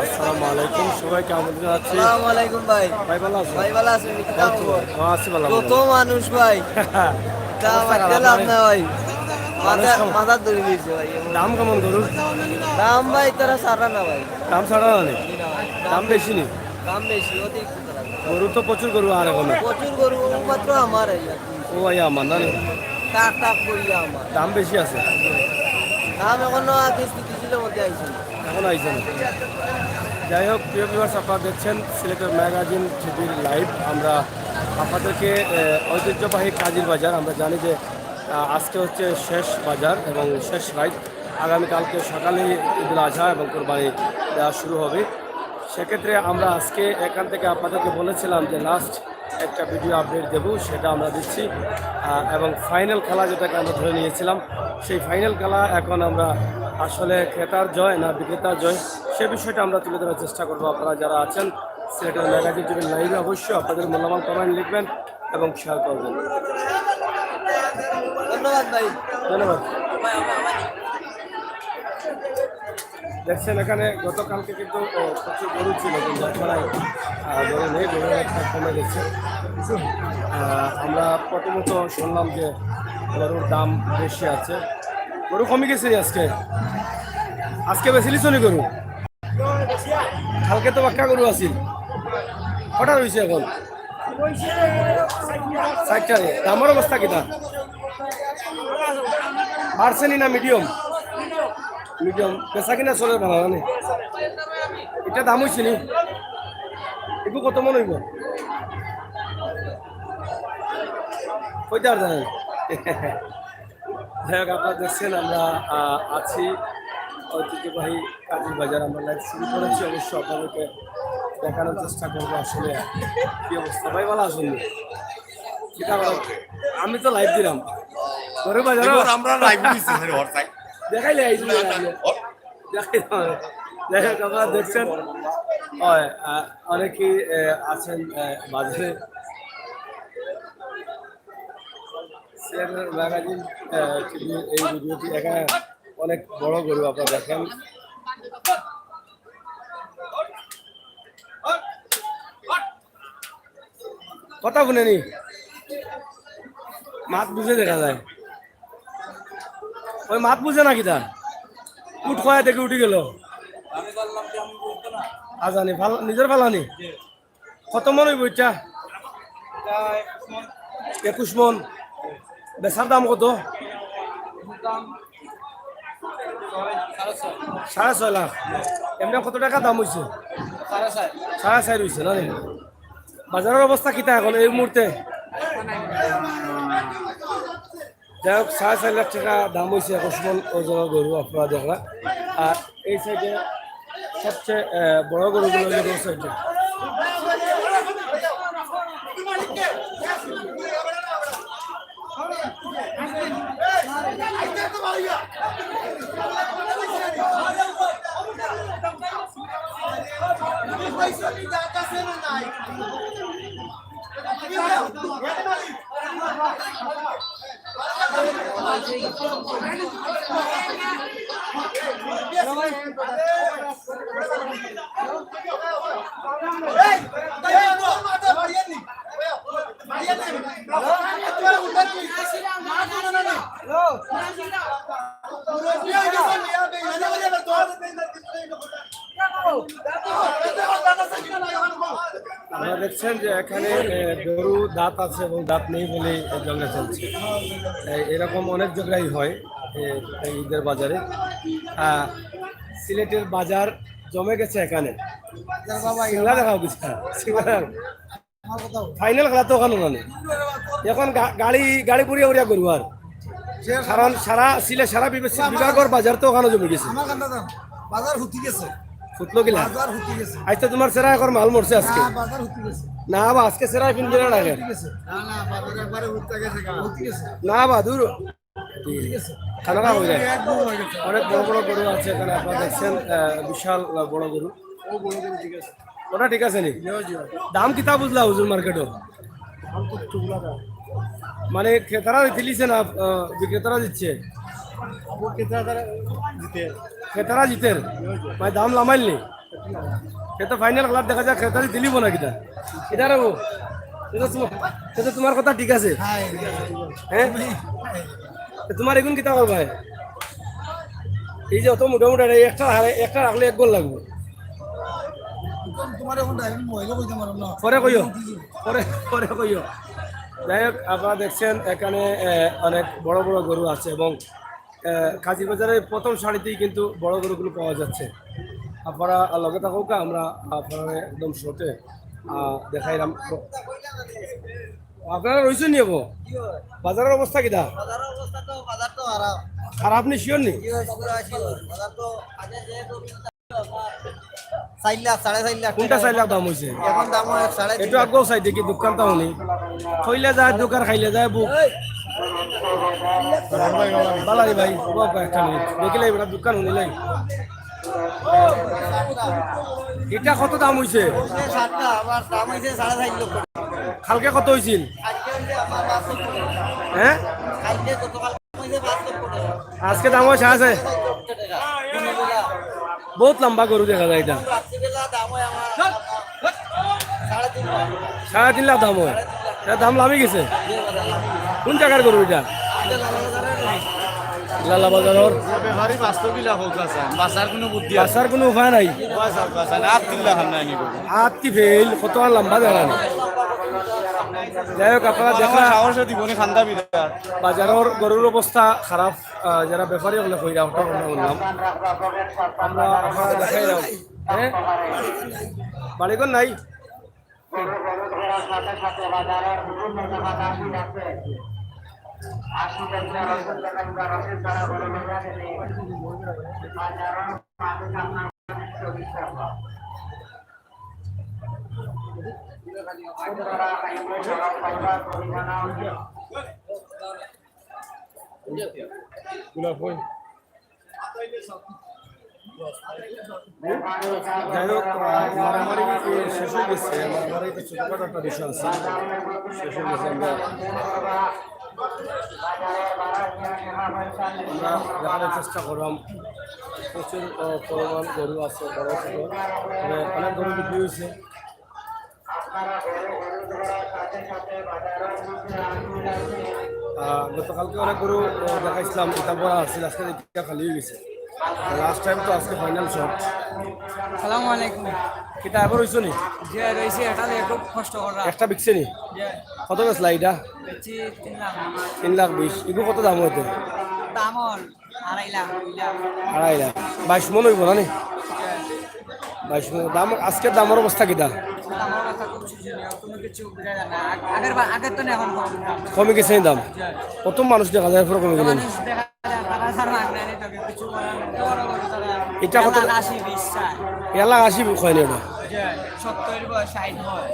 আসসালামু আলাইকুম, সবাই কেমন আছেন? আসসালামু আলাইকুম ভাই। ভাই ভালো আছেন? ভাই ভালো আছেন? আছি ভালো। কত মানুষ ভাই, লাভ না ভাই, মাথা ধরে দিয়েছে ভাই। দাম কেমন গরুর? দাম ভাই তারা সারা না ভাই, দাম ছাড়া না, দাম বেশি নি। দাম বেশি অতিরিক্ত। গরু তো প্রচুর গরু আর এখন প্রচুর গরু, মাত্র আমার ও ভাই আমার না টাক টাক করি আমার। দাম বেশি আছে, দাম এখনো কিস্তি কিস্তির মধ্যে আইছে, এখন আইছে না। যাই হোক, প্রিয় ভিউয়ার্স, আপনারা দেখছেন সিলেটের ম্যাগাজিন টিভির লাইভ। আমরা আপনাদেরকে ঐতিহ্যবাহী কাজীর বাজার, আমরা জানি যে আজকে হচ্ছে শেষ বাজার এবং শেষ রাইড। আগামীকালকে সকালে ঈদুল আজহা এবং কোরবানি দেওয়া শুরু হবে। সেক্ষেত্রে আমরা আজকে এখান থেকে আপনাদেরকে বলেছিলাম যে লাস্ট একটা ভিডিও আপডেট দেবো, সেটা আমরা দিচ্ছি। এবং ফাইনাল খেলা যেটাকে আমরা ধরে নিয়েছিলাম, সেই ফাইনাল খেলা এখন আমরা আসলে ক্রেতার জয় না বিক্রেতার জয়, সে বিষয়টা আমরা তুলে ধরার চেষ্টা করবো। আপনারা যারা আছেন সিলেটের ম্যাগাজিন টিভির লাইভে অবশ্যই আপনাদের মূল্যবান কমেন্ট লিখবেন এবং শেয়ার করবেন। ধন্যবাদ ভাই, ধন্যবাদ। দেখছেন এখানে গতকালকে কিন্তু প্রচুর গরু ছিল, কিন্তু এখন গরু নেই, গরু একটা কমে গেছে। আমরা প্রথমত শুনলাম যে গরুর দাম বেশি আছে, গরু কমে গেছে আজকে। আজকে বেশি লিচনি গরু, কালকে তো বাক্কা গরু আছিল। কটা রয়েছে এখন? 60টা। দামের অবস্থা কিনা? বাড়ছে নি না মিডিয়াম? মিডিয়াম বেচা কিনা চলে ভালো মানে। এটা দাম হয়েছে নি? একটু কত মন হইব? কইতে আর জানেন। যাই হোক, আপনারা দেখছেন আমরা আছি ঐতিহ্যবাহী কাজীর বাজার। আমরা লাইভ শুরু করেছি, অবশ্যই আপনাদেরকে দেখানোর চেষ্টা করবো আসলে কি অবস্থা। ভাই ভালো আছেন? আমি তো লাইভ দিলাম বাজার, আমরা লাইভ দেখাইলে যাই হোক, আপনারা দেখছেন অনেকেই আছেন বাজারে। ম্যাগাজিন এই ভিডিওটি এখানে অনেক বড় গরু আপনারা দেখেন। কথা শুনেনি, মাত বুঝে দেখা যায়। ওই মাত বুঝে নাকি তার উঠ খোয়া দেখে উঠে গেল। আজানি ভালো, নিজের ভালানি। কত মন হইব এটা? 21 মন। বেচার দাম কত? 6.5 লাখ। এমনি কত টাকা দাম হয়েছে? 4.5 হয়েছে না? বাজারের অবস্থা কিতা এখন এই মুহূর্তে? যাই হোক, 4.5 লাখ টাকা দাম হয়েছে 21 মন ওজনের গরু আপনারা দেখলাম। আর এই সাইডে সবচেয়ে বড় গরুগুলো এই সাইডে। আপনারা দেখছেন যে এখানে গরু দাঁত আছে এবং দাঁত নেই বলে জঙ্গা চলছে। এরকম অনেক জায়গায় হয় ঈদের বাজারে। সিলেটের বাজার জমে গেছে এখানে। দেখাও ফাইনাল খেলা তো ওখানে মানে এখন গাড়ি পুড়িয়া উড়িয়া গরু আর, কারণ সারা সিলেট সারা বিভাগের বাজার তো ওখানে জমে গেছে। বাজার হুতি গেছে, ফুটলো গিলা আজকে তোমার সেরা এখন মাল মরছে আজকে না বা আজকে সেরা কিনবে না আগে না বা দূর খানা হয়ে যায়। অনেক বড় বড় গরু আছে এখানে, আপনারা দেখছেন বিশাল বড় গরু। ওটা ঠিক আছে নি? দাম কিতা বুঝলা হুজুর মার্কেটও? মানে ক্রেতারা দিলিছে না বিক্রেতারা দিচ্ছে? ক্রেতারা জিতের মানে দাম লামাইলনি ক্রেতা ফাইনাল কালার দেখা যায় ক্রেতারি দিলিব না কিটা এটা রাবো এটা তোমার কথা ঠিক আছে হ্যাঁ তোমার এগুন কিতা করবা এই যে অত মোটামুটি একটা রাখলে এক গোল লাগবে পরে কইও পরে পরে কইও যাই হোক আপনারা দেখছেন এখানে অনেক বড় বড় গরু আছে এবং কাজী বাজারের প্রথম সারিতেই কিন্তু বড় গরুগুলো পাওয়া যাচ্ছে আপনারা লগে থাকুক আমরা আপনারা একদম শোতে দেখাইলাম আপনারা রয়েছেন নিয়ে বাজারের অবস্থা কিটা আর আপনি শিওর নি 4 লাখ 4.5 লাখ কোনটা 4 লাখ দাম হয়েছে এখন দাম হয় 3.5 একটু আগেও চাই দেখি দোকানটা হনি খইলে যায় দোকান খাইলে যায় বুক বালারি ভাই বাবা একটা মিনিট দেখিলে এবার দোকান হনি লাই এটা কত দাম হয়েছে 7 টা আবার দাম হইছে 4.5 লক্ষ কালকে কত হয়েছিল হ্যাঁ কালকে গতকাল হইছে 5 লক্ষ টাকা আজকে দাম হয় 6.5 বহুত লম্বা গরু দেখা যায় এটা রাত্রিবেলা দাম হয় আমার 3.5 লাখ 3.5 লাখ দাম হয় এটা দাম লামি গেছে কোন জায়গার গরু এটা লালা বাজারের ব্যাপারী 500 লাখ হোক আছে বাসার কোনো বুদ্ধি আছে আসার কোনো উপায় নাই বাসার 8 লাখ নাই নিব হাত কি ফেল কত আর লম্বা দেখা না যাই হোক আপনারা দেখা সাহস দিবনি খান্দা বিদার বাজারের গরুর অবস্থা খারাপ যারা ব্যাপারী হলে কইরা ওটা আমরা বললাম আমরা আপনারা দেখাই দাও হ্যাঁ বাড়িঘর নাই যাই হোক মারামারি শেষ হয়ে গেছে মারামারি তো ছোটখাটো একটা বিষয় আছে শেষ হয়ে গেছে আমরা দেখানোর চেষ্টা করলাম প্রচুর পরিমাণ গরু আছে বড় ছোট অনেক গরু বিক্রি হয়েছে গতকালকে অনেক গরু দেখাইছিলাম এটা বড় আসছিল আজকে এটা খালি হয়ে গেছে লাস্ট টাইম তো আজকে ফাইনাল শট আসসালামু আলাইকুম এটা এবার হয়েছে নি যে রইছে এটা খুব কষ্ট করা একটা বিকছে নি কত বেচলা এটা বেচি 3 লাখ 3,20,000 এগুলো কত দাম হইতে দাম হল 2.5 লাখ 2 লাখ 2.5 লাখ 22 মন হইব না নি 22 মন দাম আজকের দামের অবস্থা কিটা আমার কথা খুব সুযোগীয় কোনো কিছু বুঝা যায় না আগের তো না এখন কম কমে গেছে নি দাম কত মানুষ দেখা যায় পুরো কমে গেল মানুষ দেখা যায় তারা সার মাগ নাই তো কিছু বড় বড় তারা এটা কত 80 20 চায় 1,80,000 কয় নি ওটা 70 বা 60 হয়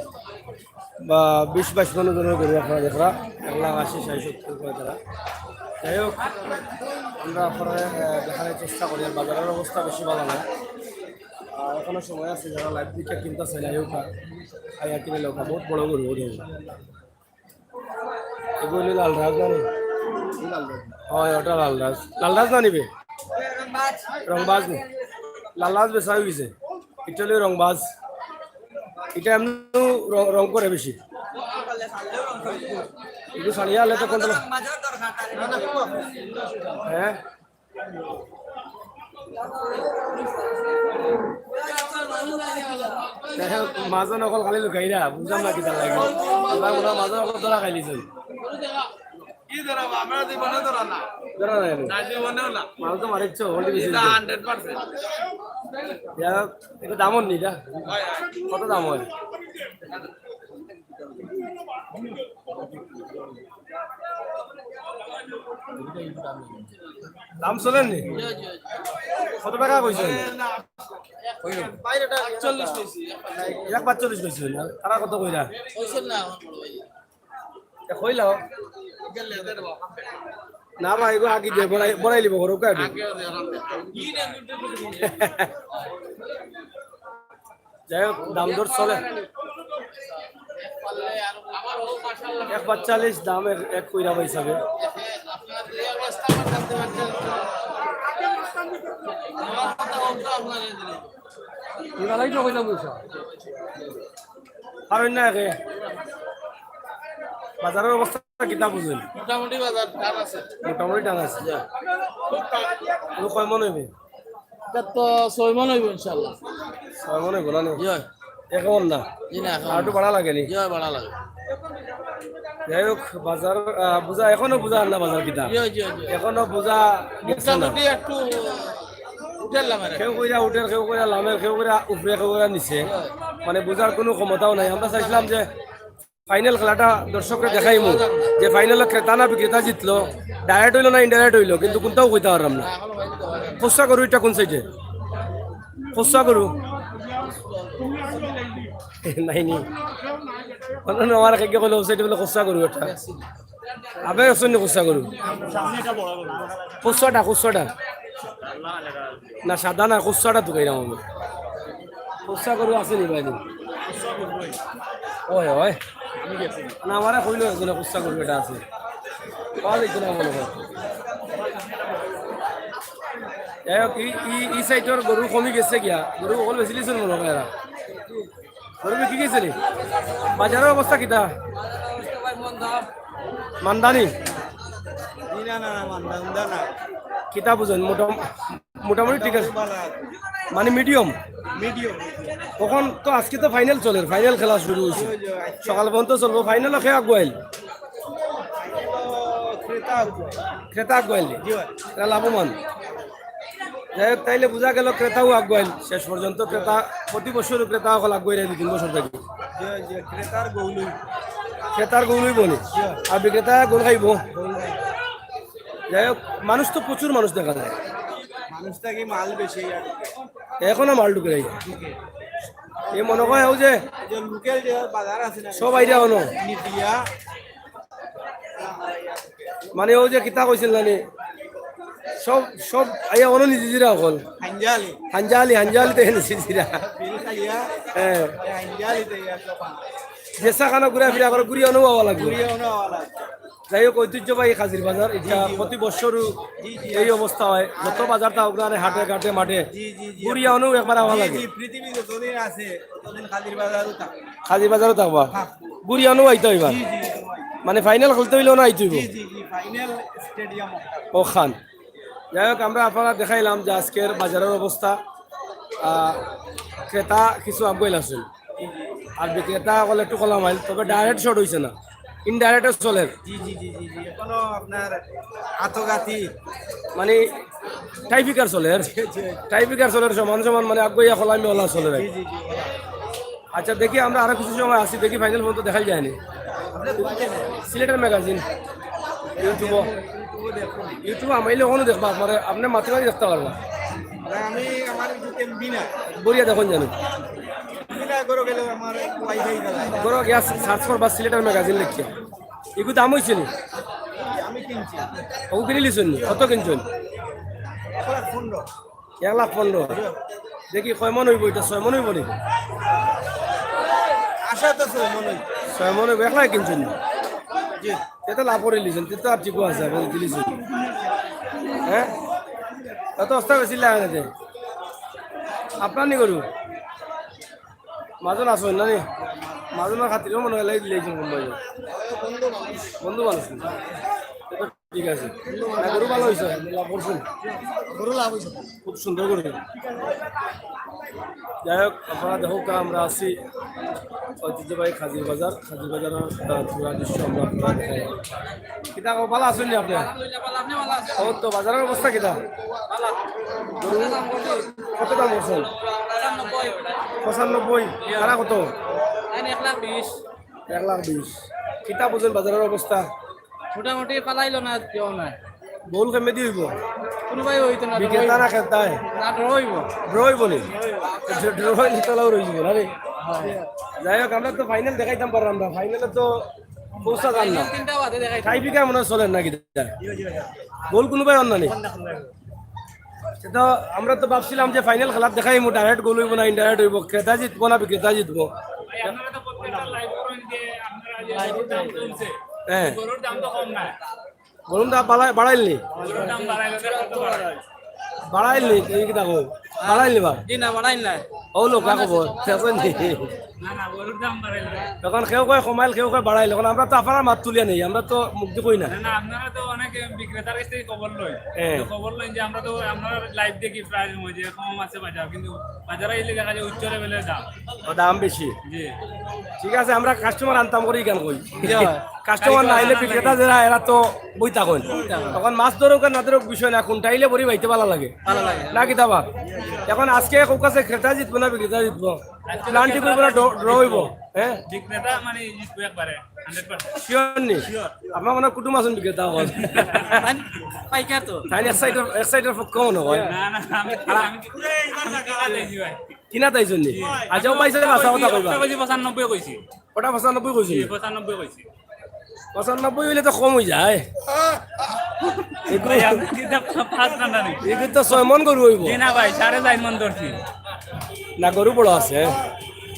বা 20-22 মনের জন্য গরু আপনারা দেখরা 1,80,000-1,70,000 করে তারা যাই হোক আমরা আপনারা দেখানোর চেষ্টা করি আর বাজারের অবস্থা বেশি ভালো না এখনো সময় আছে যারা লাইভ দিকে কিনতে চাই যাই হোক আয়া কিনে লোক বহুত বড় গরু ওদের এগুলি লাল রাজ না নি হয় ওটা লাল রাজ না নিবে রংবাজ নি লাল রাজ বেচা হয়ে গেছে এটা হলে রংবাজ এটা এমনি রং করে বেশি একটু সারিয়া হলে তো কোনটা হ্যাঁ মাজা নকল খালি লুকাইরা বুঝলাম না কিতা লাগে এবার ওরা মাজা নকল ধরা খাইলিছেন ধরা নাই মাল তো মারিচ্ছ হোল্ডি বেশি এটা দাম নি এটা কত দাম হয় দাম চলেন নি কত টাকা কইছেন 1,45 কইছেন তারা কত কইরা কইলাও না ভাই গো আগে দিয়ে বড়াই লিব ঘর কাটি যাই হোক দাম দর চলে 1.45 দাম এক কইরা হিসাবে। আর অন্য আগে বাজারের অবস্থা কিতা বুঝুন? মোটামুটি বাজার টান আছে। মোটামুটি টান আছে। কয় মন হইবে? এটা তো 6 মন হইব ইনশাআল্লাহ। 6 মন হইব না? জয় এক মন না? জি না আর একটু বাড়া লাগেনি? জয় বাড়া লাগে। যাই হোক বাজার বুঝা এখনো বুঝা না বাজার কিতা জয় জয় জয় এখনো বুঝা গেছে না। মোটামুটি একটু উঠালাম আর কেউ কইরা উঠের, কেউ কইরা লামের, কেউ কইরা উপরে, কেউ কইরা নিচে, মানে বুঝার কোনো ক্ষমতাও নাই। আমরা চাইছিলাম যে ফাইনাল খেলাটা দর্শককে দেখাইমু যে ফাইনালে ক্রেতা না বিক্রেতা জিতলো, ডাইরেক্ট হইলো না ইনডাইরেক্ট হইলো, কিন্তু কোনটাও কইতে পারলাম না। খুচরা গরু এটা কোন সাইডে? খুচরা গরু নাই নি অন্য আমার কাকে কইলো সাইডে বলে খুচরা গরু এটা আবে শুনি খুচরা গরু খুচরাটা না সাদা না খুচরাটা তো কইরাম আমি খুচরা গরু আছে নি ভাই? ওই ওই না আমারে কইলো একজনে খুচরা গরু এটা আছে, পাওয়া যাইতো না মনে হয়। যাই হোক ই সাইডের গরু কমি গেছে গিয়া, গরু অকল বেচিলিছিল মনে হয় এরা। গরু বিক্রি গেছে নি? বাজারের অবস্থা কিতা? মান্দানি কিতা বুঝেন? মোটামুটি ঠিক আছে, মানে মিডিয়াম। কখন তো আজকে তো ফাইনাল চলে, ফাইনাল খেলা শুরু হয়েছে, সকাল পর্যন্ত চলবো। ফাইনাল খেয়ে আগুয়াইল, ক্রেতা আগুয়াইল, এটা লাভবান। যাই হোক তাইলে বোঝা গেল ক্রেতাও আগুয়াইল শেষ পর্যন্ত। ক্রেতা প্রতি বছর ক্রেতা সকল আগুয়াই 2-3 বছর থেকে ক্রেতার গৌলই বলি, আর বিক্রেতা গোল খাইব। যাই হোক মানুষ তো প্রচুর মানুষ দেখা যায়, মাল বেশি এখনো মাল ঢুকে যাই। এই মনে হয় যে লোকাল যে বাজার আছে না সব আইডিয়া হলো, নিতিয়া মানে ও যে কিতা কৈছিল জানি সব সব আইয়া হলো নিজেরা অকল হাঞ্জালি হাঞ্জালিতে নিজেরা বিল খালিয়া হ্যাঁ হাঞ্জালিতে সব জেসা খানা ঘুরা ফিরা করে ঘুরিয়ে অনুভব লাগবে। পুরিয়াওনা ওয়ালা যাই হোক ঐতিহ্যবাহী খাজির বাজার এটা প্রতি বছরও এই অবস্থা হয়। যত বাজার থাকুক না হাটে ঘাটে মাঠে ঘুরিয়া অনু একবার আওয়া লাগে। পৃথিবী যতদিন আছে ততদিন খাদির বাজারও থাকে। খাজির বাজারও থাকবা ঘুরিয়া অনু আইতে হইবা, মানে ফাইনাল খেলতে হইলেও না আইতে হইব ফাইনাল স্টেডিয়াম ও খান। যাই হোক আমরা আপনারা দেখাইলাম যে আজকের বাজারের অবস্থা। ক্রেতা কিছু আগুয়াইল আসেন আর বিক্রেতা বলে একটু কলা মাইল, তবে ডাইরেক্ট শর্ট হয়েছে না, ইনডাইরেক্ট চলে। এখনো আপনার আতগাতি মানে টাইপিকার চলে, টাইপিকার চলে সমান সমান, মানে আগুয়া খোলামি ওলা চলে। আচ্ছা দেখি আমরা আরো কিছু সময় আসি, দেখি ফাইনাল পর্যন্ত দেখাই যায়নি। সিলেটের ম্যাগাজিন ইউটিউব আমাইলে ওখানে দেখবা, আপনার আপনি মাতৃভাষী দেখতে পারবা। আমি আমার এমবি না বড়িয়া দেখুন জানো বিনা করে গেলে আমার ওয়াইফাই গেলাম গরো গ্যাস সার্চ করবা সিলেটের ম্যাগাজিন লিখিয়া। এগুলো দাম হয়েছে নি? আমি কিনছি ও কিনে লিছুন নি? কত কিনছেন? 1,15,000 1,15,000। দেখি কয় মন হইব এটা? 6 মন হইব নি? আশা তো মনে হয় 6 মন হইব। একলাই কিনছেন নি? জি এটা লাভ করে লিছেন, তো আর ঠিকও আছে আপনি দিলিছেন। হ্যাঁ এত অস্তা বেশি লাগে না যে আপনার নি করু মাজন আসবেন না নি? মাজনের খাতিরেও মনে হয় দিলেছেন বন্ধু মানুষ। ঠিক আছে, না গরু ভালো হয়েছে, লাভ করছেন, গরু লাভ হয়েছে খুব সুন্দর করে। যাই হোক আপনারা দেখুক আমরা আছি ঐতিহ্যবাহী খাজির বাজার। খাজির বাজারের পুরা দৃশ্য আমরা আপনারা দেখাই। কিতা ভালো আছেন নি আপনি? ও তো বাজারের অবস্থা কিতা? গরু কত দাম করছেন? 95। ভাড়া কত? 1,20,000। কিতা বুঝেন বাজারের অবস্থা? মোটামুটি পালাইলো না কেউ নাই, বহুল কেমে দি হইব? কোনোবাই হইতো না, বিক্রেতা না খেতায় না ডর হইব। ড্র হইব নি? ড্র হইলে তোলাও রয়ে যাব না রে। যাই হোক আমরা তো ফাইনাল দেখাইতাম পারলাম না, ফাইনালে তো পৌঁছা যান না। 3টা বাদে দেখাই টাইপিকার মনে হয় চলেন নাকি? গোল কোনোবাই অন্য নেই। সেটা আমরা তো ভাবছিলাম যে ফাইনাল খেলা দেখাই ডাইরেক্ট গোল হইব না ইনডাইরেক্ট হইব, ক্রেতা জিতবো না বিক্রেতা জিতবো। গরুর দাম কমছে হ্যাঁ গরুর দাম তো কম না গরম দাম বাড়াইলি গরুর দাম বাড়াইলে কত বাড়ায় বাড়াইলি এই কি দেখো বাড়াইলি বা জি না বাড়াই নাই ও লোক খবর না না গরুর দাম বাড়াইলে এখন কেউ কয় কমাইল কেউ কয় বাড়াইল এখন আমরা তো আপনার মাত তুলিয়া নেই আমরা তো মুক্তি কই না না না আপনারা তো অনেক বিক্রেতার কাছ থেকে খবর লই হ্যাঁ। তো খবর লই যে আমরা তো আপনারা লাইভ দেখি প্রায় সময় যে কম আছে বাজার কিন্তু বাজারে এলে দেখা যায় উচ্চ লেভেলের দাম ও দাম বেশি জি ঠিক আছে আমরা কাস্টমার আনতাম করি কেন কই কাস্টমার না আইলে বিক্রেতা যারা এরা তো বই থাকুন তখন মাছ ধরুক আর না ধরুক বিষয় না কোনটা আইলে বড়ি ভাইতে ভালো লাগে না কি দাবা এখন আজকে কোক কাছে ক্রেতা জিতবো না বিক্রেতা জিতবো প্লান্টি করবো না ড্র হইব হ্যাঁ বিক্রেতা মানে জিতবে একবারে 100% শিওর নি আপনার মনে হয় কুটুম আছেন বিক্রেতা হল পাইকার তো তাই এক সাইডের পক্ষ মনে হয় না না আমি কিনা দিয়েছি ভাই কিনা তাই জন্য আজও পাইছে বাসা কথা কইবা 95 কইছি ওটা 95 কইছি 95 কইছি 95 হইলে তো কম হয়ে যায় ভাই আপনি কি দাম পাঁচ না না এগুলো তো 6 মন গরু হইব জি না ভাই 4.5 মন ধরছি না গরু বড় আছে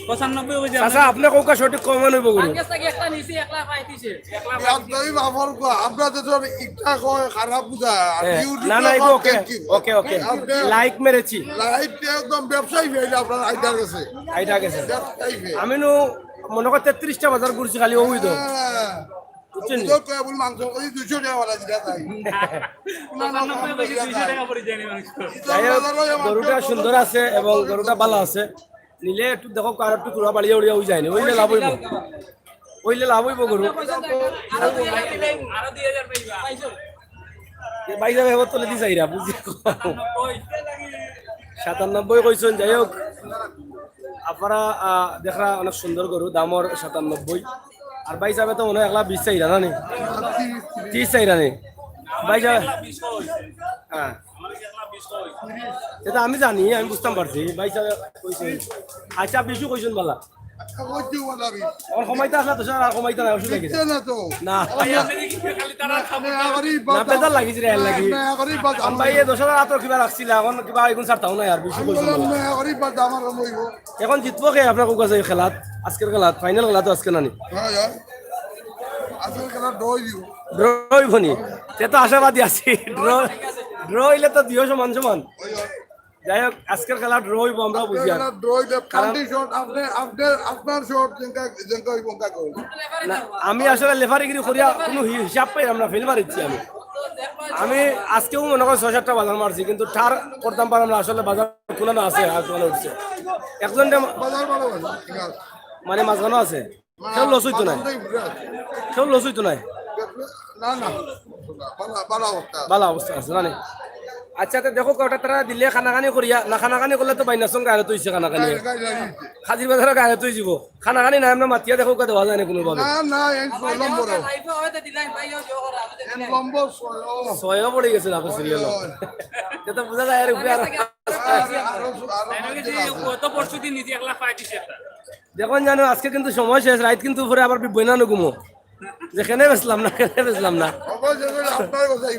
95 কইছি আচ্ছা আপনি কোকা সঠিক কম মন হইব গরু একটা নিছি 1 লাখ 35 আপনারই বাবার গো আপনাদের তো ইটা কয় খারাপ বুঝা আর হ্যাঁ, ইউটিউব না না ওকে ওকে ওকে লাইক মেরেছি লাইভ একদম ব্যবসায়ী হইলে আপনার আইডার গেছে আইটা গেছে ব্যবসায়ী হয়ে। আমি নু মনে কর 33টা বাজার ঘুরছি খালি ওই তো বুঝছেন নি? তো কেবল মাংস কই 200 টাকা ওলা দিটা তাই 95 কইছি 200 টাকা পড়ে যায় মাংস যাই হোক, গরুটা সুন্দর আছে এবং গরুটা ভালো আছে নিলে একটু দেখো কার একটু কুড়া বাড়িয়ে উড়িয়ে ওই যায়নি ওইলে লাভ হইব ওইলে লাভ হইব গরু আরো 2000 পাইবা বাইরে ভেবর তোলে দি যাইরা বুঝি 97 কইছেন যাই হোক আপনারা দেখা অনেক সুন্দর গরু দামর 97 আর ভাই যাবে তো মনে হয় 120 চাইরা না নি 30 চাইরা নি ভাই যাবে হ্যাঁ সেটা আমি জানি আমি বুঝতাম পারছি ভাই যাবে কইছেন আচ্ছা বিশু কইছেন বালা কইতে ওলা বি আমার সময়টা আসলে তো আর সময়টা নাই ওষুধ লাগিছে না তো না খালি তারা খাবো না আগরি না বেজার লাগিছে রে লাগি না আগরি বাদ আম ভাই এই 10,000 আতর কিবা রাখছিল এখন কিবা এখন ছাড়তাও না আর বেশি কইছেন না আগরি বাদ আমার হইব এখন জিতবো কে আপনার কোক আছে খেলাত আজকের খেলাত ফাইনাল খেলা তো আজকে নানি হ্যাঁ হ্যাঁ আজকে খেলা ডই দিও ড্র হইব নি সে তো আশাবাদী আছি ড্র হইলে তো দিও সমান সমান যাই হোক আজকের খেলা ড্র হইব আমরা বুঝি আর খেলা ডই দে কান্টি শট আপনার শট জেঙ্কা হইব কা কই না, আমি আসলে লেফারিগিরি করিয়া কোনো হিসাব পাই আমরা ফেল মারিচ্ছি আমি আজকেও মনে করি 6-7টা বাজার মারছি কিন্তু ঠার করতাম পারলাম না আসলে বাজার কোনো না আছে আর কোনো উঠছে একজন বাজার ভালো ভালো ঠিক আছে মানে মাঝখানো আছে কেউ লস হইতো নাই কেউ লস হইতো নাই না না ভালো ভালো অবস্থা ভালো অবস্থা আছে জানি আচ্ছা তো দেখো কটা তারা দিলে খানাখানি করিয়া না খানাখানি করলে তো বাইনার সঙ্গে গায়ে তুইছে খানাখানি হাজির বাজারে গায়ে তুই যাব খানাখানি নাই আমরা মাতিয়া দেখো কা দেওয়া যায় না কোনোভাবে না না এই নম্বর লাইফে হয়তো দিলাম ভাই জো করা আমাদের নম্বর ছয়ও পড়ে গেছে আপনার সিরিয়াল এটা তো বোঝা যায় আর উপরে আর কত পরশু দিন নিজে 1 লাখ পাইছি একটা দেখুন জানো আজকে কিন্তু সময় শেষ রাত কিন্তু উপরে আবার বইনা নুকুমো যেখানে বেসলাম না কেন বেসলাম না অবশ্যই আপনার কথাই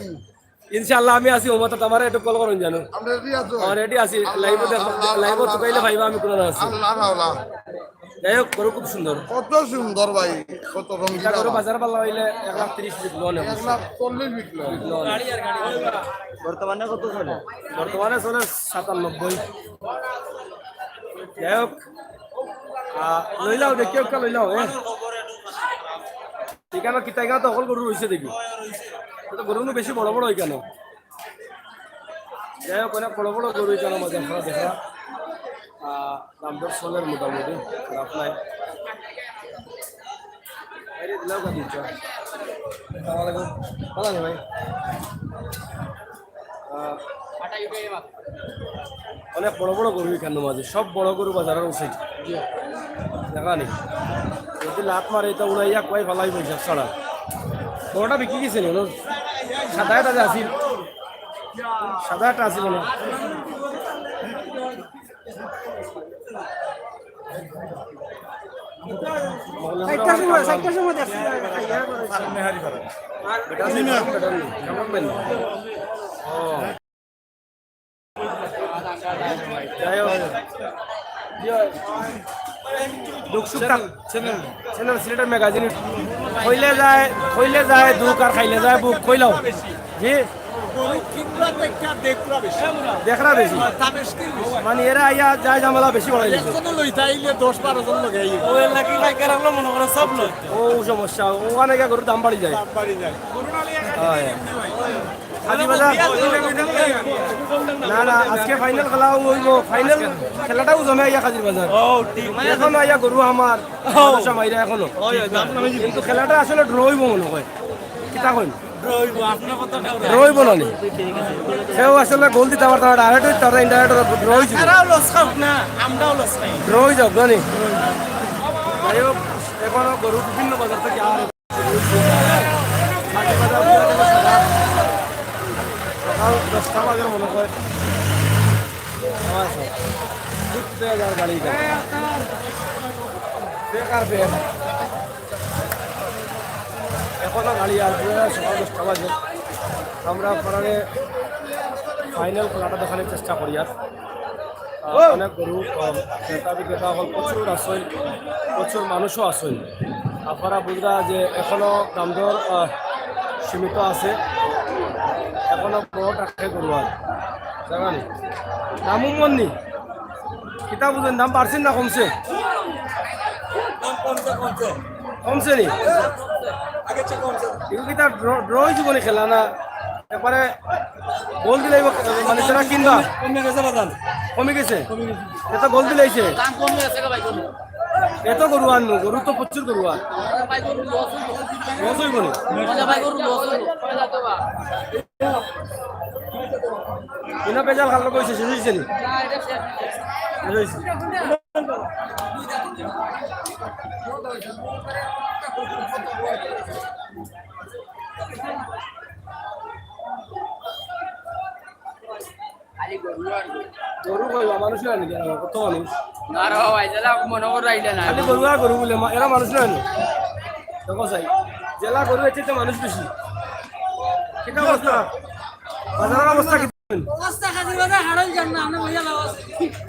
ইনশাআল্লাহ আমি আছি ওমত তোমার একটু কল করুন জানো আমরা রেডি আছো অলরেডি আছি লাইভ তো কইলে ভাইবা আমি কোন আছি আল্লাহ আল্লাহ যাই হোক গরু খুব সুন্দর কত সুন্দর ভাই কত রঙিন এটা গরু বাজার পাল্লা হইলে 1,30,000 বিকলো না 140 বিকলো বর্তমানে কত চলে বর্তমানে চলে 97 যাই হোক লইলাও দেখি একটা লইলাও ঠিকানা কিতাইগা তো অকল গরু রয়েছে দেখি তো গরু বেশি বড় বড় হয় কেন যাই হোক অনেক বড় বড় গরু কেন মজা করা দেখা দাম দর চলের মোটামুটি খারাপ নাই দিলাও কা দিচ্ছ ভালো নেই ভাই অনেক বড় বড় গরু কেন মাঝে সব বড় গরু বাজারের উচিত দেখা নেই যদি লাত মারে এটা উড়াইয়া কয় ফালাই পয়সা ছাড়া বড়টা বিক্রি গেছে নি সাদা একটা আসিল সাদা একটা আসিল না যাই হোক দুঃখসুখটা চ্যানেল সিলেটের ম্যাগাজিন হইলে যায় দুঃখ আর খাইলে যায় বুক কইলাও জি দেখরা বেশি মানে এরা আইয়া যায় ঝামেলা বেশি বাড়াই ও সমস্যা ওখানে গিয়ে গরুর দাম বাড়ি যায় হয়। হাজি বাজার না আজকে ফাইনাল খেলা হইব ফাইনাল খেলাটাও জমে আইয়া হাজির বাজার এখনো আইয়া গরু আমার মাইরা এখনো কিন্তু খেলাটা আসলে ড্র হইব মনে হয় কিতা কইন ড্র হইব না নি সেও আসলে গোল দিতে পারতাম ডাইরেক্ট তারা ইনডাইরেক্ট ড্র হইছিল ড্র হয়ে যাক জানি যাই হোক এখনো গরু বিভিন্ন বাজার থেকে আর হাজি বাজার সকাল 10টা বাজার মনে হয় গাড়ি বেকার বের এখনো গাড়ি আসবে সকাল 10টা বাজে আমরা আপনারে ফাইনাল খেলাটা দেখানোর চেষ্টা করি আর অনেক গরু ক্রেতা বিক্রেতা হল প্রচুর আসল প্রচুর মানুষও আসল আপনারা বুঝরা যে এখনো দাম দর সীমিত আছে এখনো বড় টাকা গরু আর জানি দামও মননি কিতা বুঝেন দাম বাড়ছেন না কমছে কমছে নি এগুলো কিতা ড্র জীবনে খেলা না একবারে গোল দিলে মানে যারা কিনবা কমে গেছে এত গোল দিলেছে এত গরু আনু গরু তো প্রচুর গরু আর লস হইব নি কিনা পেজাল খাল কইছে শেষ হইছে নি শেষ হইছে গরু কইবা মানুষ না নি কত মানুষ খালি গরু আর গরু বলে এরা মানুষ না নি দেখো চাই জেলা গরু এসে তো মানুষ বেশি কিটা অবস্থা বাজারের অবস্থা কি অবস্থা খাজির বাজার হারাল জান না আমরা মজা লাগাস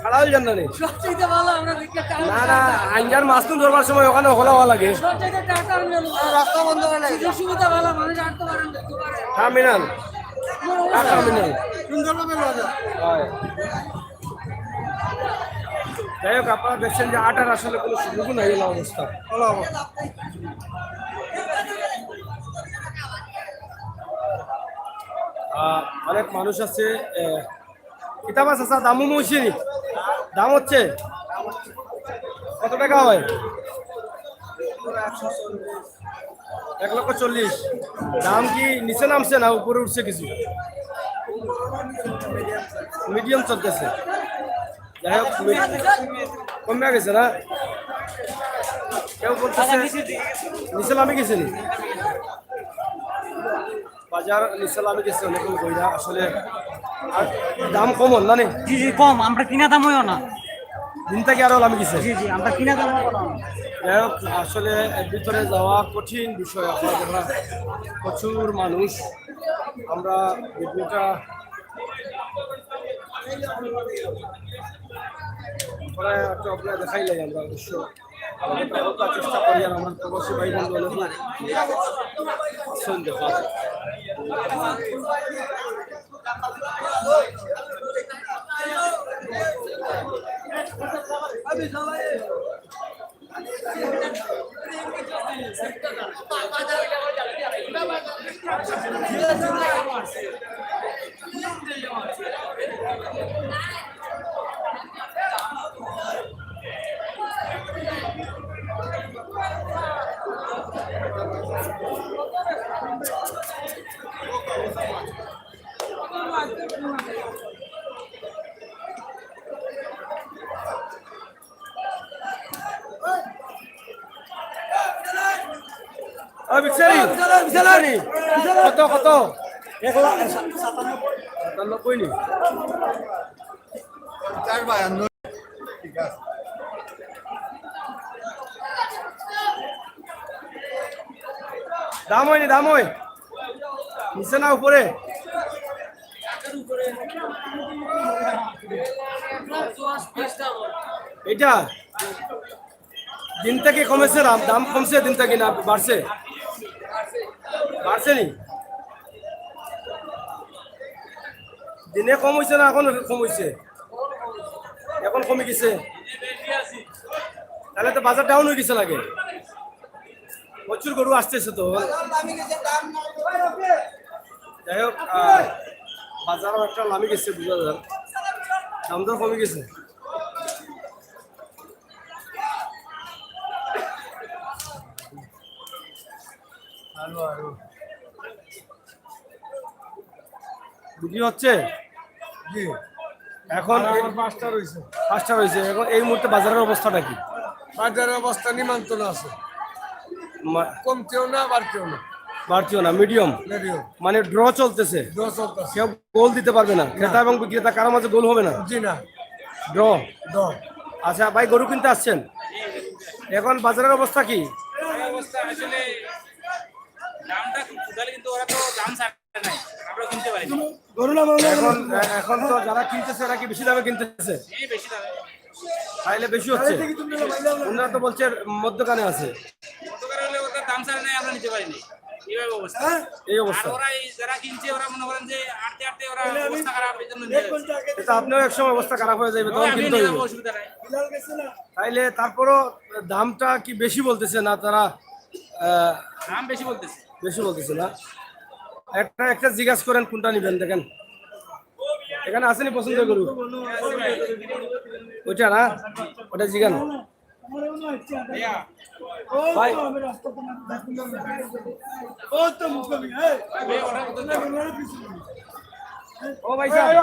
খাড়াও জান না নি সবচেয়ে ভালো আমরা দেখতে না না আঞ্জার মাছ তো ধরবার সময় ওখানে হলা হওয়া লাগে সবচেয়ে টাটা রাস্তা বন্ধ করে লাগে সুবিধা ভালো মানুষ আটতে পারেন দেখতে পারে টার্মিনাল টার্মিনাল সুন্দরভাবে বাজার হয় যাই হোক আপনারা দেখছেন যে আটার আসলে কোনো সুযোগ নাই এলা অবস্থা অনেক মানুষ আছে কিতাব আছে স্যার দামও মৌসি দাম হচ্ছে কত টাকা হয় 1,40,000 দাম কি নিচে নামছে না উপরে উঠছে কিছু মিডিয়াম চলতেছে যাই হোক কমে গেছে না কেউ বলতেছে নিচে নামে গেছে নি বাজার নিচে নামে গেছে অনেক বইরা আসলে আর দাম কমন না নি জি জি কম আমরা কিনা দাম হইও না দিন থেকে আরো নামে গেছে জি জি আমরা কিনা দাম হইও না যাই হোক আসলে এর ভিতরে যাওয়া কঠিন বিষয় আপনারা প্রচুর মানুষ আমরা ভিডিওটা আপনারা দেখাইলাই আমরা অবশ্য চেষ্টা করি আর আমার প্রবাসী ভাই বন্ধু আসুন দেখা কত কত 1,97,000 নি ঠিক আছে দাম হয়নি দাম হয় নিচে না উপরে এটা দিন থেকে কমেছে, দাম কমছে দিন থেকে না বাড়ছে? বাড়ছে নি? দিনে কম হয়েছে না এখন কম হয়েছে? এখন কমে গেছে, তাহলে তো বাজার ডাউন হয়ে গেছে লাগে। প্রচুর গরু আসতেছে তো। যাই হোক, বাজারও একটা নামে গেছে, বুঝা যায় দাম দর কমে গেছে। বিক্রি হচ্ছে এখন? পাঁচটা রয়েছে। পাঁচটা রয়েছে এখন। এই মুহূর্তে বাজারের অবস্থাটা কি? বাজারের অবস্থা নিমন্ত্রণ আছে, কমতেও না বাড়তেও না, বাড়তিও না, মিডিয়াম, রেডিও মানে ড্র চলতেছে। চলতেছে। কেউ গোল দিতে পারবে না, ক্রেতা এবং বিক্রেতা কারো মাঝে গোল হবে না, জি না, ড্র। আচ্ছা ভাই, গরু কিনতে আসছেন, এখন বাজারের অবস্থা কি? অবস্থা আসলে দামটা খুব উঠালে কিন্তু ওরা তো দাম ছাড়ে নাই, আমরা কিনতে পারি না। এখন এখন তো যারা কিনতেছে এরা কি বেশি দামে কিনতেছে? এই বেশি দামে তাইলে বেশি হচ্ছে। ওনারা তো বলছে মধ্যখানে আছে। গতকাল হলে ওদের দাম ছাড়ে নাই, আমরা নিতে পারিনি। এইভাবে অবস্থা। এই আর অবস্থা। ওরা যারা কিনছে ওরা মনে করেন যে আটতে আটতে ওরা অবস্থা খারাপ, এই জন্য নিয়ে যাচ্ছে। এটা আপনার এক সময় অবস্থা খারাপ হয়ে যাবে, তখন আমি কিনতে নিয়ে হবে। যাবো, অসুবিধা নাই। তাইলে তারপরও দামটা কি বেশি বলতেছে না তারা? দাম বেশি বলতেছে। বেশি বলতেছে না? একটা একটা জিজ্ঞাসা করেন কোনটা নিবেন, দেখেন এখানে আসেনি পছন্দ করু ওইটা না, ওটা জিজ্ঞান ভাই। ও ভাই সাহেব,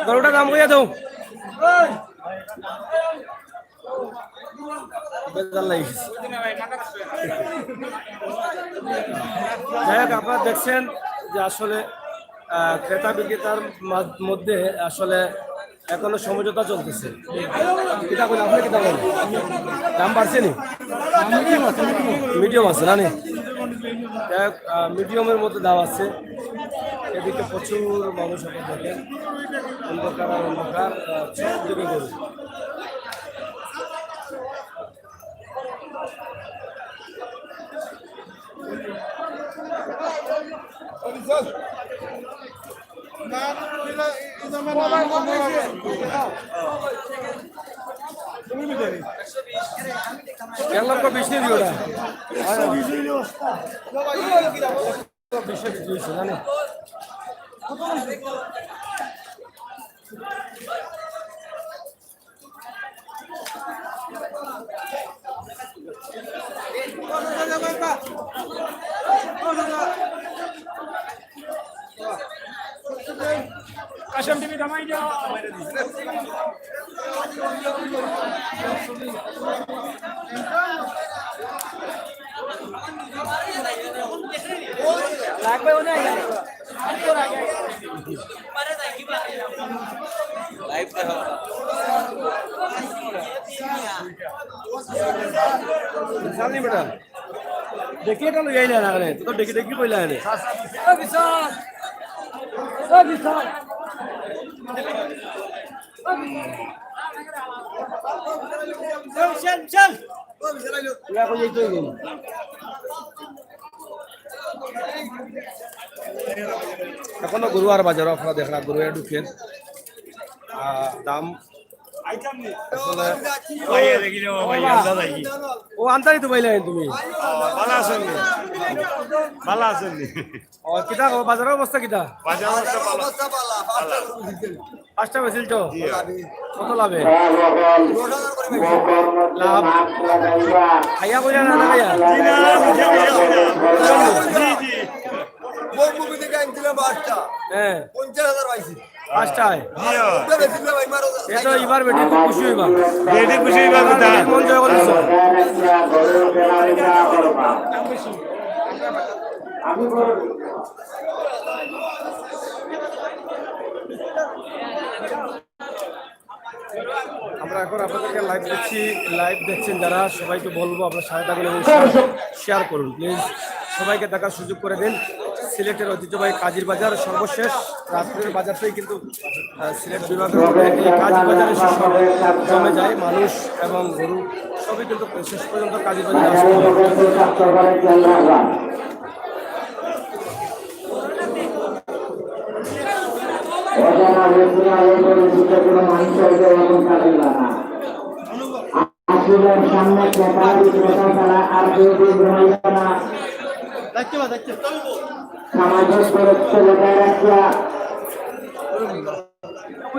গরুটা দাম কইয়া দাও। বেজার লাগিস। যাই হোক, আপনারা দেখছেন যে আসলে ক্রেতা বিক্রেতার মধ্যে আসলে এখনো সমঝোতা চলতেছে। কিতা বলেন আপনি, কিতা বলেন? দাম বাড়ছে নি? মিডিয়াম আছে না নি? যাই হোক, মিডিয়ামের মধ্যে দাম আছে। এদিকে প্রচুর মানুষ আপনারা দেখেন, অন্ধকার আর অন্ধকার, সব দিকে গরু। এক লক্ষ 20 নিবি ওটা? 20 বিক্রি হয়েছে জানি। কাশম টিভি থামাই দাও। লাগবে ওনে লাইভ দেখো জানি বেটা, দেখি এটা লই আইলা না রে, তো দেখি দেখি কইলা রে। ও বিশাল, ও বিশাল, চল চল ইয়া কই যাইতো গেল। এখনো গরু আর বাজার আপনারা দেখরা গরু ঢুকেন, দাম আসলে ও আনতারি তো পাইলে তুমি। ভালো আছেন ভালো আছেন ও কিতা বাজারের অবস্থা কিতা? বাজার পাঁচটা বেছিল তো, কত লাভে? লাভ খাইয়া কইরা না না খাইয়া? হ্যাঁ, 50,000 পাইছি। পাঁচটায় ভাই এটা এবার বেটি খুব খুশি হইবা। বেটি খুশি হইবা কথা। মন জয় করেছ। আমরা এখন আপনাদেরকে লাইভ দেখছি, লাইভ দেখছেন যারা, সবাইকে বলবো আপনার সহায়তা করে শেয়ার করুন প্লিজ, সবাইকে দেখার সুযোগ করে দিন। সিলেটের ঐতিহ্যবাহী কাজির বাজার সর্বশেষ রাত্রের বাজারটাই কিন্তু সিলেট বিভাগের মধ্যে এই কাজী বাজারে সব জমে যায়, মানুষ এবং গরু সবই কিন্তু শেষ পর্যন্ত কাজী বাজারে আসতে হয়। সামনে ক্রেতা বিক্রেতা ছাড়া আর কেউ ঘুমাইবে না। সামাজিক দূরত্ব বজায় রাখিয়া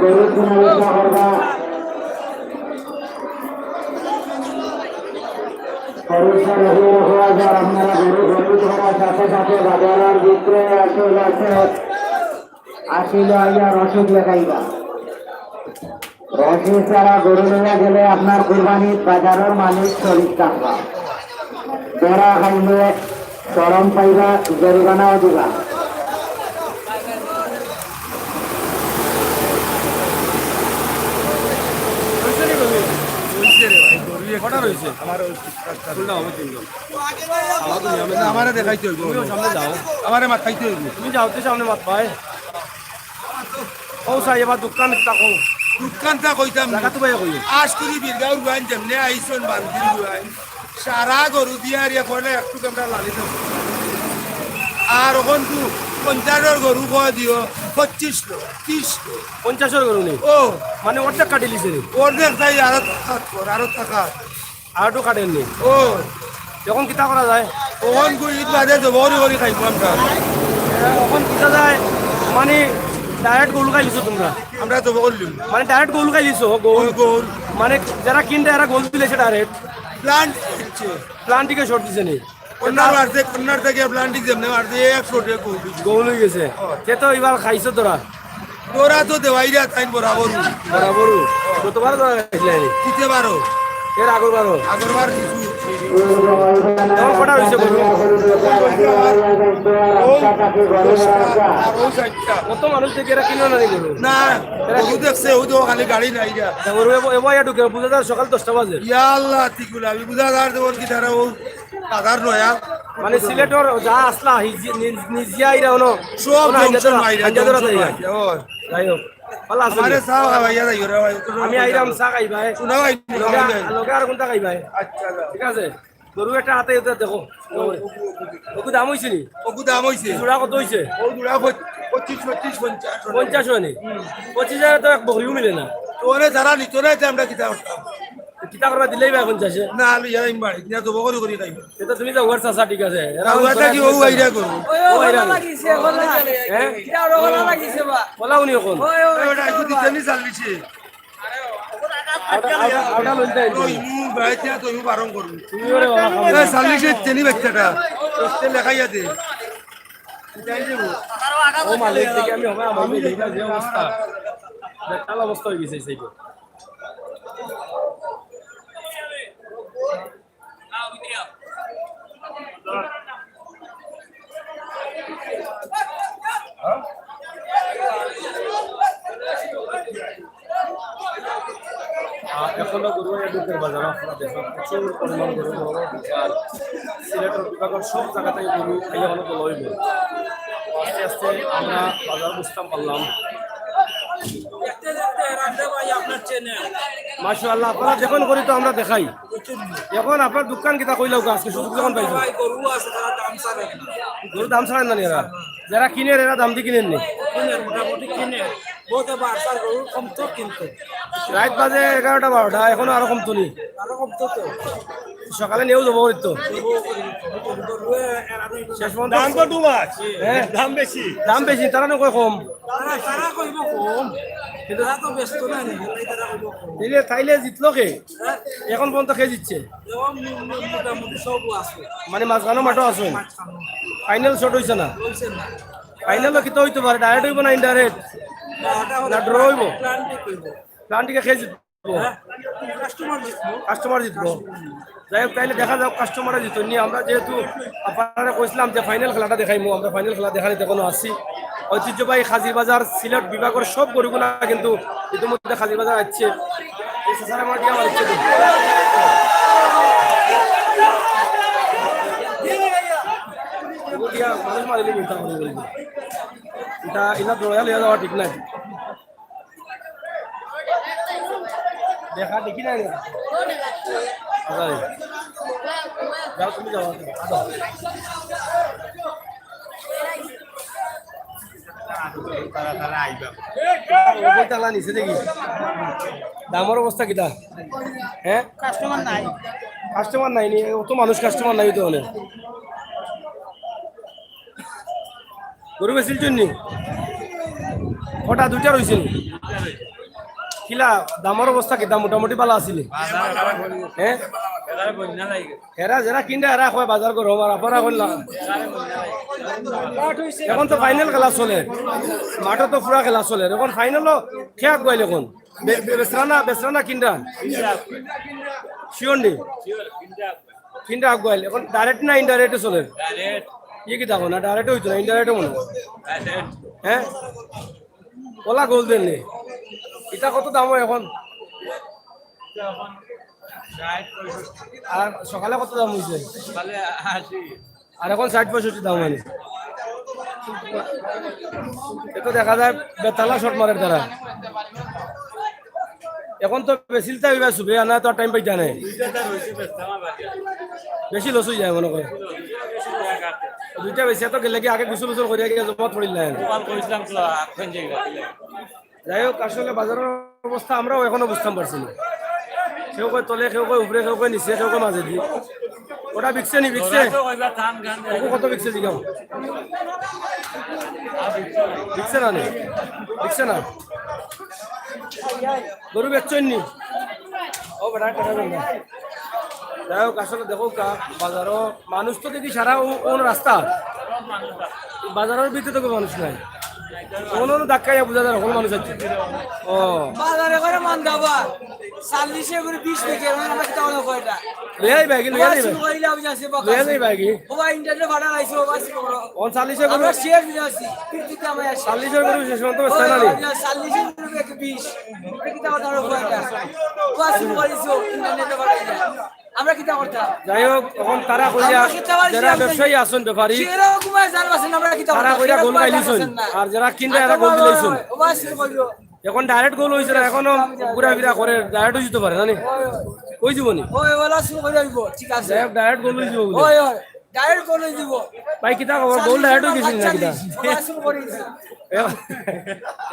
গরু কেনাবেচা করবা। আপনারা গরু খরিদ করার সাথে সাথে বাজারের বিক্রয় আসিল আইয়া রসিদ লেখাইবা। রসিদ ছাড়া গরু লইয়া গেলে আপনার কুরবানির বাজারের মালিক শরীর থাকবা। ধরা খাইলে চরম পাইবা, জরিমানাও দিবা। কটা রয়েছে? আমারে দেখাইতে হইব, তুমিও সামনে যাও, আমারে মাথাইতে হইব। তুমি যাও তো সামনে মাত পায় ও সাই এবার দোকান থাকো দোকানটা কইতাম জায়গা তো ভাই কই আজ করি বীরগাঁও গান যেমনি আইসন বান্দির গান সারা গরু দিয়া আর করলে একটু আমরা লালি থাকব। আর ওখান তু 50 গরু কয় দিও 25 লো 30 লো 50 গরু নেই ও মানে অর্ধেক কাটি লিছে রে, অর্ধেক তাই আরো টাকা আর তো কাটেন নেই। ও যখন কিতা করা যায় ওখান কু ঈদ বাদে জবরি করে খাইব আমরা। তখন কিতা যায় মানে ডাইরেক্ট গরু খাই লিছো তোমরা, আমরা তো বললাম মানে ডাইরেক্ট গরু খাই লিছো গরু গোল মানে যারা কিনতে এরা গরু দিলেছে ডাইরেক্ট প্লান্ট প্লান্টিকে শর্ট দিছে নি কন্যার থেকে প্লান্টিক যেমনি মারতে 100 টাকা কইলি গরু লই গেছে সে তো এবার খাইছো তোরা তোরা তো দেওয়াইরা তাই বরাবর বরাবর কতবার তোরা খাইছিলে দিতে পারো এর আগরবারও আগরবার কিছু তখন কটা হয়েছে গরু আর ও সাইডটা কত মানুষ থেকে এরা কিনো না নি গরু না ও দেখছে ও তো খালি গাড়ি নাই যা গরু এবার ইয়া ঢুকে বুঝে যার সকাল 10টা বাজে ইয়া আল্লাহ তিকুলা আমি বুঝাদার দেবন কি তারা ও আধার নয়া মানে সিলেটর যা আসলা নিজিয়া ইরা হলো সব জংশন মাইরা ও যাই হোক ভালো আছে আরে সাও ভাইয়া যাই রে ভাই আমি আইরাম চা খাই ভাই শোনা ভাই লগে আর কোনটা খাই ভাই আচ্ছা ঠিক আছে গরু একটা হাতে এতে দেখো ওকে দাম হইছে নি ওকু দাম হইছে জোড়া কত হইছে ও দুরা 25 25 50 50 হয়নি 25,000 তো এক বকরিও মিলে না তোরে যারা নিতো না আমরা কিতা করতাম কিতা করবা দিলেই ভাই 50 না আলু ইয়া ইমবাড়ি না তো বকরি করি তাই এটা তুমি যাও ওর চাচা ঠিক আছে এরা ওটা কি ও আইডিয়া করব ও আইরা লাগিছে বলা হ্যাঁ এটা রোলা লাগিছে বা বলা উনি এখন ওটা একটু দিতে নি চালিছে আউটা লইতে ওই মু বাইতে তো ইউ বারণ করব তুমি ওরে বাবা খাও এ চালিছে তেনি বাচ্চাটা ওতে লেখাইয়া দে যাই দেব ও মালিক থেকে আমি হবে আমার এইটা যে অবস্থা বেকাল অবস্থা হয়ে গেছে সেইটা এখনো গরুয়া ঢুকের বাজার আপনারা দেখেন প্রচুর পরিমাণ গরু আর সিলেটের বিভাগের সব জায়গা থেকে গরু খাইয়া হলো তো লইব আস্তে আস্তে আমরা বাজার বুঝতাম পারলাম মাশাআল্লাহ আপনারা যখন করি তো আমরা দেখাই এখন আপনার দোকান কিতা কইলাও আজকে সুযোগ যখন পাইছো গরু দাম ছাড়েন না এরা যারা কিনে এরা দাম দিয়ে কিনেন নি মোটামুটি কিনে বহুত বাসার গরু কম তো কিন্তু রাত বাজে 11টা 12টা এখনো আরো কম তুলি আরো কম তো সকালে নিয়েও যাবো তো শেষ পর্যন্ত দাম তো ডুবাস হ্যাঁ দাম বেশি দাম বেশি তারা নকয় কম তারা কইব কম কিন্তু তারা তো ব্যস্ত না তারা কইব কম তাইলে তাইলে জিতলো কে এখন পর্যন্ত খেয়ে জিতছে এবং মোটামুটি সব আছে মানে মাঝখানো মাঠও আছে ফাইনাল শট হইছে না বলছেন না ফাইনালও কিতা হইতে পারে ডাইরেক্ট হইব না ইনডাইরেক্ট না ড্র হইব প্ল্যানটি কইব প্লান্টিকে খেয়ে জিতবো কাস্টমার জিতবো কাস্টমার জিতবো যাই হোক তাইলে দেখা যাক কাস্টমাররা জিতো নিয়ে আমরা যেহেতু আপনারা কইছিলাম যে ফাইনাল খেলাটা দেখাইমু আমরা ফাইনাল খেলা দেখানিতে এখনো আসছি ঐতিহ্যবাহী খাজিবাজার সিলেট বিভাগের সব গরুগুলা কিন্তু ইতিমধ্যে খাজিবাজার আসছে এই সাসারা মাটি আমার ইচ্ছে মানুষ মারিলে মিথ্যা করে বলবে এটা ইনা দৌড়া লিয়ে যাওয়া ঠিক নাই দেখা দেখি নাই আচ্ছা যাও তুমি যাও তালা নিচে দেখি দামের অবস্থা কিটা হ্যাঁ কাস্টমার নাই নি অত মানুষ কাস্টমার নাই তো অনেক গরু বেশির জন্য কটা দুইটা রয়েছিল কিলা দামের অবস্থা কিতা মোটামুটি ভালো আসিল হ্যাঁ এরা যারা কিনতে এরা কয় বাজার করো আর আপনারা করলাম এখন তো ফাইনাল খেলা চলে মাঠে তো পুরা খেলা চলে এখন ফাইনালও খেয়াক গাইল এখন বেসরানা কিনটা শিওর নি কিনটা আগুয়াইল এখন ডাইরেক্ট না ইনডাইরেক্টে চলে ইয়ে কি দেখো না ডাইরেক্ট হইতো না ইনডাইরেক্টে মনে হ্যাঁ ওলা গোল দেন নি এটা কত দাম হয় এখন আর সকালে কত দাম হয়েছে আর এখন 60-65 দাম মানে এটা দেখা যায় বেতালা শট মারের দ্বারা এখন তো বেশিলটা হইবা সুবে আনা তো টাইম পাইতা নাই বেশি লস হয়ে যায় মনে করে দুইটা বেশি তো গেলে কি আগে গুসল গুসল করিয়া গিয়ে জমা পড়িল না যাই হোক আসলে বাজারের অবস্থা আমরাও এখনো বুঝতাম পারছি না কেউ কয় তলে কেউ কয় উপরে কেউ কয় নিচে কেউ কয় মাঝে দিয়ে ওটা বিকছে নি বিকছে কত বিকছে জিগাও বিকছে না বিকছে না গরু বেচছেন নি ও বেটা কথা বল না যাই হোক আসলে দেখো বাজারও মানুষ তো দেখি সারা কোন রাস্তা বাজারের ভিতরে তো মানুষ নাই কোনো ধাক্কাইয়া বোঝা যায় কোনো মানুষ আছে ও বাজারে করে মান দাবা 40 করে 20 টাকা আমরা কিতা হলো কয়টা লইয়াই ব্যাগি লইয়াই কইলা বুঝাছে বকা লইয়াই ব্যাগি ও ভাই ইন্টারনেট ভাড়া লাইছো বাস করো 40 করে আমরা শেয়ার দিছি কিতা আমায় 40 করে শেষ মত বস্তা না নি 40 করে 20 কিতা কথা হলো কয়টা বাস করিছো ইন্টারনেটে ভাড়া আমরা কিতা করতাম যাই হোক এখন তারা কইয়া যারা ব্যবসায়ী আছেন ব্যাপারী এরকম জানবাছেন আমরা কিতা তারা কইরা গোল খাইলিছেন আর যারা কিনতে এরা গোল দিলাইছেন ও বাস কইলো এখন ডাইরেক্ট গোল হইছে না এখনো পুরা বিরা করে ডাইরেক্ট হইতে পারে জানি কই যাবনি ওই ওলা শুরু করে দিব ঠিক আছে ডাইরেক্ট গোল হইছে বলে ওই ওই ডাইরেক্ট গোল দিব ভাই কিতা খবর গোল ডাইরেক্ট হইছে না কিতা শুরু করে দিছি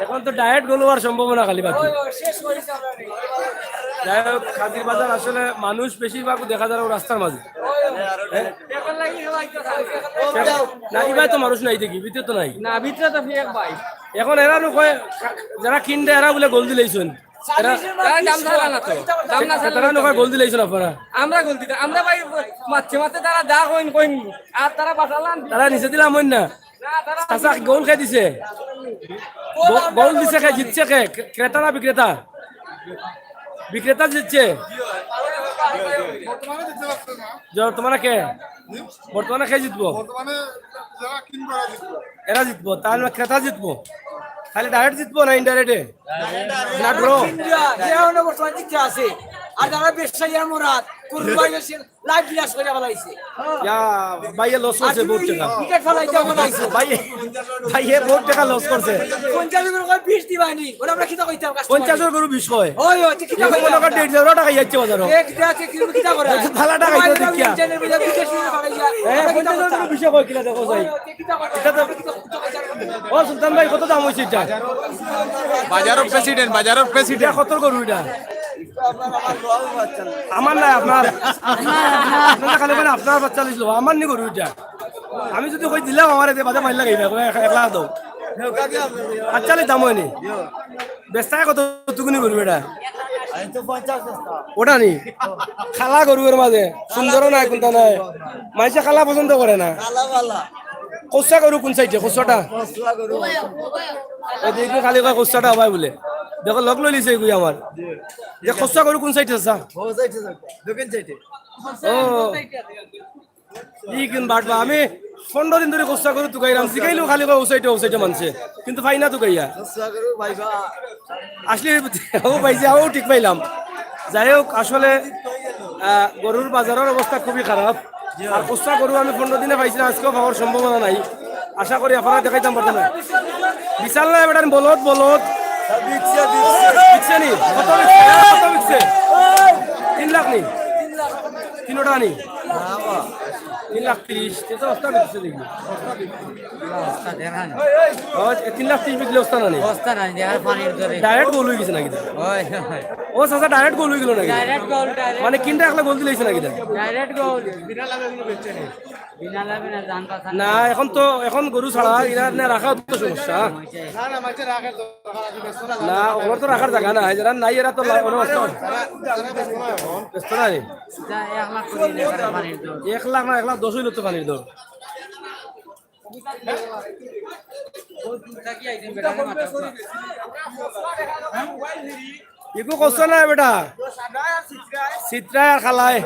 এখন তো ডাইরেক্ট গোল হওয়ার সম্ভাবনা খালি বাকি ওই ওই শেষ করেছি আমরা যাই হোক খাদির বাজার আসলে মানুষ বেশিরভাগ দেখা যায় রাস্তার মাঝে এখন লাগি সবাই তো থাকে না এবার তো মানুষ নাই দেখি ভিতরে তো নাই না ভিতরে তো ফেক ভাই এখন এরা কয় যারা কিনতে এরা বলে গোল দিলাইছেন এরা দাম ছাড়া না তো দাম না তারা কয় গোল দিলাইছেন আপনারা আমরা গোল দিতে আমরা ভাই মাঝে মাঝে তারা দা কইন কইন আর তারা বাঁচালাম তারা নিচে দিলাম না না তারা চাচা গোল খাই দিছে গোল দিছে কে জিতছে কে ক্রেতা না বিক্রেতা বিক্রেতা জিতছে বর্তমানে কে বর্তমানে কে জিতবো এরা জিতবো তাহলে ক্রেতা জিতবো তাহলে ডাইরেক্ট জিতবো না ইনডাইরেক্টে না ড্র ইন্ডিয়া বর্তমান দিকে আছে আর যারা ব্যবসায়ীর মুরাদ কুরবাই বেশি লাইভ বিলাস করে ফলাইছে ইয়া ভাইয়ে লস করছে বহুত টাকা টিকেট ফলাইতে ফলাইছে ভাইয়ে বহুত টাকা লস করছে 50 করে 20 দিবানি ওরা আমরা কিটা কইতাম 50 গরু 20 কয় ওই ওই কিটা এখন মনে কর 150 টাকা যাচ্ছে বাজারও এক আছে কি কিটা করে ভালো টাকা দিতে দেখিয়া চ্যানেল বিলে বিদেশ নিয়ে ফলাইয়া হ্যাঁ 50 গরু 20 কয় কিলা দেখো যাই কিটা করে এটা তো ও সুলতান ভাই কত দাম হইছে এটা বাজারের প্রেসিডেন্ট এটা কত গরু এটা আমার নাই আপনার আপনার খালি মানে আপনার বাচ্চা দিছিল আমার নি গরু এটা আমি যদি কই দিলাম আমার এতে বাজে মাইল লাগাইবে একলা দাও আচ্ছা দাম হয়নি বেস্তায় কত তুকুনি গরু এটা ওটা নি খালা গরুর মাঝে সুন্দরও নাই কোনটা নাই মাইসে খালা পছন্দ করে না কোসা গরু কোন সাইডে কোসাটা ওই দেখি খালি কয় কোসাটা হবাই বলে দেখো লগ লই লিছে গুই আমার যে কোসা গরু কোন সাইডে আছে ও ই কিন বাটবা আমি 15 দিন ধরে কোসা গরু তুকাইরাম শিখাইলো খালি কয় ও সাইডে মানছে কিন্তু পাই না তুকাইয়া আসলে ও পাইছে ও ঠিক পাইলাম যাই হোক আসলে গরুর বাজারের অবস্থা খুবই খারাপ আর কোসা গরু আমি 15 দিনে পাইছিলাম আজকেও পাওয়ার সম্ভাবনা নাই আশা করি আপনারা দেখাইতাম পারতেন বিশাল না বেটা বলত বলত বিকছে নি কত বিকছে 3 লাখ নি 3 টাকা নি 3,30,000 এটা অবস্থা বিকছে দেখি 3,30,000 বিকলে অবস্থা না নি ডাইরেক্ট গোল হয়ে গেছে নাকি ও চাচা ডাইরেক্ট গোল হয়ে গেল নাকি মানে কিনটা একলা গোল দিলেছে নাকি না এখন গরু ছাড়া এরা রাখা তো সমস্যা না ওর তো রাখার জায়গা নাই যারা নাই এরা তো ব্যস্ত নাই 1 লাখ না 1,10,000 হইল তো পানির দর ইকো কষ্ট না বেটা চিত্রা আর খালায়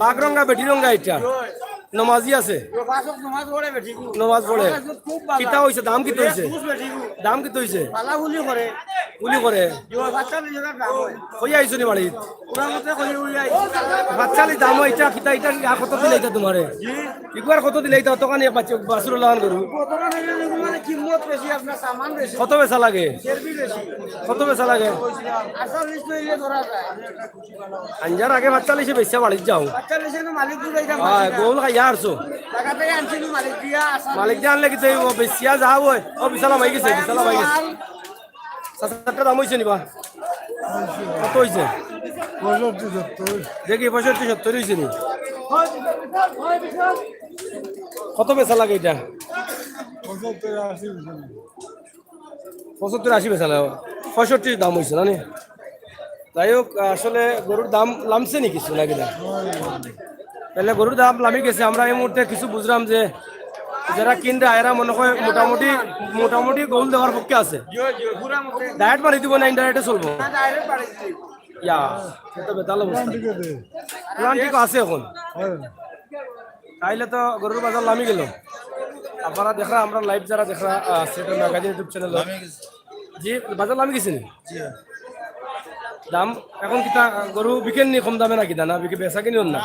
বাঘ রঙ্গা বেটি রঙ্গা এটা নমাজি আছে নমাজ পড়ে কিতা হইছে দাম কিতা হইছে দাম কিতা হইছে গুলি করে কই আইছো নি বাড়ি বাচ্চালি দাম এটা কিতা এটা কত দিলে এটা তোমারে একবার কত দিলে এটা তখন বাসুর লাগান করু কত বেচা লাগে কত বেচা লাগে আঞ্জার আগে বাচ্চা লিসে বেচা বাড়িতে যাও গোল খাইয়া আসছো মালিক দিয়ে আনলে কি বেচিয়া যাও ও বিশালা মাই গেছে সাতটা দাম হয়েছে নিবা কত হয়েছে দেখি 65-70 হয়েছে নি কত বেচা লাগে এটা 75-80 বেচা লাগে 65 দাম হয়েছে না নি যাই হোক আসলে গরুর দাম লামছে নি কিছু নাকি না তাহলে গরুর দাম লামি গেছে আমরা এই মুহূর্তে কিছু বুঝলাম যে যারা কিনতে এরা মনে হয় মোটামুটি গোল দেওয়ার পক্ষে আছে ডায়েট মারি দিব না ইনডাইরেক্টে চলবো ইয়া এটা বেতাল অবস্থা প্ল্যান ঠিক আছে এখন তাইলে তো গরুর বাজার লামি গেল আপনারা দেখা আমরা লাইভ যারা দেখা সেটা ম্যাগাজিন ইউটিউব চ্যানেল জি বাজার লামি গেছে নি দাম এখন কিতা গরু বিকেন নি কম দামে নাকি না বিকে বেচা কিনিও না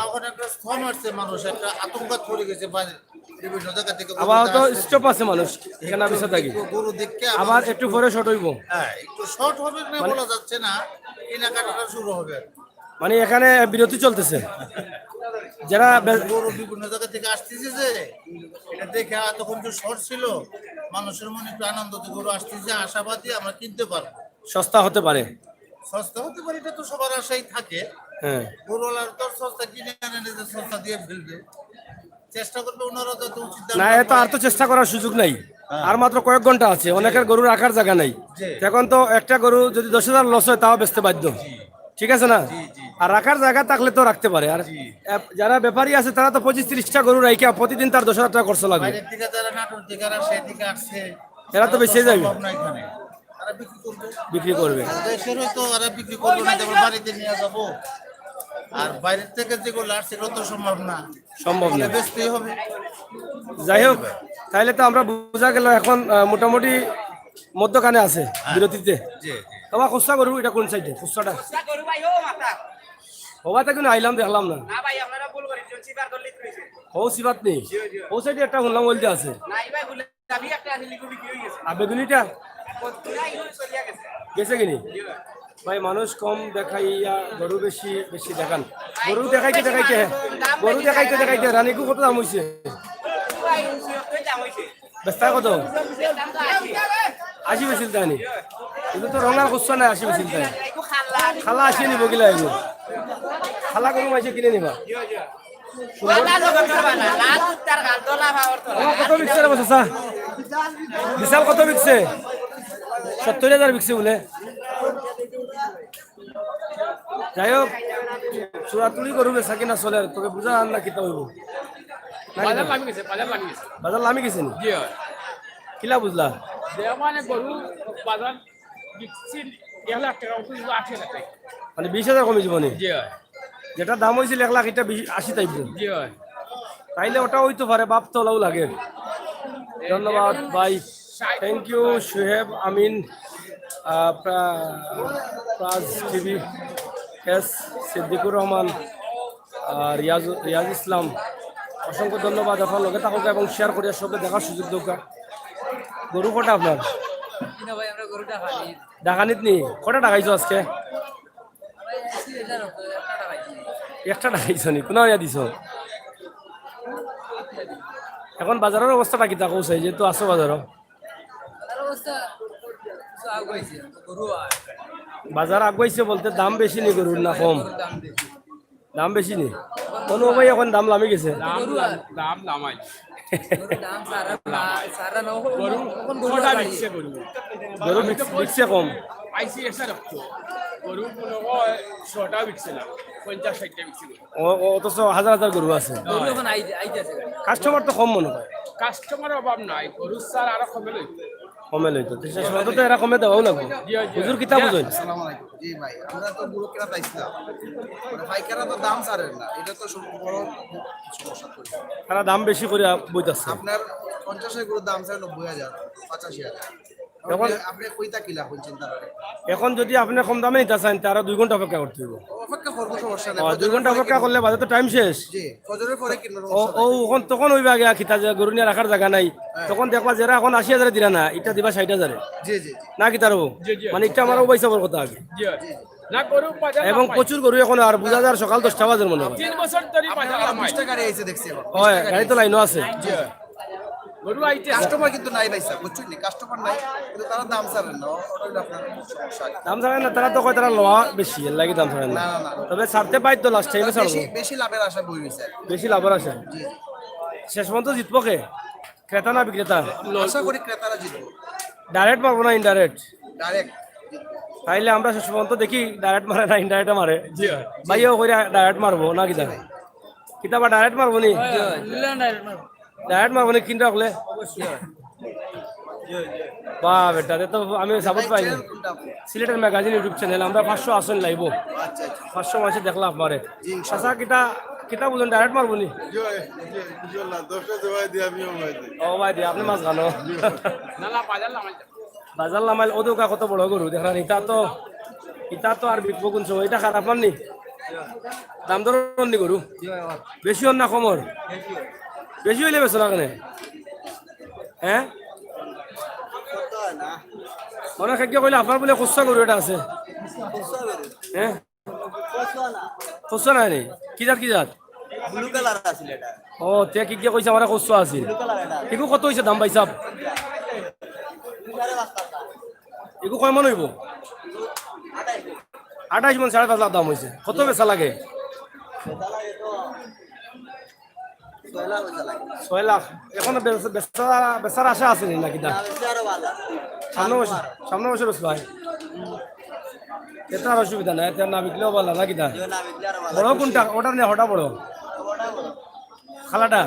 আবার তো স্টপ আছে মানুষ কেনা বেচা থাকি আবার একটু পরে শর্ট হইব মানে এখানে বিরতি চলতেছে যারা গরু বিভিন্ন জায়গা থেকে আসতেছে যে এটা দেখে তখন তো শর্ট ছিল মানুষের মনে একটু আনন্দ গরু আসতেছে আশাবাদী আমরা কিনতে পারবো সস্তা হতে পারে এটা তো সবার আশাই থাকে হ্যাঁ গরুওয়ালার তো সস্তা কিনে আনে যে সস্তা দিয়ে ফেলবে চেষ্টা করবে ওনারা যত উচিত না এত আর তো চেষ্টা করার সুযোগ নাই আর মাত্র কয়েক ঘন্টা আছে অনেকের গরু রাখার জায়গা নাই এখন তো একটা গরু যদি 10,000 লস হয় তাও বেচতে বাধ্য ঠিক আছে না আর রাখার জায়গা থাকলে তো রাখতে পারে আর যারা ব্যাপারী আছে তারা তো 25-30টা গরু রাখা প্রতিদিন তার 10,000 টাকা খরচ লাগবে যারা নাটোর থেকে আর সেদিকে আসছে এরা তো বেঁচে যাবে বিক্রি করবে দেশের হয়তো ওরা বিক্রি করবে না তারপর বাড়িতে নিয়ে যাবো আর বাইরের থেকে যেগুলো আসছে সেটা তো সম্ভব না বেচতেই হবে যাই হোক তাইলে তো আমরা বোঝা গেল এখন মোটামুটি মধ্যখানে আছে বিরতিতে তোমার খুচরা গরু এটা কোন সাইডে খুচরাটা হবাতে কিন্তু আইলাম দেখলাম না ও সিবাত নেই ও সাইডে একটা শুনলাম বলতে আছে আবেগুনিটা গেছে কিনি ভাই মানুষ কম দেখাইয়া গরু বেশি দেখান গরু দেখাইতে রানীকু কত দাম হয়েছে বেস্তা কত 80 বেছিল তাই কিন্তু তো রঙার খুচরা নাই 80 বেছিল তাই খালা 80 নিব গিলা এগুলো খালা গরু মাইছে কিনে নিবা কত বিকছে রে বসা বিশাল কত বিকছে 70,000 বিকছে বলে যাই হোক চুরাতুলি গরু বেচা কিনা চলে তোকে বুঝা আন না কিতা হইব বাজার লামি গেছে নি কিলা বুঝলা মানে 20,000 কমে যাব নি যেটা দাম হয়েছিল 1 লাখ এটা 80 টাইপ তাইলে ওটা হইতে পারে বাপ তোলাও লাগে ধন্যবাদ ভাই থ্যাংক ইউ সোহেব আমিন প্রাজ টিভি এস সিদ্দিকুর রহমান রিয়াজ ইসলাম অসংখ্য ধন্যবাদ আপনার লগে থাকুক এবং শেয়ার করিয়া সবকে দেখার সুযোগ দৌকা গরু কটা আপনার কিনা ভাই আমরা গরুটা খাই ডাকানিত নি কটা ডাকাইছো আজকে এটার উপরে একটা টাকা একটা ডাকাইছো নি কোন ইয়া দিছো এখন বাজারের অবস্থাটা কি তা কৌছাই যেহেতু আসো বাজারও তার অবস্থা কিছু আগ হয়েছে গরু আর বাজার আগুয়াইছে বলতে দাম বেশি নি গরুর না কম গরুর দাম বেশি দাম বেশি নি কোনো ভাই এখন দাম লামি গেছে গরু আর দাম নামাই গরুর দাম সারা না গরু কোন গরু কটা আর বিকছে গরু গরু বিকছে কম পাইছি এসে রাখতো গরু কোনো ছটা বিকছে না 50-60টা বিকছে অথচ হাজার হাজার গরু আছে গরু এখন আইতেছে কাস্টমার তো কম মনে হয় কাস্টমারের অভাব নাই গরু স্যার আরো কমে লই কমে লইতো শেষ পর্যন্ত তো এরা কমে দেওয়াও লাগবে হুজুর কিতাব বুঝুন আসসালামু আলাইকুম জি ভাই আমরা তো গরু কেনা চাইছিলাম মানে পাইকারা তো দাম ছাড়েন না এটা তো সব বড় সমস্যা তৈরি করে। তারা দাম বেশি করে বইতাছে আপনার 50 এর গরুর দাম চাই 90,000 85,000 এখন আপনি কইতা কিলা কোন চিন্তা করে এখন যদি আপনি কম দামে নিতে চান তারা 2 ঘন্টা অপেক্ষা করতে হবে অপেক্ষা করব সমস্যা নেই 2 ঘন্টা অপেক্ষা করলে বাজে তো টাইম শেষ জি ফজরের পরে কিনব ও ও ওখন তখন হইবা গিয়া খিতা যে গরু নিয়ে রাখার জায়গা নাই তখন দেখবা যারা এখন 80,000 দিলা না এটা দিবা 60,000 জি জি জি না কি তারও মানে এটা আমারও পয়সা বড় কথা আগে না গরু বাজার এবং প্রচুর গরু এখন আর বুঝা যার সকাল 10টা বাজে মনে হয় 3 বছর ধরে বাজার আপনারা নামাই 20 টাকা আইছে দেখছি এবার হয় গাড়ি তো লাইনও আছে গরু আইতে কাস্টমার কিন্তু নাই ভাই স্যার বুঝছেন নি কাস্টমার নাই কিন্তু তারা দাম ছাড়েন না ওটা হলো আপনার সমস্যা দাম ছাড়েন না তারা তো কয় তারা লওয়া বেশি এর লাগি দাম ছাড়েন না না, না, না। তবে ছাড়তে পাই তো লাস্ট টাইমে ছাড়বো বেশি বেশি লাভের আশা বই হইছে বেশি লাভের আছে জি শেষ পর্যন্ত জিতবো কে ক্রেতা না বিক্রেতা আশা করি ক্রেতারা জিতবো ডাইরেক্ট মারবো না ইনডাইরেক্ট ডাইরেক্ট তাইলে আমরা শেষ পর্যন্ত দেখি ডাইরেক্ট মারে না ইনডাইরেক্ট মারে ভাইও করে ডাইরেক্ট মারবো না কিতা কিতা বা ডাইরেক্ট মারবো নি ডাইরেক্ট মারবো নি কিনতে রাখলে বাহ বেটা এ তো আমি সাপোর্ট পাই না। কোনটা আপনি? সিলেটের ম্যাগাজিন ইউটিউব চ্যানেল আমরা 500 আসন লাইব আচ্ছা আচ্ছা 500 মাসে দেখলাম আপনারে আচ্ছা কিতা কিতা বুঝুন ডাইরেক্ট মারবো নি ও ভাই দি আপনি মাছ গানো না না বাজার নামাই বাজার লামাইল ও দোকা কত বড় গরু দেখলাম ইটা তো আর বিকবো কোন সময় এটা খারাপ নি দাম দর নি গরু বেশি হন না কমর বেশি হইলে বেশ না কেন হ্যাঁ অনেক খাদ্য কইলে আপনার বলে খুচরা গরু এটা আছে হ্যাঁ খুচরা নাই নি কি জাত ব্লু কালার আছিল এটা ও তে কি কি কইছে আমার খুচরা আছে এগু কত হইছে দাম পাইছাব এগু কয় মন হইব 28 মন 5.5 লাখ দাম হইছে কত বেচা লাগে 6 লাখ এখন বেচার আশা আছে নি নাকি দাম সামনে বছর বেচবা এটা আর অসুবিধা নাই এটা না বিকলেও বলা নাকি দা বড় কোনটা ওটা নিয়ে হঠাৎ বড় খালাটা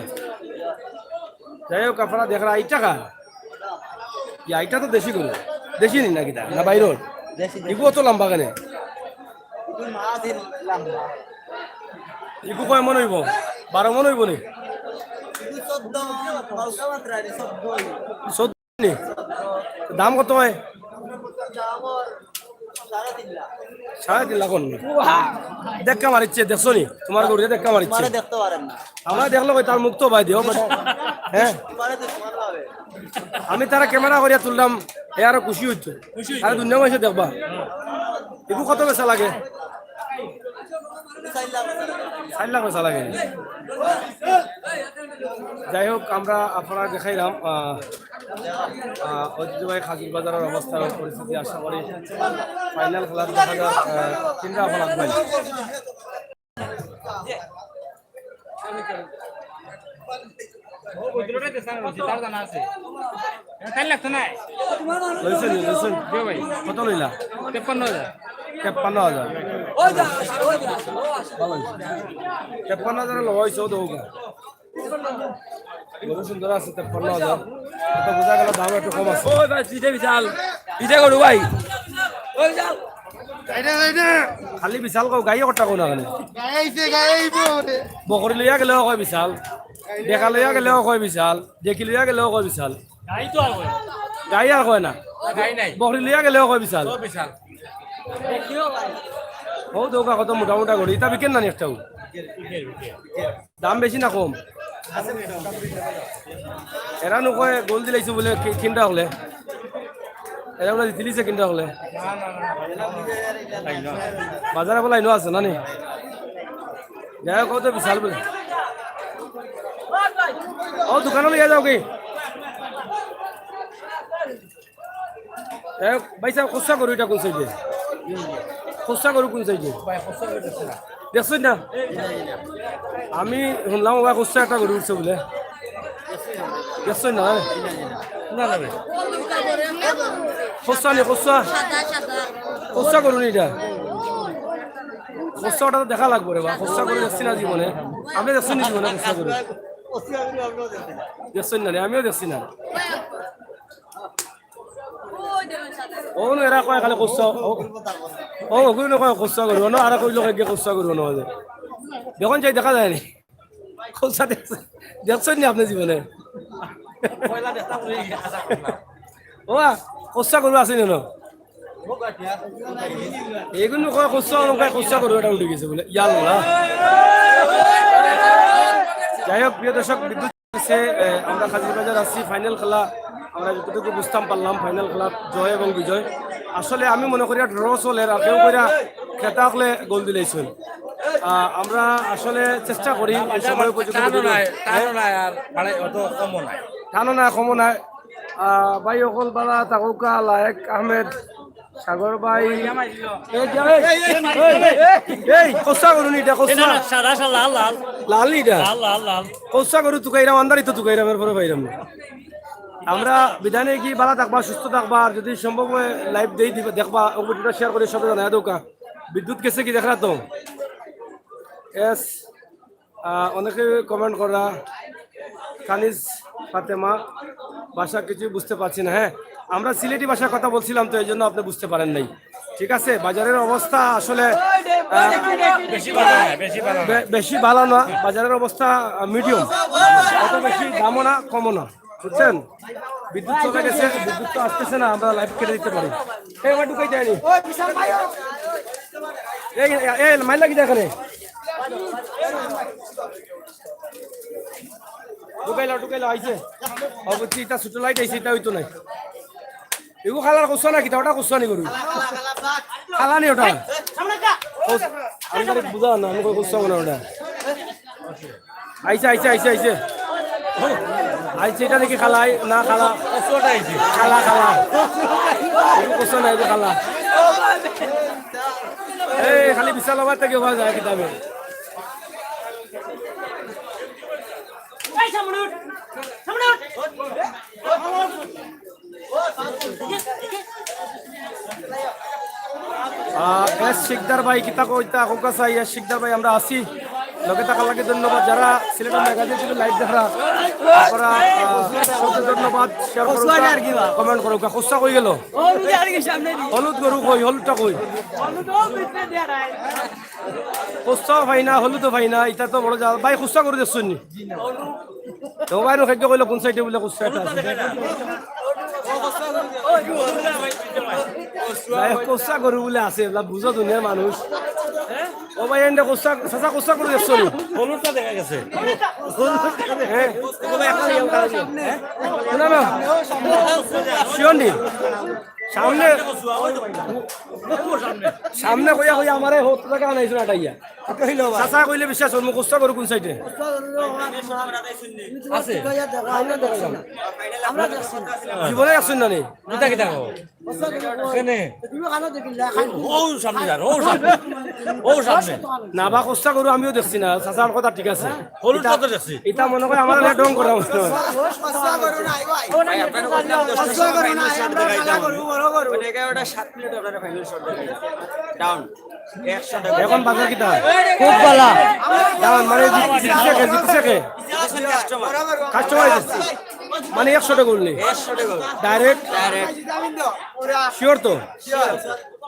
যাই হোক আপনারা দেখরা এই টাকা এইটা তো দেশি গরু দেশি নি নাকি দা না বাইরের ইগু অত লম্বা কেন ইগু কয় মন হইব 12 মন হইব নি 14 নি দাম কত হয় 3.5 লাখ দেখা মারিচ্ছে দেখছো নি তোমার গরু দেখা মারিচ্ছে দেখতে পারেন না আমরা দেখলো কই তার মুখ তো ভাই দিও হ্যাঁ আমি তারা ক্যামেরা করিয়া তুললাম এ আরো খুশি হইতো আর দুনিয়া মাসে দেখবা এগু কত বেচা লাগে 4 লাখ বেচা লাগে যাই হোক আমরা আপনারা দেখাইলাম ঐতিহ্যবাহী খাজুর বাজারের অবস্থা এবং পরিস্থিতি আশা করি ফাইনাল খেলার দেখা যাক চিন্তা ভাবনা লাগবেন লইছেন কত লইলা 53,000 53,000 লগাইছো দৌকা গরু সুন্দর আছে 53,000 এটা বোঝা গেল দাম একটু কম আছে ওই ভাই পিঠে বিশাল পিঠে করু ভাই ওই যাও খালি বিশাল কও গাইয়ে কটা কোন না বকরি লইয়া গেলেও কয় বিশাল দেখা লইয়া গেলেও কয় বিশাল দেখি লইয়া গেলেও কয় বিশাল গাই আর কয় না বকরি লইয়া গেলেও কয় বিশাল ও দৌকা কত মোটা মোটা গরু এটা বিকেন না একটাও দাম বেশি না কম এরা নকয় গোল দিলাইছে বলে কিনটা হলে এরা বলে দিলিছে কিনটা হলে বাজারে বলে আইনো আছে না নি যাই হোক তো বিশাল বলে ও দোকানে লিয়ে যাও কি ভাই সাহেব খুচরা করু এটা কোন সাইডে খুচরা করু কোন সাইডে দেখছেন না আমি শুনলাম ভাই খুচরা একটা গরু উঠছে বলে দেখছেন না না না খুচরা নি খুচরা খুচরা করুন এটা খুচরাটা তো দেখা লাগবে রে বা খুচরা করে দেখছি না জীবনে আমি দেখছি না জীবনে খুচরা করে দেখছেন না রে আমিও দেখছি না ও এরা কয় খালি খুচরা ও ওগুলো নকয় খুচরা করবো না আর কইলো কাকে খুচরা করবো না দেখুন যাই দেখা যায় নি খুচরা দেখছেন নি আপনি জীবনে ও খুচরা করবো আছে না এইগুলো কয় খুচরা করবো এটা উঠে গেছে বলে ইয়াল না যাই হোক প্রিয় দর্শক বিদ্যুৎ আমরা কাজীবাজার আসছি ফাইনাল খেলা আমরা যতটুকু বুঝতাম পারলাম ফাইনাল খেলা জয় এবং বিজয় আসলে আমি মনে করি ড্র চলে আর কেউ করে খেতা হলে গোল দিলেছেন আমরা আসলে চেষ্টা করি সময় টানো নাই কমো নাই ভাই অকল বালা তাকুকা লায়েক আহমেদ সাগর ভাই এই কোসা করুন এটা কোসা লাল এটা কোসা করু তুকাইরাম আন্দারি তো তুকাইরাম এরপরে ভাইরাম আমরা বিধানে কি ভালো থাকবা সুস্থ থাকবা আর যদি সম্ভব হয় লাইভ দিয়ে দিবা দেখবা ভিডিওটা শেয়ার করে সবাই জানাই দৌকা বিদ্যুৎ গেছে কি দেখা তো এস অনেকে কমেন্ট করা কানিজ ফাতেমা ভাষা কিছু বুঝতে পারছি না হ্যাঁ আমরা সিলেটি ভাষার কথা বলছিলাম তো এই জন্য আপনি বুঝতে পারেন নাই ঠিক আছে বাজারের অবস্থা আসলে বেশি ভালো না বাজারের অবস্থা মিডিয়াম অত বেশি দামও না কমও না বুঝছেন বিদ্যুৎ চলে গেছে বিদ্যুৎ তো আসতেছে না আমরা লাইভ কেটে দিতে পারি এবার ঢুকাই যায়নি এই মাইল লাগি এখানে ঢুকাইলো আইছে অবশ্যই এটা ছোট লাইট আইছে এটা হইতো নাই এগো খালার কোসা নাকি ওটা কোসা নি করু খালা নি ওটা আমি বুঝা না আমি কোসা মনে ওটা আইছে আইছে এটা নাকি খালাই না খালা কোসাটা আইছে খালা কোসা নাই খালা এই খালি বিশাল আবার থেকে হওয়া যায় কিতাবে শিকদার ভাই কিতা কইতা কোকা চাই শিকদার ভাই আমরা আসি লগে থাকার লাগে ধন্যবাদ যারা সিলেটের ম্যাগাজিন থেকে লাইভ দেখা আপনারা সবকে ধন্যবাদ শেয়ার করুন কমেন্ট করুন খুচরা কই গেল হলুদ গরু কই হলুদটা কই খুচরা ভাই না হলুদও ভাই না এটা তো বড় যা ভাই খুচরা করে দিচ্ছেন নি তো ভাই খাদ্য কইলো কোন সাইডে বলে খুচরা এটা আছে কোসা গরু বলে আছে বুঝো দুনিয়ার মানুষ ও ভাই এন্ডে কোসা সাসা কোসা করে দেখছো হলুদটা দেখা গেছে না না শিওনি সামনে কইয়া কইয়া আমারে হত টাকা আনাইছো না টাইয়া কইলো সাসা কইলে বিশ্বাস হল মু কোসা গরু কোন সাইডে আছে আমরা জীবনে আসুন না নি কিতা কিতা কো কেনে তুমি কানো দেখিলা ও সামনে যা ও সামনে না বা কোসা গরু আমিও দেখছি না সাসার কথা ঠিক আছে হলুদটা তো দেখছি এটা মনে করে আমার ডং করা হচ্ছে কোসা গরু নাই ভাই কোসা গরু নাই আমরা খালা গরু বড় গরু 7 মিনিট আপনারা ফাইনাল শট দেখাই ডাউন এখন বাজার কিটা খুব ভালো ডাউন মানে জিতছে কে কাস্টমার মানে 100 টাকা করলে 100 টাকা ডাইরেক্ট শিওর তো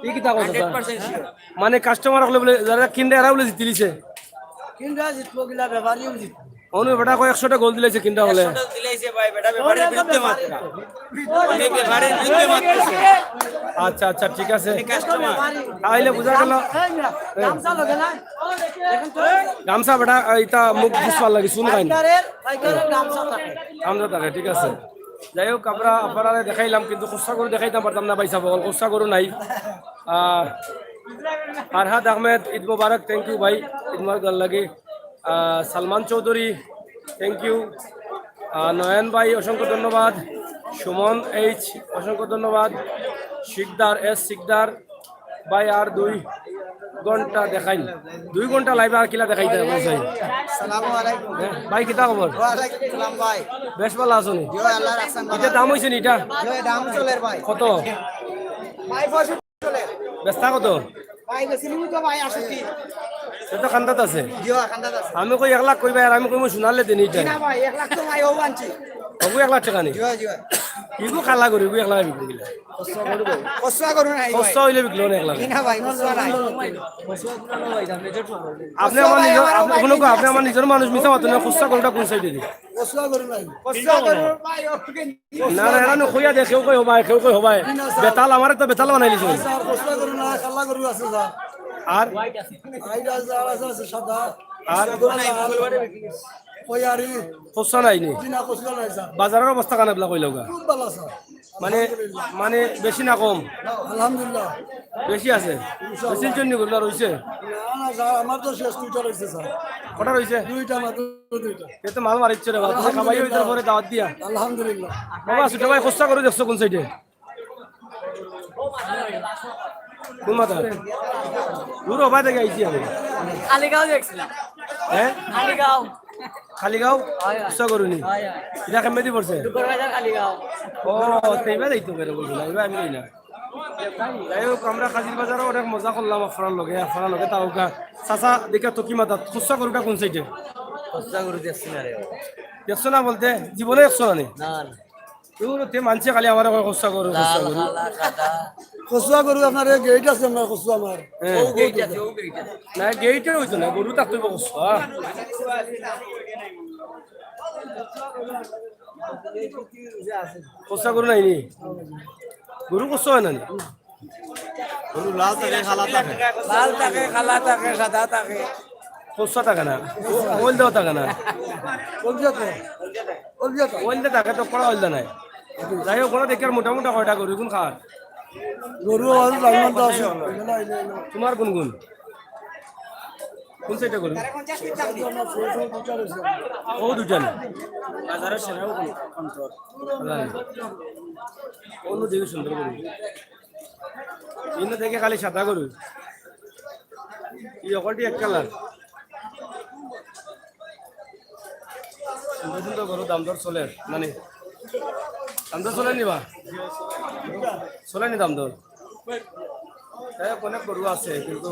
এই কিটা কথা 100% শিওর মানে কাস্টমার হলে বলে যারা কিনতে এরা বলে জিতলিছে কিনরা জিতবো গিলা ব্যাপারীও জিতবো অনু বেটা কয় 100টা গোল দিলেছে কিনটা হলে দিলাইছে ভাই বেটা ব্যাপারের বিরুদ্ধে মাত্রা অনেক ব্যাপারের বিরুদ্ধে মাত্রা আচ্ছা আচ্ছা ঠিক আছে তাইলে বুঝা গেল গামছা লগে না দেখেন তো গামছা বেটা এটা মুখ দিছবার লাগি শুন গাইন পাইকারের গামছা থাকে আমরা তাকে ঠিক আছে যাই হোক আমরা আপনারা দেখাইলাম কিন্তু খুচরা গরু দেখাইতাম পারতাম না পয়সা বল খুচরা গরু নাই ফারহাদ আহমেদ ঈদ মুবারক থ্যাংক ইউ ভাই ঈদ মুবারক লাগে সালমান চৌধুরী থ্যাংক ইউ নয়ন ভাই অসংখ্য ধন্যবাদ সুমন এইচ অসংখ্য ধন্যবাদ শিকদার এস শিকদার ভাই আর 2 ঘন্টা দেখাইন 2 ঘন্টা লাইভে আর কিলা দেখাইতে বলছাই আসসালামু আলাইকুম ভাই কিতা খবর ওয়া আলাইকুম সালাম ভাই বেশ ভালো আছো নি জিও আল্লাহ রাখছেন এটা দাম হইছে নি এটা ভাই দাম চলে ভাই কত ভাই বসে চলে বেস্তা কত ভাই বেশি তো ভাই আসছি এটা কান্দাত আছে জিও খান্দাত আছে আমি কই 1 লাখ কইবা আর আমি কইমু শুনালে দেনি এটা না ভাই 1 লাখ তো ভাই ও আনছি ওগু 1 লাখ টাকা নি জিও জিও ইগু খালা করি ইগু 1 লাখ বিক্রি গিলা কষ্ট করুন নাই ভাই কষ্ট হইলে বিকলো না 1 লাখ না ভাই কষ্ট নাই আপনি আমার নিজের আপনি আমার নিজের মানুষ মিছা মাত্র না খুচরা গরুটা কোন সাইডে দি কষ্ট করুন নাই কষ্ট করুন ভাই ওকে না না এরা কইয়া দে কেউ কই হবাই কেউ কই হবাই বেতাল আমার তো বেতাল বানাই লিছো স্যার কষ্ট করুন না খাল্লা করু আছে স্যার আর আইডা আছে সাদা আর ওই আরি খুচরা নাই নি দিনা কষ্ট নাই স্যার বাজারের অবস্থা কানে বলা কই লগা খুব ভালো স্যার মানে মানে বেশি না কম আলহামদুলিল্লাহ বেশি আছে বেশির জন্য গরুলা রইছে না না স্যার আমার তো শেষ দুইটা রয়েছে স্যার কটা রইছে দুইটা মাত্র দুইটা এ তো মাল মারিচ্ছে রে বাবা তুমি খাবাই হইতার পরে দাওয়াত দিয়া আলহামদুলিল্লাহ বাবা ছোট ভাই খুচরা করে দেখছো কোন সাইডে কোন মাথা দূর হবা থেকে আইছি আমি খালিগাঁও দেখছিলাম হ্যাঁ খালিগাঁও খালিগাঁও খুচরা করুনি এটা কেমনে দি পড়ছে দুপুরবাজার খালিগাঁও ও তেইবা যাইতো বেরে বলছিল এবার আমি যাই না যাই হোক আমরা কাজির বাজারও অনেক মজা করলাম আপনার লগে তাও চাচা দেখা তো কি মাথা খুচরা গরুটা কোন সাইডে খুচরা করে দেখছি না রে দেখছো না বলতে জীবনে দেখছো না নি না তে মানছে খালি আমার খুচরা গরু খুচরা গরু কসুয়া গরু আপনার গেট আছে আপনার কসুয়া আমার না গেইটে হইতো না গরু তাক তুই খুচরা খুচরা গরু নাই নি গরু খুচরা হয় না নি লাল থাকে খালা থাকে সাদা থাকে খুচরা থাকে না ওইল দেওয়া থাকে না কলজাতে কলজাতে ওইল দিয়ে থাকে তো পড়া ওইল নাই যাই হোক ওরা দেখে মোটা মোটা কয়টা গরু কোন খাওয়ার গরু আর লাইন তো আছে তোমার কোন কোন কোন সাইডে গরু ও দুটা না বাজারের সেরাও অন্য দেখে সুন্দর গরু ইন্ন দেখে খালি সাদা গরু এই অকলটি এক কালার সুন্দর সুন্দর গরু দাম দর চলে মানে দাম দর চলে নিবা চলে নি দাম দর অনেক গরু আছে কিন্তু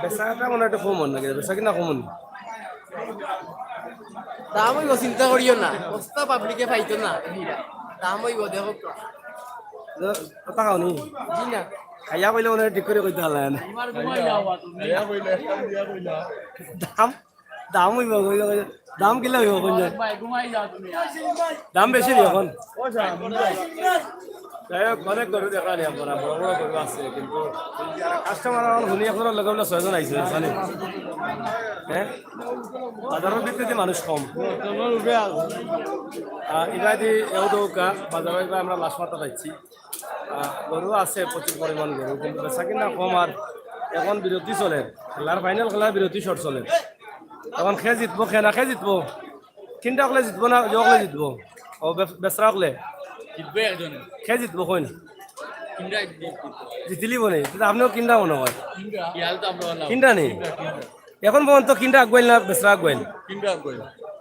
বেচাটা মনে একটু কমন নাকি বেচা কিনা কমন দাম হইব চিন্তা করিও না বস্তা পাবলিকে পাইতো না দাম হইব দেখো কথা খাও নি জি না খাইয়া কইলে মনে ঠিক করে কইতে হালা দাম দাম হইব দাম কিলা হইব কোন দাম বেশি নি এখন যাই হোক অনেক গরু দেখা নি আপনারা বড় বড় গরু আছে কিন্তু কাস্টমার আমার শুনি আপনার লগে বলে 6 জন আইছে জানি হ্যাঁ বাজারের ভিতরে মানুষ কম এবার দি এও দৌকা বাজারে এবার আমরা লাশ মাথা পাইছি গরু আছে প্রচুর পরিমাণ গরু কিন্তু বেচা কিনা কম আর এখন বিরতি চলে খেলার ফাইনাল খেলার বিরতি শর্ট চলে এখন খে জিতবো খে না খে জিতবো কিনটা অকলে জিতবো না অকলে জিতবো ও বেচরা অকলে খে জিতবো কইন জিতিলি বনে আপনিও কিনটা মনে হয় কিনটা নেই এখন পর্যন্ত কিনটা আগুয়াইল না বেচরা আগুয়াইল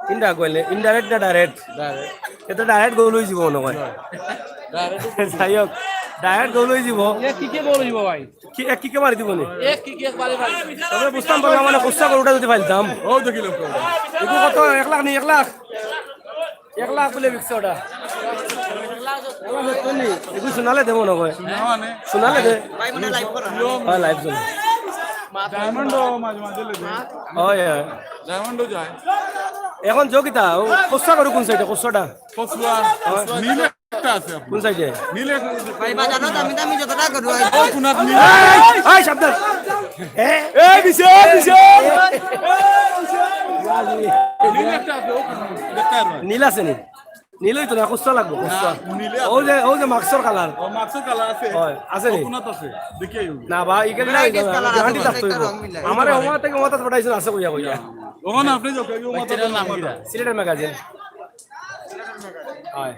কিনটা আগুয়াইল ইনডাইরেক্ট না ডাইরেক্ট এটা ডাইরেক্ট গরু লই যাব মনে হয় যাই হোক ডাইরেক্ট গরু লই যাব কিকে বল দিব ভাই কি এক কিকে মারি দিব নি এক কিকে পারে ভাই তবে বুঝতাম পারলাম মানে খুচরা গরুটা যদি পাইতাম ও দেখিল এগু কত 1 লাখ নি 1 লাখ 1 লাখ বলে বিকছে ওটা এগু শোনালে দেবো না কয় শোনালে দে হ্যাঁ লাইভ চলে ডায়মন্ড মাঝে মাঝে লেগে হয় ডায়মন্ড যায় এখন যোগিতা কষ্ট করো কোন সাইডে কষ্টটা কচুয়া নীল একটা আছে কোন সাইডে নীলে ভাই বাজারত আমি দামি যতটা করব কোনাত নীল এই সাবধান এই বিশে নীল একটা আছে ও দেখতে পারবা নীল আছে নি নীলই তো না কষ্ট লাগবো কষ্ট নীলে ও যে মাক্সর কালার ও মাছর কালার আছে হয় আছে নি কোনাত আছে দেখি না ভাই ইকে না গ্যারান্টি থাকতে হইব আমারে ওমা থেকে ওমা তাত পাঠাইছেন আছে কইয়া কইয়া ওখান আপনি যাও কেউ মাছের নাম কি সিলেটের ম্যাগাজিন হয়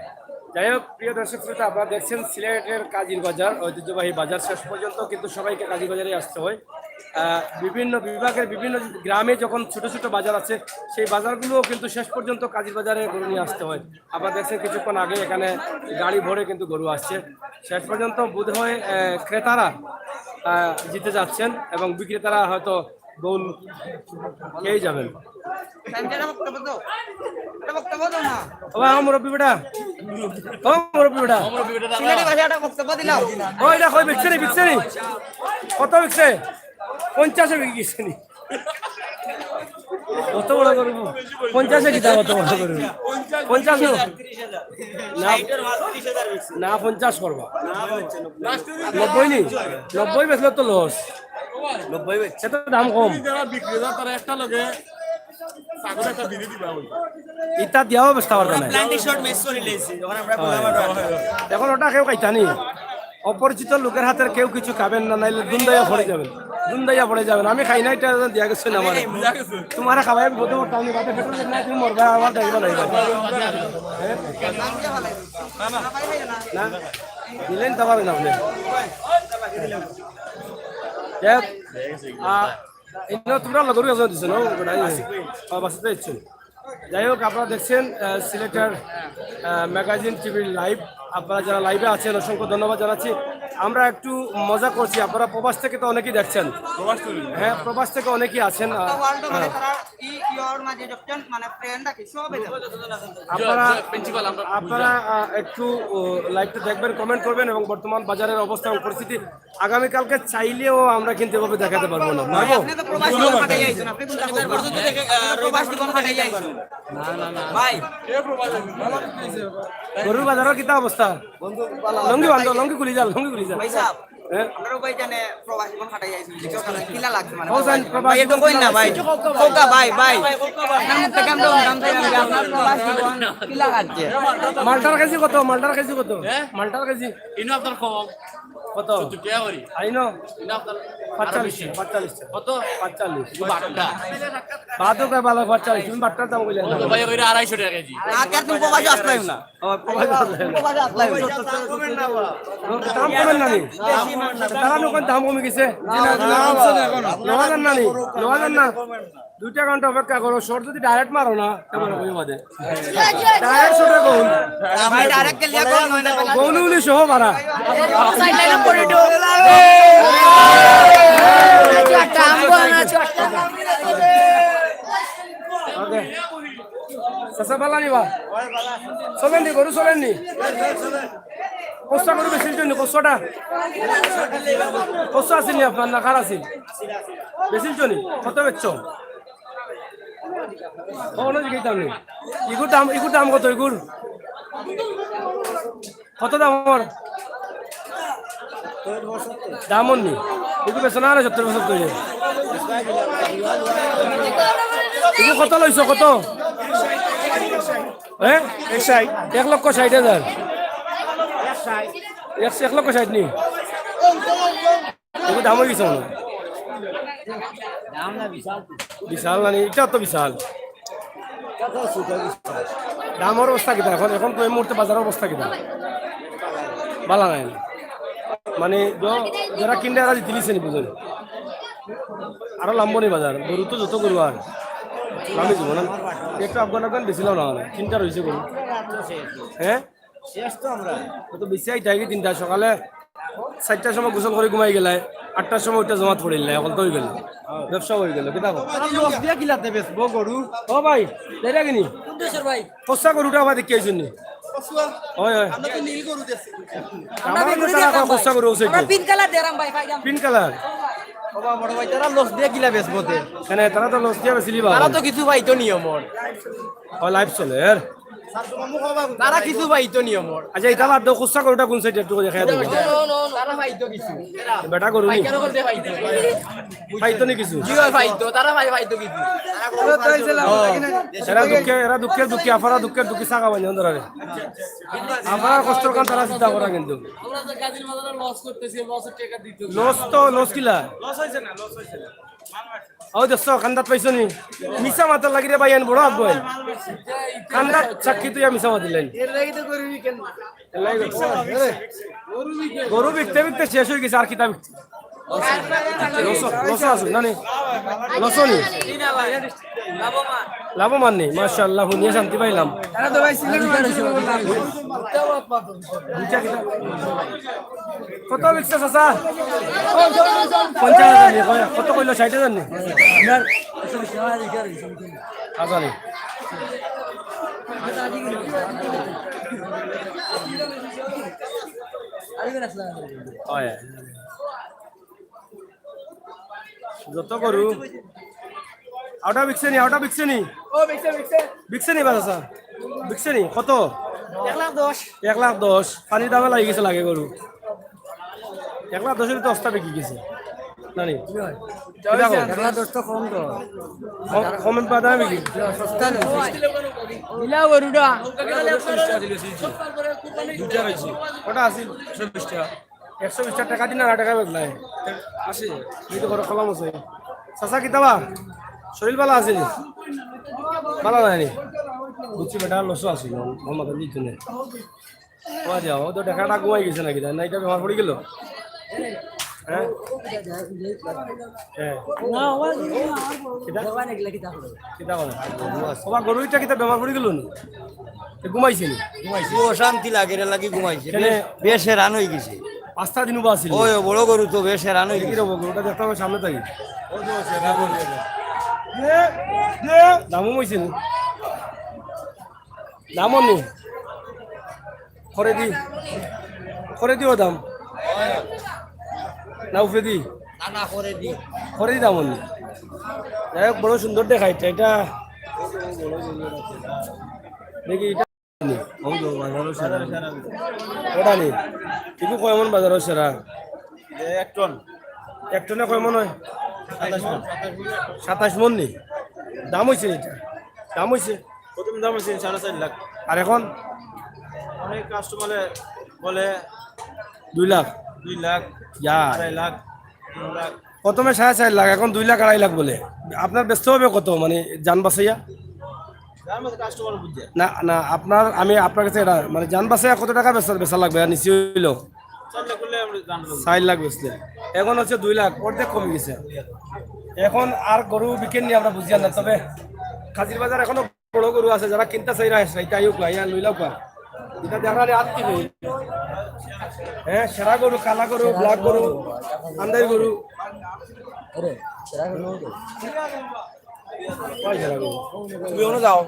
যাই হোক প্রিয় দর্শক শ্রোতা আপনারা দেখছেন সিলেটের কাজির বাজার ঐতিহ্যবাহী বাজার শেষ পর্যন্ত কিন্তু সবাইকে কাজির বাজারে আসতে হয় বিভিন্ন বিভাগের বিভিন্ন গ্রামে যখন ছোট ছোট বাজার আছে সেই বাজারগুলোও কিন্তু শেষ পর্যন্ত কাজির বাজারে গরু নিয়ে আসতে হয় আপনারা দেখছেন কিছুক্ষণ আগে এখানে গাড়ি ভরে কিন্তু গরু আসছে শেষ পর্যন্ত বোধ হয় ক্রেতারা জিতে যাচ্ছেন এবং বিক্রেতারা হয়তো গোল খেয়ে যাবেন মুরব্বী বেটা মুরব্বী বেটা ও এটা কই বিকছে নি কত বিকছে 50 বিক্রি গেছে নি কত বড় করব 50 কিতা কত বড় করব 50 না 50 করবা 90 নি 90 বেচলে তো লস 90 বেচছে তো দাম কম যারা বিক্রেতা তারা একটা লগে সাগরে একটা বিধি দিবা ওই ইটা দিয়াও ব্যবস্থা করতে না এখন ওটা কেউ খাইতানি অপরিচিত লোকের হাতের কেউ কিছু খাবেন না নাইলে দুন্দাইয়া পড়ে যাবেন আমি খাই না এটা দিয়া গেছে না আমার তোমার খাবাই আমি বলতে পারতাম না পেট্রোল না তুমি মরবা আমার দেখবা না দিলেন তা পারেন আপনি তোমরা লগর কাছে দিচ্ছ না বাসাতে ইচ্ছুন যাই হোক আপনারা দেখছেন সিলেটের ম্যাগাজিন টিভির লাইভ আপনারা যারা লাইভে আছেন অসংখ্য ধন্যবাদ জানাচ্ছি আমরা একটু মজা করছি আপনারা প্রবাস থেকে তো অনেকেই দেখছেন হ্যাঁ প্রবাস থেকে অনেকেই আছেন আপনারা একটু লাইভটা দেখবেন কমেন্ট করবেন এবং বর্তমান বাজারের অবস্থা এবং পরিস্থিতি আগামীকালকে চাইলেও আমরা কিন্তু এভাবে দেখাতে পারবো না গরুর বাজারের কিতা অবস্থা লঙ্গি বান্ধ লঙ্গি খুলি যা মালটার কেজি কত মালটার কেজি কত আইনো 45 কত 45 বাতো কে ভালো 45 তুমি বাট্টার দাম কইলা না ভাই কইরা 250 টাকা কেজি না কে তুমি প্রবাসী আসলাই না দাম কমেন না নি তারা নকন দাম কমে গেছে লোহাজান না নি লোহাজান না 2 ঘন্টা অপেক্ষা করো শর্ট যদি ডাইরেক্ট মারো না তাহলে কই বাদে ডাইরেক্ট শর্টে কোন ভাই ডাইরেক্ট কে লিয়া কোন না কোনউলি সহ মারা সাইড লাইন করে দিও ওকে সসা বালা নিবা চলেন নি গরু চলেন নি কষ্ট করে বেশি জন্য কষ্টটা কষ্ট আছে নি আপনার না কার আছে বেশি জন্য কত বেচছ কোন জিনিস দাম নেই ইগুর দাম কত ইগুর কত দাম আমার দাম নি ইগু বেচছ না 70 বছর তৈরি ইগু কত লইছ কত হ্যাঁ 1,60,000 1,60,000 নি ইগু দাম হয়ে গেছে বিশাল মানে এটা তো বিশাল দামের অবস্থা কিনা এখন তো এই মুহূর্তে বাজারের অবস্থা কিনা ভালো নাই মানে যারা কিনতে এরা দিলিছে নি বুঝলেন আরো লাম্বনি বাজার গরু তো যত গরু আর লামি যাব না একটু আফগান বেছিলাম না মানে তিনটা রয়েছে গরু হ্যাঁ শেষ তো আমরা তো বেশি আইতে আগে 3টা সকালে 4টার সময় গোসল করে ঘুমাই গেলে 8টার সময় ওইটা জমাত পড়িল না এখন তো হয়ে গেল ব্যবসা হয়ে গেল কিনা লস দিয়া কিলাতে বেচবো গরু ও ভাই দেরা কিনি দেশের ভাই কষ্ট গরুটা আবার দেখি আইছুন নি ওই ওই আমরা তো নীল গরু দেছি আমরা কষ্ট গরু আছে আমরা পিঙ্ক কালার দেরাম ভাই পিঙ্ক কালার বাবা বড় ভাই তারা লস দিয়ে গিলা বেচবতে এখানে তারা তো লস দিয়ে বেশি তারা তো কিছু পাইতো নিয়মর লাইভ চলে তারা কিছু পাইতো নিয়মর আচ্ছা এটা বাদ দাও খুচরা গরুটা কোন সাইডে একটু দেখা দেবো তারা পাইতো কিছু বেটা গরু নি কেন করতে পাইতো পাইতো নি কিছু জি পাইতো তারা পাইতো কিছু এরা দুঃখের দুঃখী আফারা দুঃখের দুঃখী সাকা বান্ধব ধরে আমার কষ্টর কাম তারা চিন্তা করা কিন্তু আমরা তো কাজের বাজারে লস করতেছি লসের টাকা দিতে লস তো লস কিলা লস হয়েছে না লস হয়েছে না ও দেখছ কান্দাত পাইছ নি মিছা মাতার লাগি রে ভাই আন বড় আব্বু কান্দাত চাকরি তুই মিছা মাতি লাইন এর লাগি তো করবি কেন গরু বিকতে বিকতে শেষ হয়ে গেছে আর কিতা বিকতে লস আসুন না নি লস নি লাভবান নেই মাশাআল্লাহ শুনিয়ে শান্তি পাইলাম কত বিকছে চাচা 50,000 নি কত কইল 60,000 নি আচ্ছা নি যত গরু আউটা বিকছে নি ও বিক্সে বিকছে নি বাজা বিকছে নি কত 1,10,000 1,10,000 পানির দামে লাগি গেছে লাগে গরু 1,10,000 তো অস্তা বিকি গেছে নানি 1,10,000 তো কম তো কম দামে বিকি ইলা গরুটা কটা আছিল 120 টাকা দিন আর টাকা বেগলাই আছে এই তো করে কলম আছে চাচা কিতাবা শরীর ভালো আছে নি ভালো নাই নি বুঝছি বেটা লসও আছিল আমাকে দিত না ও যাও ও তো টাকাটা ঘুমাই গেছে নাকি না এটা বেমার পড়ে গেল হ্যাঁ হ্যাঁ কিতা বলে সবার গরুটা কিতা বেমার পড়ে গেল নি ঘুমাইছে নি অশান্তি লাগে রে লাগি ঘুমাইছে কেনে বেশ হেরান হয়ে গেছে 5টা দিন বা আছিল ওই বড় গরু তো বেশ হেরান হয়ে কি গেছে রব গরুটা দেখতে হবে সামনে থাকি দামও হয়েছে নি দামও নি করে দিও দাম না উফে দি না করে দি করে দি দাম নি যাই হোক বড় সুন্দর দেখাই এটা দেখি এটা নি ওটা নি কিন্তু কয় মন বাজার সেরা 1 টন এক টনে কয় মন হয় 27 মন নি দাম হয়েছে এটা দাম হয়েছে প্রথম দাম আছে 4.5 লাখ আর এখন অনেক কাস্টমারে বলে 2 লাখ 2 লাখ ইয়া 2.5 লাখ 3 লাখ প্রথমে 4.5 লাখ এখন 2 লাখ 2.5 লাখ বলে আপনার ব্যস্ত হবে কত মানে জান বাঁচাইয়া যার মধ্যে কাস্টমার বুঝছে না না আপনার আমি আপনার কাছে এটা মানে জান বাঁচাইয়া কত টাকা বেচা লাগবে আর নিচে হইলো 4 লাখ করলে আমরা জানবো 4 লাখ বেচলে এখন হচ্ছে 2 লাখ অর্ধেক কমে গেছে এখন আর গরু বিকেন নি আমরা বুঝিয়া না তবে খাজির বাজার এখনো বড় গরু আছে যারা কিনতে চাই না সেটা আইও ইয়া লইলাও কা এটা দেখালে আর কি নেই হ্যাঁ সেরা গরু কালা গরু ব্ল্যাক গরু আন্দাই গরু তুমি ওনো যাও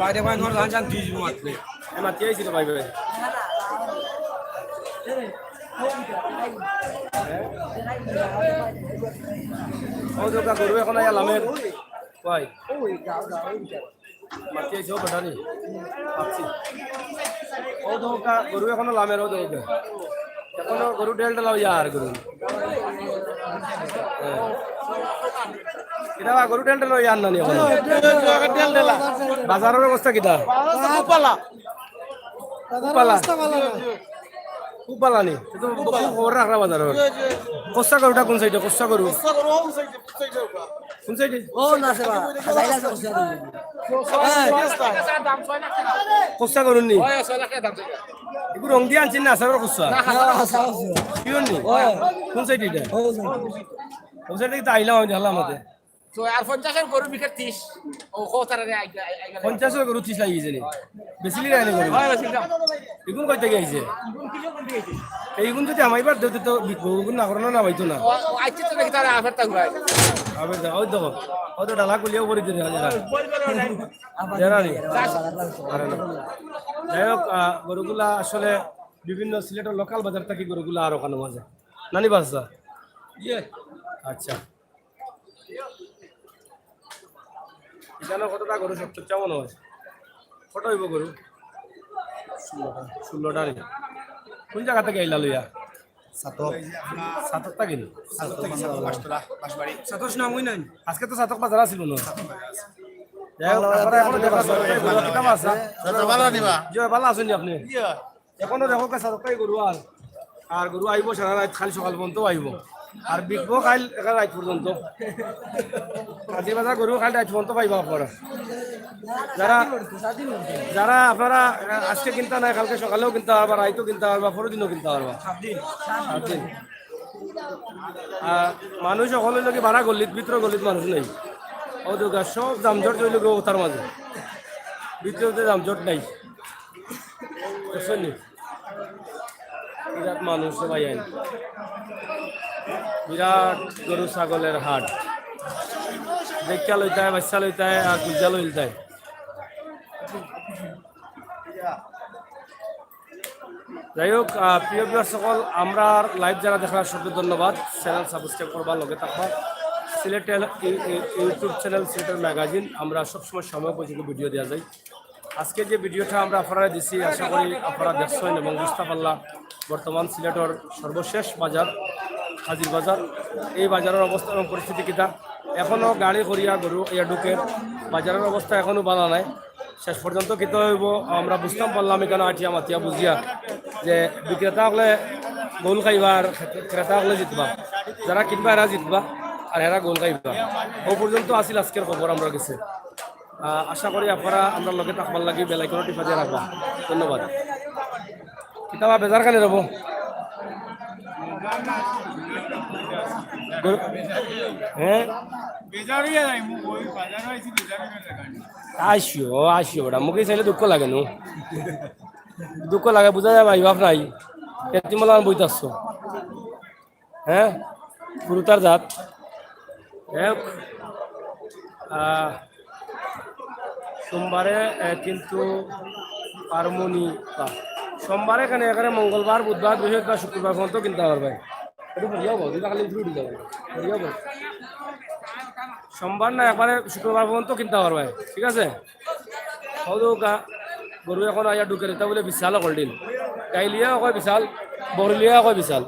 বাইরে বাইরে ধর জান তুই মাতলে মাতি আইছিল ভাই ভাই ও দোকা গরু এখন আয়া লামের ভাই মাতি আইছো বেটানি পাচ্ছি ও দোকা গরু এখন লামের ও দোকা এখনো গরু ডেলটা লাও ইয়ার গরু কিটা গরু ডেলটা লাও ইয়ার নানি এখন বাজারের অবস্থা কিটা পালা খুব পালা নি তো খবর রাখরা বাজারের কষ্টা গরুটা কোন সাইডে কষ্টা গরু কোন সাইডে ও না সেবা সাইলা আছে কষ্টা গরু নি 6 লাখ টাকা দাম চাই এগুলো রং দিয়ে আনছেন না সারা কষ্টা কি নি কোন সাইডে এটা কোন সাইডে তো আইলাম আমি দেখলাম আমাদের তো আর 50 এর গরু বিক্রি 30 ও কোতারে আইগা 50 গরু 30 লাগিয়েছে নি বেশি লিয়ে আইনে গরু এগুলো কই থেকে আইছে এইগুলো যদি আমাইবার দিতে তো বিকগুলো না করনা না হইতো না আইছে তো দেখি তারা আফারটা ঘুরাই আবে দাও ওই দেখো ও তো ডালা কুলিয়াও করে দিতে হাজার জানা নি আরে না যাই হোক গরুগুলা আসলে বিভিন্ন সিলেটের লোকাল বাজার থেকে গরুগুলা আর ওখানে মাঝে নানি বাসা আচ্ছা এখানে কতটা গরু 70টা মনে হয় কত হইব গরু 16টা রে কোন জায়গা থেকে আইলা লইয়া সাতকটা কিলো সাতশ নাম হই নাই আজকে তো সাতক বাজার আছিল না যাই হোক, আমরা এখনো দেখা কিতাব আছে ভালো নিবা জি ভালো আছেন নি আপনি এখনো দেখো সাতকটাই গরু আর গরু আইব সারা রাত খালি সকাল পর্যন্ত আইব আর বিকবো খাইল এখানে রাত পর্যন্ত কাজী বাজার গরু খালি রাত পর্যন্ত পাইবা আপনারা যারা আপনারা আজকে কিনতে নাই কালকে সকালেও কিনতে পারবা রাইতেও কিনতে পারবা পরের দিনও কিনতে পারবা 7 দিন মানুষ সকলে লোক ভাড়া গলিত ভিতরে গলিত মানুষ নেই ও দুর্গা সব জামজট চলে গো তার মাঝে ভিতরে জামজট নাই বুঝছেন নি? বিরাট মানুষ সবাই আইন বিরাট গরু ছাগলের হাট দেখা লইতায় বাচ্চা লইতায় আর গুজা লইতায় যাই হোক প্রিয় বিভাগ সকল আমরা লাইভ যারা দেখার সব ধন্যবাদ চ্যানেল সাবস্ক্রাইব করবার লগে থাকবা সিলেটের ইউটিউব চ্যানেল সিলেটের ম্যাগাজিন আমরা সবসময় সময় পর্যন্ত ভিডিও দেওয়া যায় আজকে যে ভিডিওটা আমরা আপনারা দিচ্ছি আশা করি আপনারা দেখছেন এবং বুঝতে পারলাম বর্তমান সিলেটের সর্বশেষ বাজার হাজির বাজার এই বাজারের অবস্থা এবং পরিস্থিতি কিতা এখনও গাড়ি করিয়া গরু ইয়া ঢুকের বাজারের অবস্থা এখনও ভালো নাই শেষ পর্যন্ত কিতা হইব আমরা বুঝতাম পারলাম এখানে আটিয়া মাতিয়া বুঝিয়া যে বিক্রেতা হলে গোল খাইবা আর ক্রেতা হলে জিতবা যারা কিনবা এরা জিতবা আর এরা গোল খাইবা ও পর্যন্ত আসিল আজকের খবর আমরা গেছে আশা করি আপনারা আমরা লগে থাকবার লাগি বেলাইকনো টিপা দিয়ে রাখবা ধন্যবাদ কিতাবা বেজার খালি রব হ্যাঁ আসিও ওটা মুখে চাইলে দুঃখ লাগে নো দুঃখ লাগে বুঝা যায় ভাই বাপ নাই এতিমলা বইতে আসছো হ্যাঁ গুরুতার জাত সোমবারে কিন্তু পারমনি সোমবারে এখানে এখানে মঙ্গলবার বুধবার বৃহস্পতিবার শুক্রবার পর্যন্ত কিনতে পারবে একটু হরিয়াও বল দুটা খালি উঠে যাবে হরিয়াও বল সোমবার না একবারে শুক্রবার পর্যন্ত কিনতে পারবে ঠিক আছে হয়তো গরু এখন আয়া ঢুকে রেতা বলে বিশাল কলডিন গাইলিয়া কয় বিশাল বরলিয়া কয় বিশাল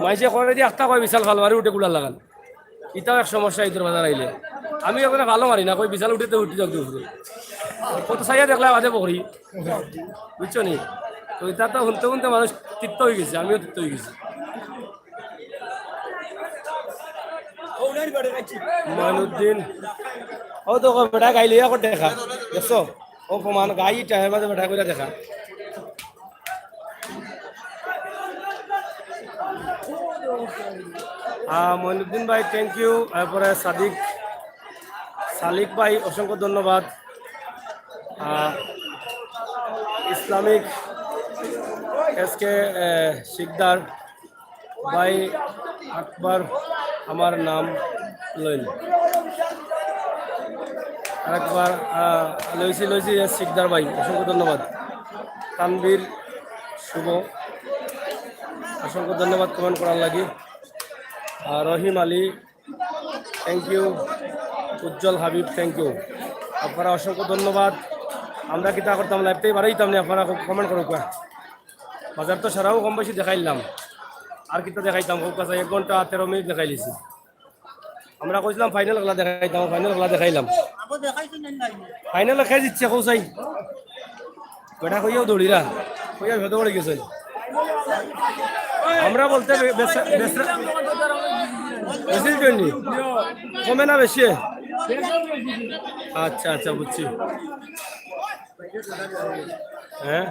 মাইসে করে দিয়ে একটা কয় বিশাল ভাল মারি উঠে গুড়ার লাগান এটাও এক সমস্যা ইদুর বাজার আইলে আমি ওখানে ভালো মারি না কই বিশাল উঠেতে উঠে যাক কত সাইয়া দেখলে বাদে পকড়ি বুঝছো নি তো এটা তো শুনতে শুনতে মানুষ তৃপ্ত হয়ে গেছে আমিও তৃপ্ত হয়ে গেছি মঈনুদ্দিন ও তো বেটা গাইলে আকৌ দেখা দেখছো ও প্রমাণ গাই টাইমের মাঝে বেটা করে দেখা মঈনুদ্দিন ভাই থ্যাংক ইউ তারপরে সালিক ভাই অসংখ্য ধন্যবাদ ইসলামিক এসকে শিকদার ভাই আকবর আমার নাম লইল আরেকবার লইছি শিকদার ভাই অসংখ্য ধন্যবাদ তানবীর শুভ অসংখ্য ধন্যবাদ কমেন্ট করার লাগি Rahim Ali thank you Ujjwal Habib thank you আপনারা অসংখ্য ধন্যবাদ আমরা কিতা করতাম লাইভটাই বাড়াইতাম না আপনারা কমেন্ট করুক বাজার তো সারাও কম বেশি দেখাইলাম আর কিতা দেখাইতাম খুব কাছে 1 ঘন্টা 13 মিনিট দেখাই লিছি আমরা কইছিলাম ফাইনাল খেলা দেখাইতাম ফাইনাল খেলা দেখাইলাম ফাইনাল খেয়ে দিচ্ছে কৌসাই বেটা কইয়াও দৌড়িরা কইয়া ভেতর পড়ে গেছে আমরা বলতে বেশি জন্য কমে না বেশি আচ্ছা আচ্ছা বুঝছি হ্যাঁ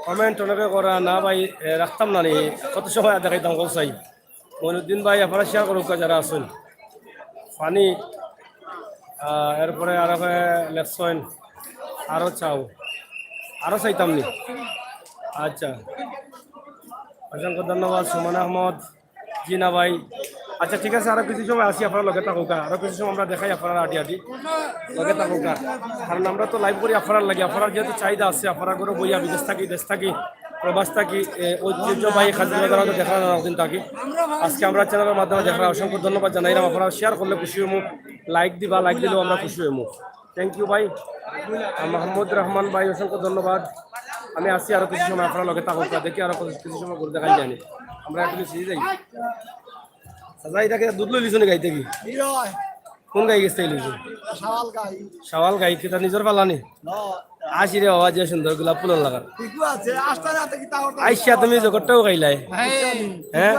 কমেন্ট অনেকে করা না ভাই রাখতাম না নি কত সময় দেখাইতাম কৌসাই মঈনুদ্দিন ভাই আপনারা শেয়ার করুক যারা আছেন পানি এরপরে আরো লেখছেন আরো চাও আরো চাইতাম নি আচ্ছা অসংখ্য ধন্যবাদ সুমন আহমদ জিনা ভাই আচ্ছা ঠিক আছে আরো কিছু সময় আসি আপনারা লগে থাকুক আরো কিছু সময় আমরা দেখাই আপনারা আটি লগে থাকুক কারণ আমরা তো লাইভ করি আপনার লাগে আপনার যেহেতু চাহিদা আছে আপনারা করে বইয়া বিদেশ থাকি দেশ থাকি প্রবাস থাকি ঐতিহ্যবাহী খাজির বাজার দেখা দিন থাকি আজকে আমরা চ্যানেলের মাধ্যমে দেখা অসংখ্য ধন্যবাদ জানাইলাম আপনারা শেয়ার করলে খুশি হমু লাইক দিবা লাইক দিলেও আমরা খুশি হমু থ্যাংক ইউ ভাই মাহমুদ রহমান ভাই অসংখ্য ধন্যবাদ আমি আসি আরো কিছু সময় আপনার লগে থাকুক দেখি আরো কিছু সময় করে দেখাই জানি আমরা একটু সিঁড়ি যাই সাজা এটাকে দুধ লই লিছনি গাইতে কি কোন গাই গেছে লিছু সওয়াল গাই কি তার নিজের পালানি আসি রে বাবা যে সুন্দর গোলাপ ফুল লাগার আইসা তুমি জগৎটাও খাইলাই হ্যাঁ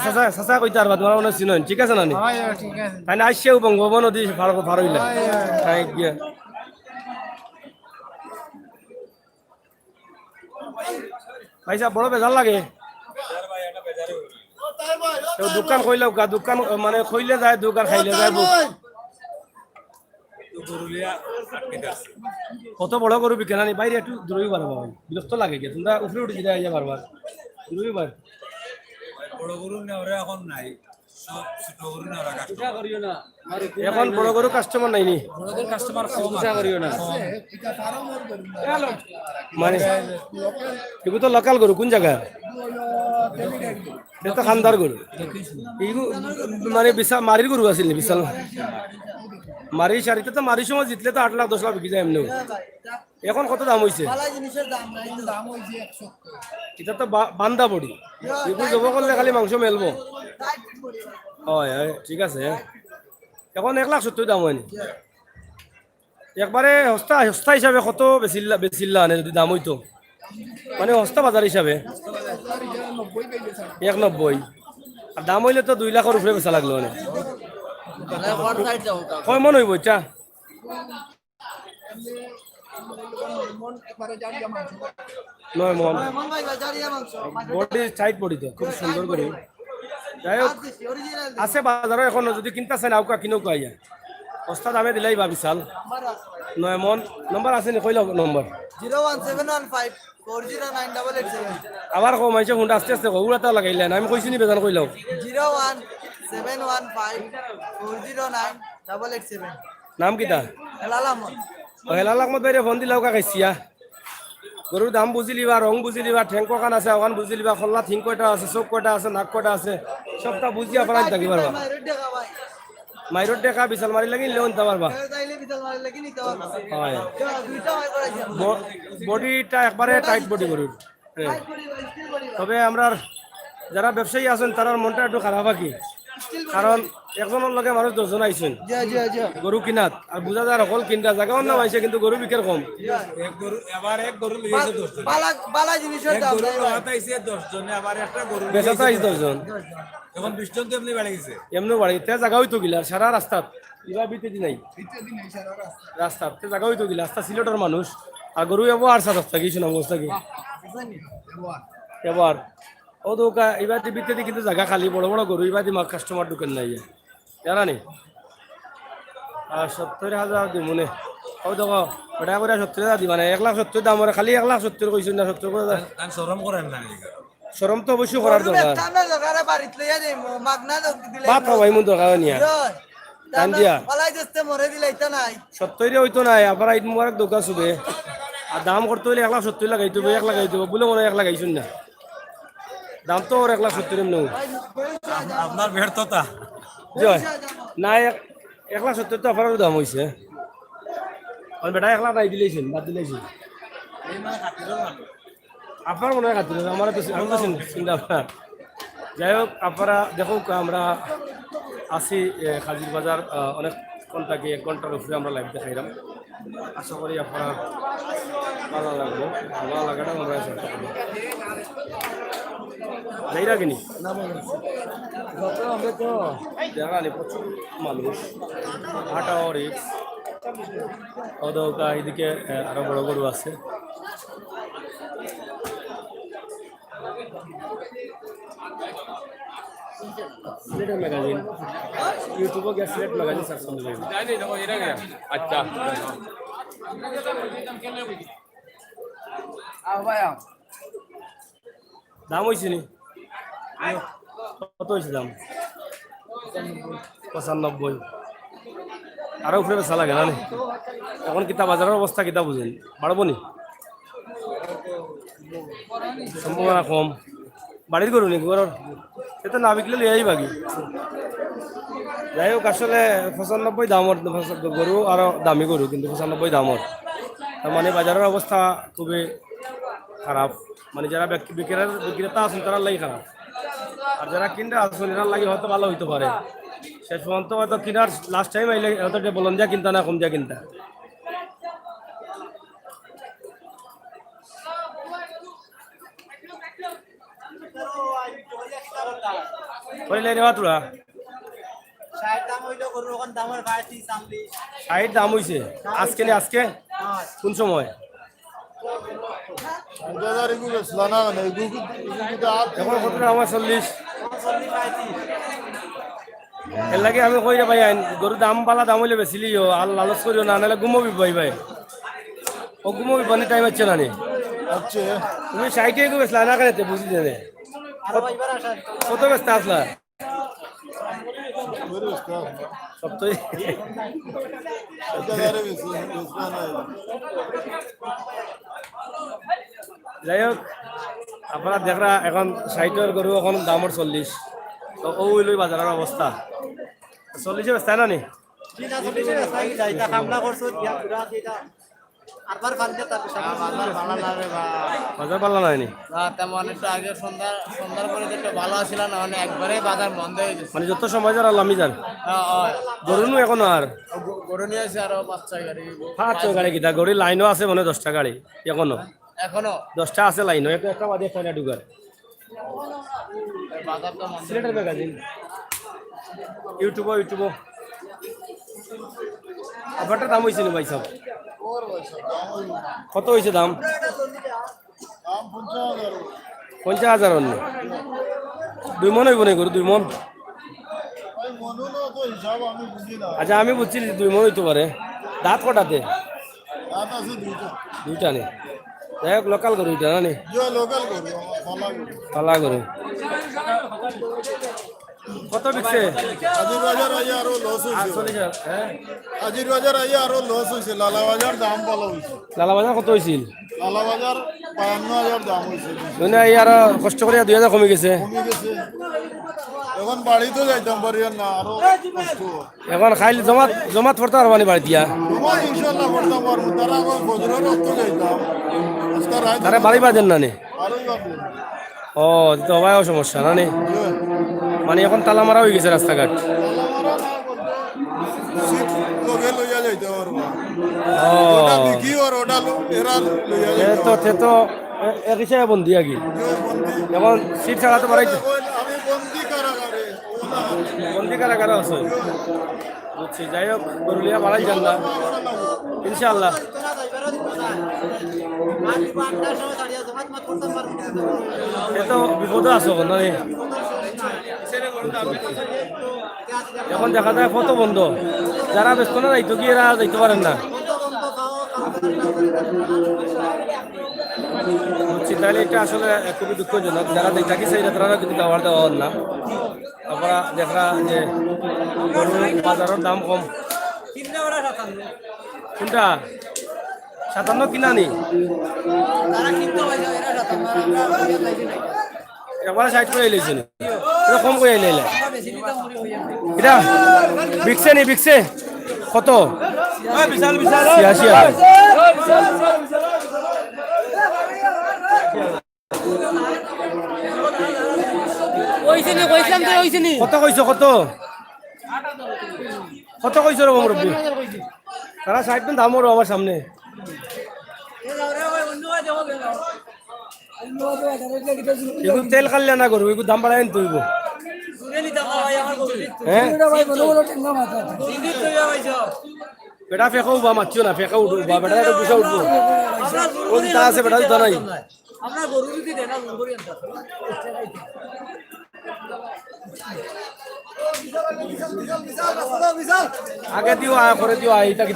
চাচা চাচা কইতে আর তোমার মনে চিনন ঠিক আছে নানি তাই না আইসাও বঙ্গোপ নদী ভার হইলা তাই গিয়া পয়সা বড় বেজার লাগে দোকান কইলাও কা দোকান মানে কইলে যায় দোকান খাইলে যায় কত বড় গরু বিকে না বাইরে একটু দূরই পারবো বিরক্ত লাগে গিয়ে তোমরা উপরে উঠে যেতে আইয়া বারবার দূরই পার বড় গরু নেওয়ারে এখন নাই সব ছোট গরু নেওয়ারা কাস্টমার করিও না এখন বড় গরু কাস্টমার নাইনি বড় গরু কাস্টমার কম করিও না মানে এগুলো তো লোকাল গরু কোন জায়গা এটা তো খানদার গরু এইগু মানে বিশাল মারির গরু আছিল বিশাল মারি শাড়িতে তো মারি সময় জিতলে তো 8 লাখ 10 লাখ বিকি যায় এমনি এখন কত দাম হয়েছে এটা তো বান্দা বডি এগুলো জব করলে খালি মাংস মেলবো হয় হয় ঠিক আছে এখন 1,70,000 দাম হয়নি একবারে সস্তা সস্তা হিসাবে কত বেচিল্লা আনে যদি দাম হইতো মানে সস্তা বাজার হিসাবে 1,90,000 আর দাম হইলে তো 2 লাখের উপরে বেচা লাগলো মানে কয় মন হইব এটা 9 মন বডি টাইট বডি তো খুব সুন্দর করে যাই হোক আছে বাজারে এখন যদি কিনতে চাই নাও কিনো কাইয়া সস্তা দামে দিলাই বা বিশাল 9 মন নম্বর আছে নি কইলো নম্বর 01715409887 আবার কম আইছে হুন্ডা আস্তে আস্তে উড়াতা লাগাইলেন আমি কইছিনি বেজান কইলাও 01715409887 নাম কিটা হেলাল আহমদ বাইরে ফোন দিলাও কা খাইছিয়া গরুর দাম বুঝিলিবা রং বুঝিলিবা ঠেং কখান আছে ওখান বুঝিলিবা খল্লা থিং কয়টা আছে চোখ কয়টা আছে নাক কয়টা আছে সবটা বুঝিয়া পারাই থাকি পারবা মাইরোড দেখা বিশাল মারি লাগি লেও নিতে পারবা হয় বডিটা একবারে টাইট বডি গরুর তবে আমরা যারা ব্যবসায়ী আছেন তার মনটা একটু খারাপ কি কারণ একজনের লগে মানুষ 10 জন আইছেন গরু কিনাত আর বুঝা যায় অকল কিনটা জায়গাও নাম আইছে কিন্তু গরু বিকের কম এক গরু এবার এক গরু লিয়েছে 10 জন বালা জিনিসের দাম গরু লাগাইছে 10 জনে আবার একটা গরু বেচাতে আইছে 10 জন এখন 20 জন তো এমনি বেড়ে গেছে এমনি বাড়ি তে জায়গা হইতো গিলা সারা রাস্তাত ইবা বিতে দি নাই রাস্তাত তে জায়গা হইতো গিলা রাস্তা সিলেটের মানুষ আর গরু এবো আর সাথে থাকি শুনা অবস্থা কি এবার ও দোকা এবার বিতে দি কিন্তু জায়গা খালি বড় বড় গরু এবার দি কাস্টমার দোকান নাই জানা নি আর 70,000 দি মনে ও দেখো বড়া করে 70,000 দি মানে 1,70,000 দাম আর খালি 1,70,000 কইছেন না 70 করে তান শরম করেন না শরম তো অবশ্যই করার দরকার আমরা দরকারে বাড়িতে লইয়া যাই মাগনা দিলে বাপ ভাই মন দরকার নিয়া টান দিয়া পালাই দস্তে মরে দিলাইতা নাই 70 হইতো নাই আবার ঈদ মুবারক দোকান শুবে আর দাম করতে হইলে 1,70,000 লাগাইতে হবে 1 লাগাইতে হবে বলে মনে 1 লাগাইছুন না দাম তো ওর 1,70,000 এমনি আপনার ব্যর্থতা জয় না 1,70,000 তো আপনারও দাম হয়েছে আর বেটা 1 লাখ নাই দিলেছেন বাদ দিলেছেন আপনার মনে হয় খাতির আমার তো আমি তো চিন্তা আপনার যাই হোক আপনারা দেখো আমরা আসি খাজির বাজার অনেকক্ষণ থেকে 1 ঘন্টার উপরে আমরা লাইভ দেখাইলাম আশা করি আপনারা ভালো লাগবে ভালো লাগাটা আমরা চেষ্টা করি যাই রাখিনি আমরা তো দেখা নেই প্রচুর মানুষ হাঁটা রিক্স ওদৌকা এদিকে আরো বড় গরু আছে সিলেটের ম্যাগাজিন ইউটিউবে গিয়ে সিলেট ম্যাগাজিন সার্চ করতে যাবেন আচ্ছা দাম হয়েছে নি কত হয়েছে দাম 95 আরো উপরে বেচা লাগে না এখন কিতা বাজারের অবস্থা কিতা বুঝেন বাড়বো নি সম্ভাবনা কম। বাড়ির গরু নাকি গরুর? সে তো না বিকলে লিয়াই বাকি। যাই হোক আসলে 95 দামর গরু, আরো দামি গরু, কিন্তু 95 দামর। তার মানে বাজারের অবস্থা খুবই খারাপ। মানে যারা বিক্রেতা আছেন তারা লাগি খারাপ, আর যারা কিনতে আসেন এরার লাগে হয়তো ভালো হইতে পারে। শেষ পর্যন্ত হয়তো কিনার লাস্ট টাইম আইলে হয়তো বলন দিয়া কিনতা না কম দিয়া কিনতা। কইলে রে তোরা 60 দাম হইছে আজকে না আজকে কোন সময়? এখন কত আমার 40। এর লাগে আমি কই রে ভাই গরু দাম পালা দাম হইলে বেশিলিও আর লালচ করিও না, নাহলে ঘুমবি ভাই ভাই। ও ঘুমবি পানি টাইম হচ্ছে না নি। আচ্ছা তুমি 60 গো বেশলা না কেন বুঝি দেনে কত ব্যস্ত আসলা? সপ্তাহে যাই হোক আপনারা দেখরা এখন 60 গরু এখন দামর 40। তো ওই লই বাজারের অবস্থা 40 ব্যস্ত না নি? বাজার ভালো নাই নি? তেমন একটু আগে সন্ধ্যার পরে একটু ভালো আসছিল না, মানে একবারে বাজার বন্ধ হয়ে গেছে। মানে যত সময় যার আমি যান গরু নু এখনো আর গরু নিয়ে আসে আরো 5-6 গাড়ি। 5 গাড়ি কিতা গড়ি লাইনও আছে মানে 10টা গাড়ি এখনো 10টা আছে লাইনও, একটা বাদে একটা না ঢুকার। বাজার তো সিলেটের ম্যাগাজিন ইউটিউব আপনারটা দাম হয়েছে নি ভাই সব? কত হয়েছে দাম? 50,000 অন্য 2 মন হইব না গরু? 2 মন? আচ্ছা আমি বুঝছি 2 মন হইতে পারে। দাঁত কটাতে? দুইটা নেই। যাই হোক লোকাল গরু এটা না নি? পালা গরু। কত বিকছে? আজির বাজার আইয়া আরো লস হইছে। 48,000। হ্যাঁ আজির বাজার আইয়া আরো লস হইছে। লালা বাজার দাম ভালো হইছে। লালা বাজার কত হয়েছিল? লালা বাজার 52,000 দাম হইছে। মানে এই আর কষ্ট করে 2,000 কমে গেছে। কমে গেছে। এখন বাড়িতে যাইতাম পারি না, আরো কষ্ট। এখন খাইলে জমাত পড়তে পারবানি বাড়ি দিয়া? তোমার ইনশাআল্লাহ করতে পারবো। তারা এখন ফজরের রক্ত যাইতাম। আজকে রাত তারা বাড়ি বাজেন না নি? আরোই বাড়বে। ও তো হবাও সমস্যা না নি? মানে এখন তালা মারা হয়ে গেছে রাস্তাঘাট। লগে লইয়া যাইতে পারবো। ও ওটা বিকি আর ওটা এরা লইয়া যাইতে পারবো। তো এক হিসাবে বন্দি আগে বন্দি এখন সিট ছাড়া তো বাড়াইতে আমি বন্দি কারাগারে বন্দি কারাগারে আছে। বুঝছি। যাই হোক গরুলিয়া বাড়াই যান না ইনশাআল্লাহ। এ তো বিপদে আছো না রে? এখন দেখা যায় কত বন্ধ, যারা ব্যস্ত না যাইতো কি এরা যাইতে পারেন না। বুঝছি। তাহলে এটা আসলে খুবই দুঃখজনক। যারা দেখি সেই তারা কিন্তু খাবার দেওয়া না। তারপরা দেখা যে গরুর বাজারের দাম কম। কোনটা 57 কিনা নি? একবার 60 করে এলাইছে না, এটা কম করে এলাইলে। এটা বিকছে নি? বিকছে কত? 86,000। কত কইছো? কত কইছো রে মুরব্বী? তারা 60 দাম ওর আমার সামনে। এগুলো তেল কাটলে না করবো, এগুলো দাম বাড়াই আনতে হইব। হ্যাঁ বেটা ফেঁকা উঠবা, মারছিও না, ফেঁকা উঠবা বেটা, একটা গুছা উঠবো। ও দিতা আছে বেটা, দিতা নাই। আগে দিও করে দিও, এইটা কি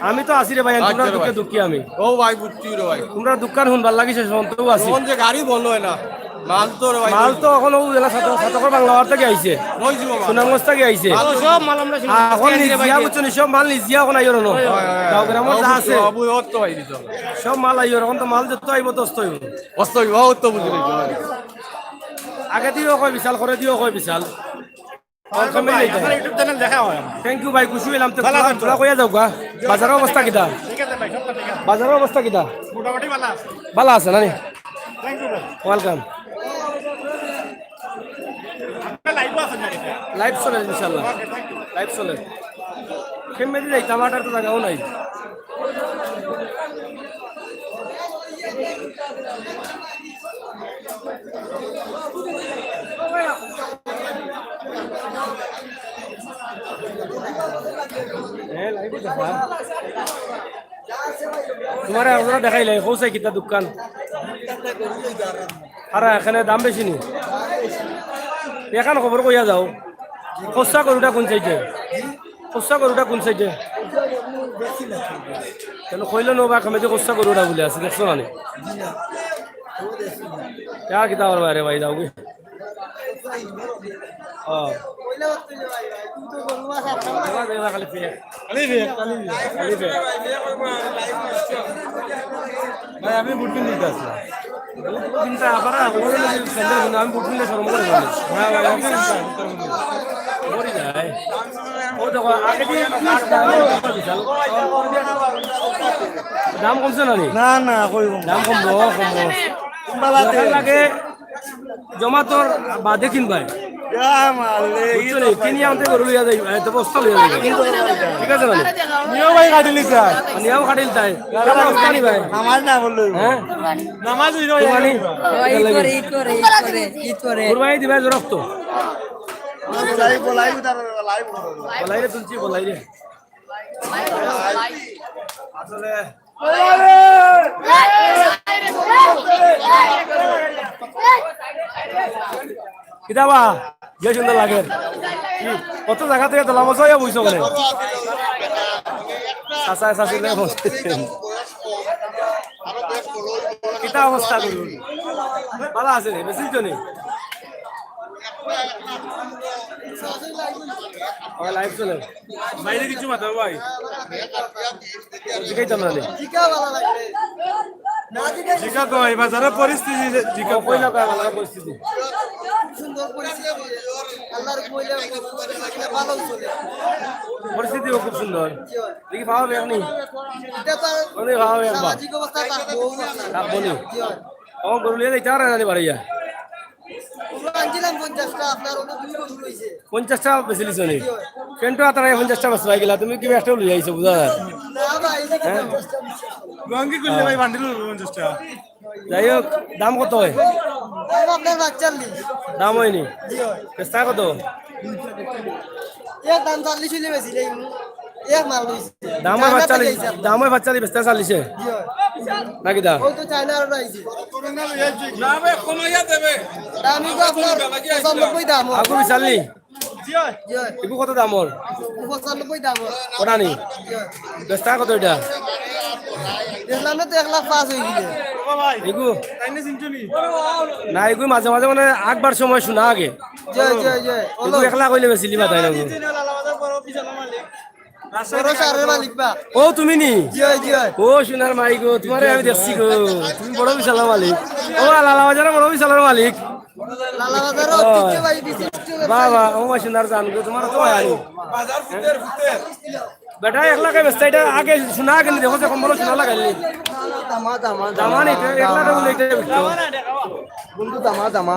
আমি তো আসি রে ভাই, তোমরা দুঃখে দুঃখী আমি। ও ভাই বুঝছি রে ভাই, তোমরা দোকান শুনবার লাগিছে, সন্তও আছি। যে গাড়ি বন্ধ হয় না, মাল তো এখন শতকর বাংলা ওয়ার থেকে আইছে সুনামগঞ্জ থেকে আইছে সব মাল আমরা এখন নিজিয়া বুঝছো নি সব মাল নিজিয়া এখন আইর ন গাঁও গ্রামত যা আছে সব মাল আইর এখন তো মাল যত আইব দস্ত হইব আগে দিও কয় বিশাল করে দিও কয় বিশাল থ্যাংক ইউ ভাই খুশি হইলাম তো তোরা কইয়া যাও গা বাজারের অবস্থা কিটা বাজারের অবস্থা কিটা ভালো আছে না ওয়েলকাম লাইভ চলে ইনশাল্লাহ লাইভ চলে ফেমেলি যাই টমাটার তো জায়গাও নাই তোমার আপনারা দেখাইলে কৌসাই কিতা দোকান আর এখানে দাম বেশি নি এখন খবর কইয়া যাও খসা গরুটা কোন সাইডে খসা গরুটা কোন সাইডে কেন কইলে নবা খামে খসা গরুটা বলে আছে দেখছো না কিতা করবা রে ভাই যাওগে আমি বুট কিনতে আসলাম চিন্তা আবার আমি বুট কিনতে শরম করে দাম কমছে না না না কই দাম কমবো লাগে জমা তোর বাদে কিনবাই কিনি আনতে গরু লিয়া যাই তো বস্তা লিয়া যাই ঠিক আছে মানে নিও ভাই কাটিলি তাই নিয়াও কাটিল তাই বস্তা নি ভাই নামাজ না বললো হ্যাঁ নামাজ তোমানি ঈদ করে কুরবানি দিবা জরক তো বলাই বলাই রে তুলছি বলাই রে আসলে কিতাবা যে সুন্দর লাগে কত জায়গা থেকে তোলা বসা বুঝছো মানে আচ্ছা আচ্ছা কিতা অবস্থা করুন ভালো আছে বেশি তো নেই লাইভ চলে বাইরে কিছু মাথা ভাই জিজ্ঞাসা না জিজ্ঞাসা তো এই বাজারের পরিস্থিতি জিজ্ঞাসা কইলা কয় ভালো পরিস্থিতি পরিস্থিতি খুব সুন্দর দেখি ভাবা বেগ নেই অনেক ভাবা বেগ বলি ও গরুলিয়া যাইতে আর জানি বাড়িয়া 50টা বেশি লিছ নি কেনটো আতারা 50টা বছর হয়ে গেলা তুমি কি একটা লই আইছো বুঝা গঙ্গি কইলে ভাই বান্ডিল 50টা যাই হোক দাম কত হয় দাম হয়নি পেস্তা কত দাম 40 হইলে বেশি দেই দাম হয় 40 পেস্তা 40 নাকি দা ওই তো চায়না আর আইছে না ভাই কমাইয়া দেবে দামি তো আপনার 95 দাম আগু বিশালনি ইবু কত দাম ওর 95 দাম ওটা নি পেস্তা কত এটা দেখলাম না তো 1 লাখ 5 হই গিয়ে ইগু না ইগু মাঝে মাঝে মানে একবার সময় শোনা আগে জয় জয় জয় ইগু 1 লাখ হইলে বেশি লিবা তাই না ও তুমি নি ও সোনার মাই গো তোমারে আমি দেখছি গো তুমি বড় বিশালের মালিক ও লালা বাজারের বড় বিশালের মালিক বাবা ও মা সোনার জান গো তোমার তো আনি বেটা 1 লাখ বেচতে এটা আগে শোনা আগে দেখো যে কম বড় শোনা লাগাইলি দামা নেই 1 লাখ বলে এটা বন্ধু দামা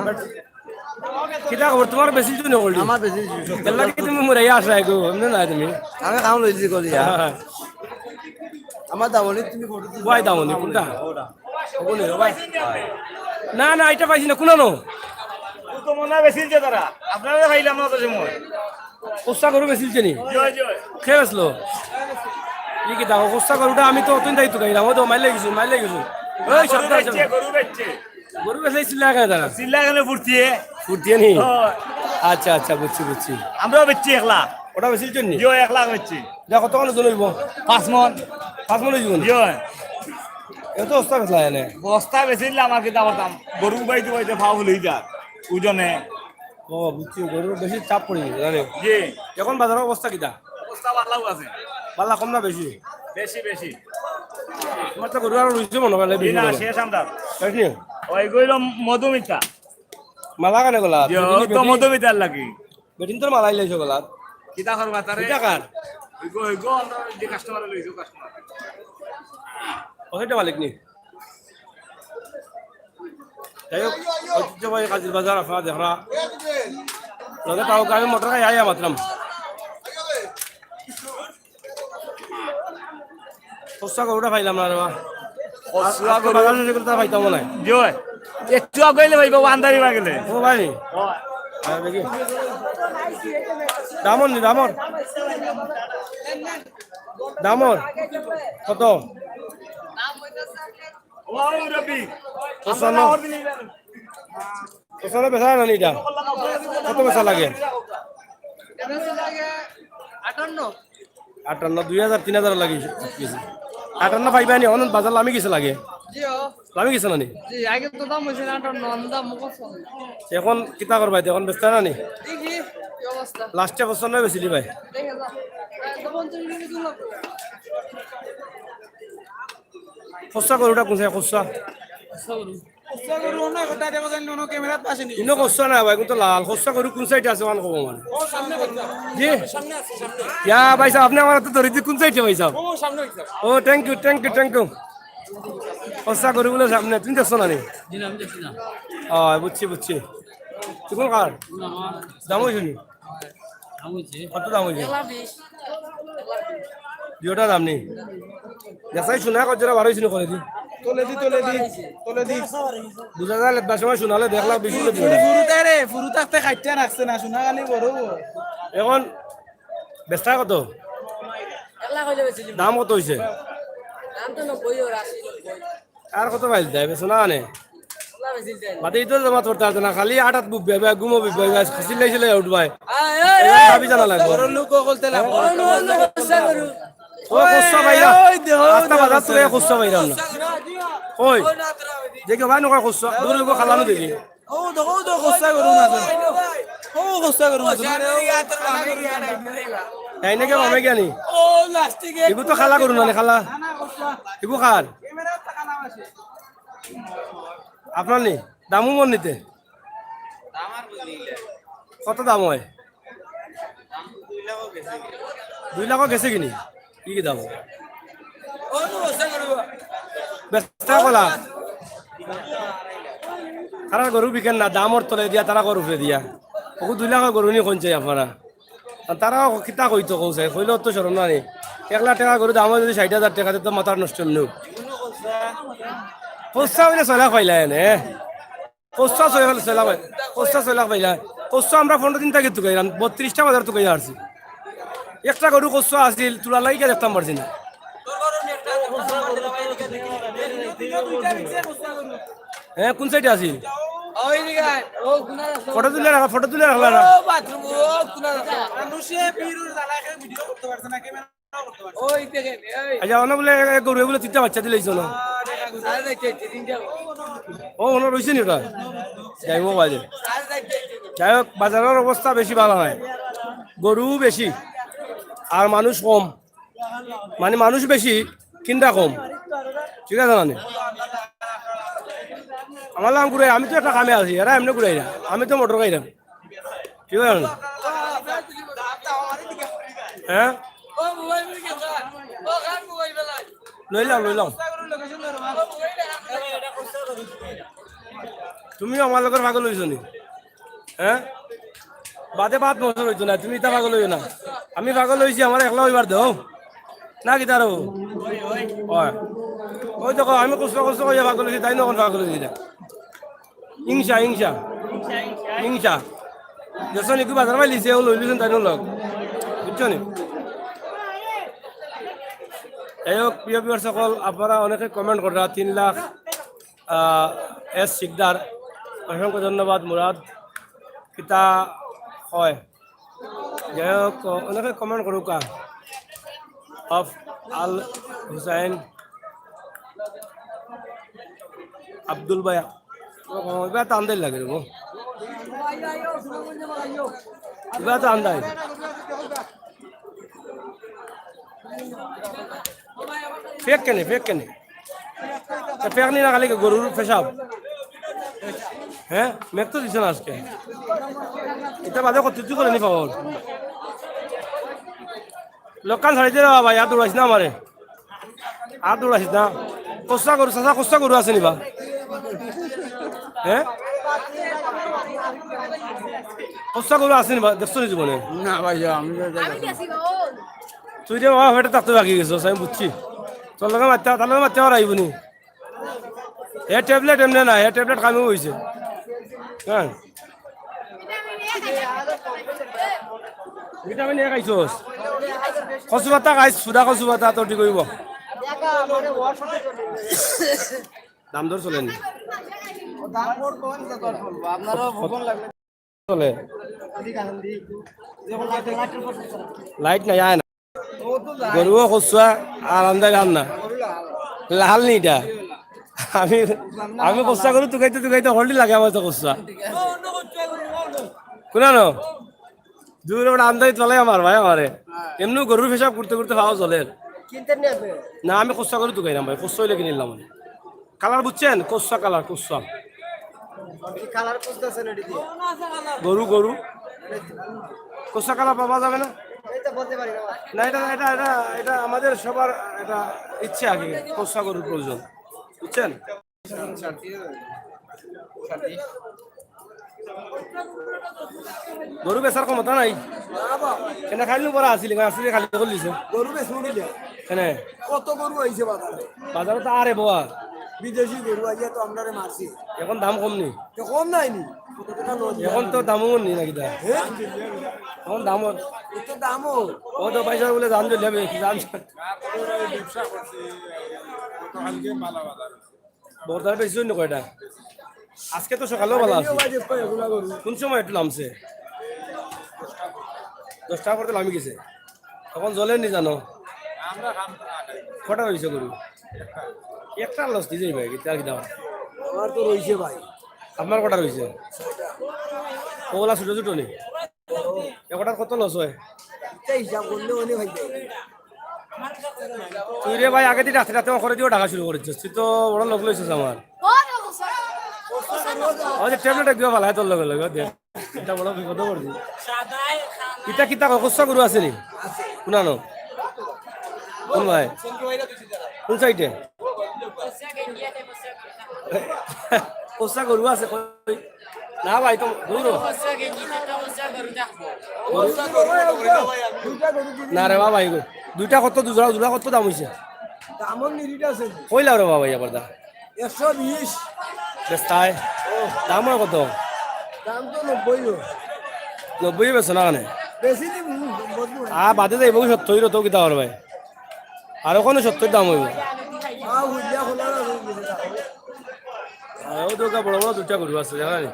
কিটা খবর তোমার বেশি জন্য করলি আমার বেশি কেলা কি তুমি মরাইয়া আসা গো এমন না তুমি আমি কাম লইছি করি আমার দামনি তুমি ফটো কই দামনি কোনটা ওনে ভাই না না এটা পাইছি না কোন নো তো মনে বেশি যে তারা আপনারা খাইলাম না তো সময় কোস্তা গরু বেশিলছে নি জয় জয় খেয়ে আসলো কি কি দাও কোস্তা গরুটা আমি তো অতই দায়িত্ব গাইলাম ও তো মাইলে গেছো ওই শব্দ গরু বেচছে গরু বেশি চিল্লা কেন দাঁড়া চিল্লা গেলে ফুর্তিয়ে নি আচ্ছা আচ্ছা বুঝছি আমরাও বেচছি 1 লাখ ওটা বেশিলছে নি জয় 1 লাখ বেচছি দেখো কত মানুষ হইব 5 মন 5 মন হইব জয় এত অবস্থা বেসলা এনে বস্তা বেশি দিলে আমার কিতা করতাম গরু বাইতে বাইতে ফাও হলে যা ওজনে ও বুঝছি গরুর বেশি চাপ পড়ে গেছে জানো জি এখন বাজারের অবস্থা কিটা বস্তা পাতলাও আছে পাল্লা কম না বেশি বেশি বেশি তোমার তো গরু আর রুইছে মনে হয় বেশি না করে। শেষ আমরা তাই কি? ওই গইল মধুমিতা মালা কানে গলা তো মধুমিতার লাগি বেটিন তোর মালাই লাইছো গলা কিতা করবা তারে এটা কার ওই গো আমরা যে কাস্টমার লইছো কাস্টমার ওইটা মালিক নি যাই হোক ঐতিহ্যবাহী কাজির বাজার আপনারা দেখরা লগে তাও আমি মোটর গাড়ি আয়া মাত্রাম খসা গরুটা পাইলাম না রে বা খসা গরু বাজার যেগুলো তা পাইতাম না জয় একটু আগাইলে ভাই বাবা আন্দারি বাগেলে ও ভাই দেখি দামর নি দামর দামর কত ওই রবি খসানো খসানো বেচা না এটা কত বেচা লাগে 58 2000 3000 লাগে 58 পাইবা নি অনন্ত বাজার লামি কিছু লাগে লামি কিছু না নি এখন কিতা করবা এখন বেচতা না নি লাস্টে বছর নয় বেচিলি ভাই খসা গরুটা কোনছে খসা ইনো খসা না ভাই কিন্তু লাল খসা গরু কোন সাইডে আছে মান কব মানে জি ইয়া ভাই সাহেব আপনি আমার তো ধরে কোন সাইডে ভাই সাহেব ও thank you thank you thank you খসা গরু গুলো সামনে তুমি দেখছো না নি বুঝছি বুঝছি তুমি কার দাম হয়েছে নি কত দাম হয়েছে দুটা দাম নেই দেখাই শোনা কজরা বারো হয়েছিল করে দি বুঝা যায় লেবার সময় শোনালে দেখলাম বেশি এখন বেচা কত দাম কত হয়েছে আর কত পাইল দেয় বেচো না আনে বাদে ইতো জমা করতে পারতো না খালি আটাত বুকবে ঘুমো বিকবে খাসি লাইছিলে উঠবাই ভাবি জানা লাগবে ও খুচরা বাইরা রাস্তা বাজার তুলে খুচরা বাইরাম না ওই দেখি ভাই নকয় খুচরা দূরে গো খালানো দেখি তাই নাকি মামে জ্ঞানী এগু তো খালা করু না খালা এগু খার আপনার নি দামও মন নিতে কত দাম হয় 2 লাখ গেছে কিনি কি দাম বেচা কলা তারা গরু বিকেন না দামর তলে দিয়া তারা গরু ফেলে দিয়া ওকে 2 লাখ গরু নি কোনছে আপনারা তারা কিতা কইতো কৌছে কইলে তো সরম না নি 1 লাখ টাকা গরু দাম যদি 60,000 টাকা তো মাথার নষ্ট নেও খোসা হইলে 6 লাখ পাইলা এনে খোসা 6 লাখ খোসা 6 লাখ পাইলা খোসা আমরা 15 দিন থেকে তুকাইলাম 32টা বাজার তুকাই আসছি একটা গরু খোসা আসছিল তুলা লাগি দেখতাম পারছি না হ্যাঁ কোন সাইডে আসিল ফটো তুলে রাখলা না আচ্ছা অন্য বলে গরু বলে 3টা বাচ্চা দিলেইছ না ও মনে রয়েছে নি ওটা যাইব বাজে যাই হোক বাজারের অবস্থা বেশি ভালো নয় গরু বেশি আর মানুষ কম মানে মানুষ বেশি কিনটা কম ঠিক আছে মানে আমার নাম ঘুরাই আমি তো একটা কামে আছি এরা এমনি ঘুরাই না আমি তো মোটর গাইলাম ঠিক আছে হ্যাঁ লইলাম তুমিও আমার লোকের ভাগ লইছ নি হ্যাঁ বাদে বাদ বছর হইতো না তুমি তা ভাগ লইও না আমি ভাগ লইছি আমার একলা হইবার দেও না কি তার ওই দেখো আমি কষ্ট করে ভাগ লইছি তাই নখন ভাগ লইছি না হিংসা দেশ নিকু বাজার পাই লিছে ও লইলিছেন তাই লগ বুঝছো নি যাই হোক প্রিয় বিয়ার সকল আপনারা অনেকে কমেন্ট করা 3 লাখ এস শিকদার অসংখ্য ধন্যবাদ মুরাদ কিতা হয় যাই হোক অনেকে কমেন্ট করুকা অফ আল হুসাইন আব্দুল ভাই এবার তো আন্দাজ লাগে রে এবার তো আন্দাজ ফেক কেনে ফেক নি না খালি গরুর পেশাব হ্যাঁ মেঘ তো দিছে না আজকে এটা বাদে কত কিছু করে নি পাবল লোকাল ছাড়ি দিয়ে ভাই আর দৌড়াইস না আমারে আর দৌড়াইস না কষ্টা গরু চাচা কষ্টা গরু আছে নিবা হ্যাঁ কষ্টা গরু আছে নিবা দেখছো নি জীবনে না ভাই আমি তুই যে বাবা হেঁটে থাকতে বাকি গেছো আমি বুঝছি তোর লগে মারতে তার লগে মারতে আর আইব নি এ ট্যাবলেট এমনি না এ ট্যাবলেট কামিও হয়েছে হ্যাঁ ভিটামিন এ খাইছোস কচু পাতা খাইছ সুদা কচু পাতা তোর ঠিক হইব দাম দর চলেনি চলে লাইট নাই আয় না গরুও কচুয়া আর আন্দাজ আন না লাল নি এটা আমি কষ্টা করি তুকাইতে হলদি লাগে আমার তো কষ্টা কোনা নো দূর আন্দাজ চলে আমার ভাই আমারে এমনি গরুর পেশাব করতে পাওয়া চলে না আমি কষ্টা করি তুকাইলাম ভাই কষ্ট হইলে কিনে নিলাম কালার বুঝছেন কষ্টা কালার কষ্টা গরু কষ্টা কালার পাওয়া যাবে না না এটা আমাদের সবার এটা ইচ্ছে আগে কষ্টা গরুর প্রয়োজন বুঝছেন গরু বেচার ক্ষমতা নাই কেন খাইলো পরা আসিল আসলে খালি করলিছে গরু বেশ মুড়িলে কেন কত গরু হয়েছে বাজারে বাজারে তো আরে বাবা বিদেশি গরু আইয়া তো আমরা মারছি এখন দাম কম নি তো কম নাইনি এখন তো দামও নি নাকি দা এখন দাম এত দামও ও তো পয়সা বলে দাম দিলে হবে দাম বর্তার বেশি জন্য কয়টা আজকে তো সকালেও ভালো আছে কোন সময় একটু নামছে 10টা পরে নামি গেছে তখন জলের নি জানো কটা রয়েছে গরু একটা লস দিয়ে যাই ভাই আর কি দাম আমার তো রয়েছে ভাই আপনার কটা রয়েছে ওগুলা ছোটো ছোটো নি একটার কত লস হয় হিসাব করলে অনেক ভাই তুই রে ভাই আগে দিয়ে রাতে করে দিও টাকা শুরু করেছিস তুই তো বড় লোক লইছিস আমার ওই যে ট্যাবলেট দিও ভালো তোর লগে লগে দে এটা বড় বিপদ পড়ছি ইটা কিতা কষ্ট গরু আছে নি শুনানো কোন ভাই কোন সাইডে কষ্ট গরু আছে না ভাই তো গরু না রে বাবা দুইটা কত জোড়া কত দাম হয়েছে দামন নিরিট আছে কইলা রে বাবা এবার দা 120 বেস্তায় দাম কত দাম তো 90 90 বেশ না কেন বেশি দিন বদলু বাদে যাইব 70 তো কিতা ভাই আর ওখানে 70 দাম হইব হুইয়া খোলা ও তো বড় বড় দুটা গরু আছে জানা নি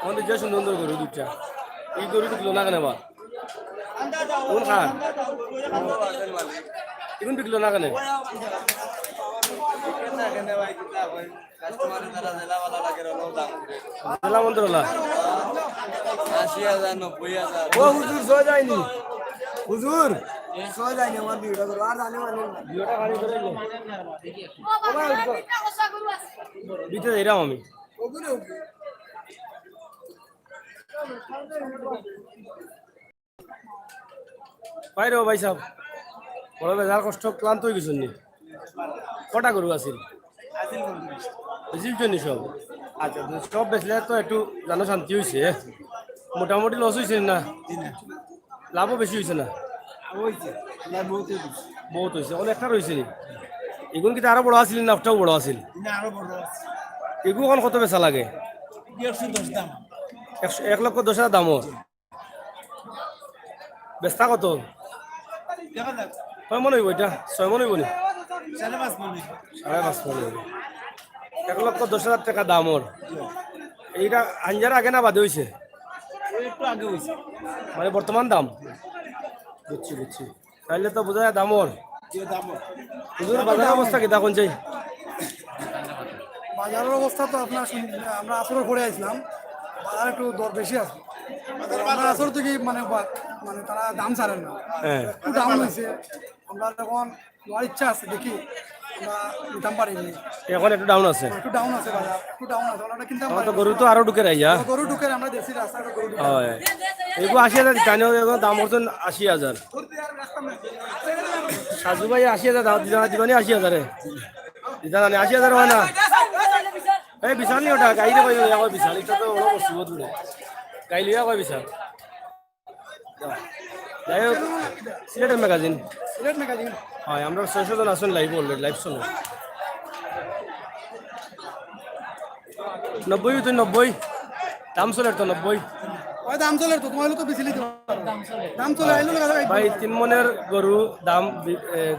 আমাদের যে সুন্দর গরু দুটা এই গরু বিকলো না কেন বা কোন খান এখন বিকলো না কেন জেলা মন্ত্রণালয় 80,000 90,000 ও হুজুর সো যায়নি হুজুর সো যায়নি আমার ভিডিও করো আর জানে মানে ভিডিওটা খালি করে দিতে এরাম আমি ওগুলো ভাই রে ভাই সাহেব বড় বেজার কষ্ট ক্লান্ত হয়ে গেছেন নি কটা গরু আছিল বেচিলছেন সব আচ্ছা সব বেচলে তো একটু জানো শান্তি হয়েছে মোটামুটি লস হয়েছে না লাভও বেশি হয়েছে না বহুত হয়েছে অনেকটা রয়েছে নি এগুন কিন্তু আরো বড় আছিল না একটাও বড় আছিল এগুলো এখন কত বেচা লাগে 1,10,000 দামও বেচা কত কয় মন হইব এটা 6 মন হইব নি 5.5 মন 1,10,000 টাকা দামর এইটা আঞ্জার আগে না বাদে হয়েছে একটু আগে হইছে মানে বর্তমান দাম বুঝছি তাহলে তো বোঝা যায় দামর যে দাম হুজুর বাজার অবস্থা কি দেখুন চাই বাজারের অবস্থা তো আপনার আমরা আসরের পরে আসলাম, বাজার একটু দর বেশি আছে। আমরা আসর থেকে মানে মানে তারা দাম ছাড়েন না, হ্যাঁ একটু ডাউন হয়েছে। আমরা যখন নেওয়ার ইচ্ছা আছে দেখি আমরা নিতাম পারিনি, এখন একটু ডাউন আছে। একটু ডাউন আছে বাজার, একটু ডাউন আছে, আমরা কিনতাম আমার তো গরু তো আরো ঢুকে রাইয়া। গরু ঢুকের আমরা দেশি রাস্তা গরু ঢুকে। হয় এগুলো 80,000 জানিও দাম হচ্ছেন 80,000। সাজু ভাই 80,000 দাম দিবানি 80,000 দিদা 80,000 হয় না। এই বিশাল নি ওটা গাড়িতে কই বিশাল, এটা তো ওরা বস্তু বহুত দূরে গাড়ি লিয়া কয় বিশাল। যাই হোক সিলেটের ম্যাগাজিন, সিলেট ম্যাগাজিন হয় আমরা 600 জন আসুন লাইভ অলরেডি লাইভ চলে 90 তুই 90 দাম চলে তো 90 ওই দাম চলে তো তোমার তো বেশি লিতে দাম চলে আইলো না ভাই 3 মনের গরু দাম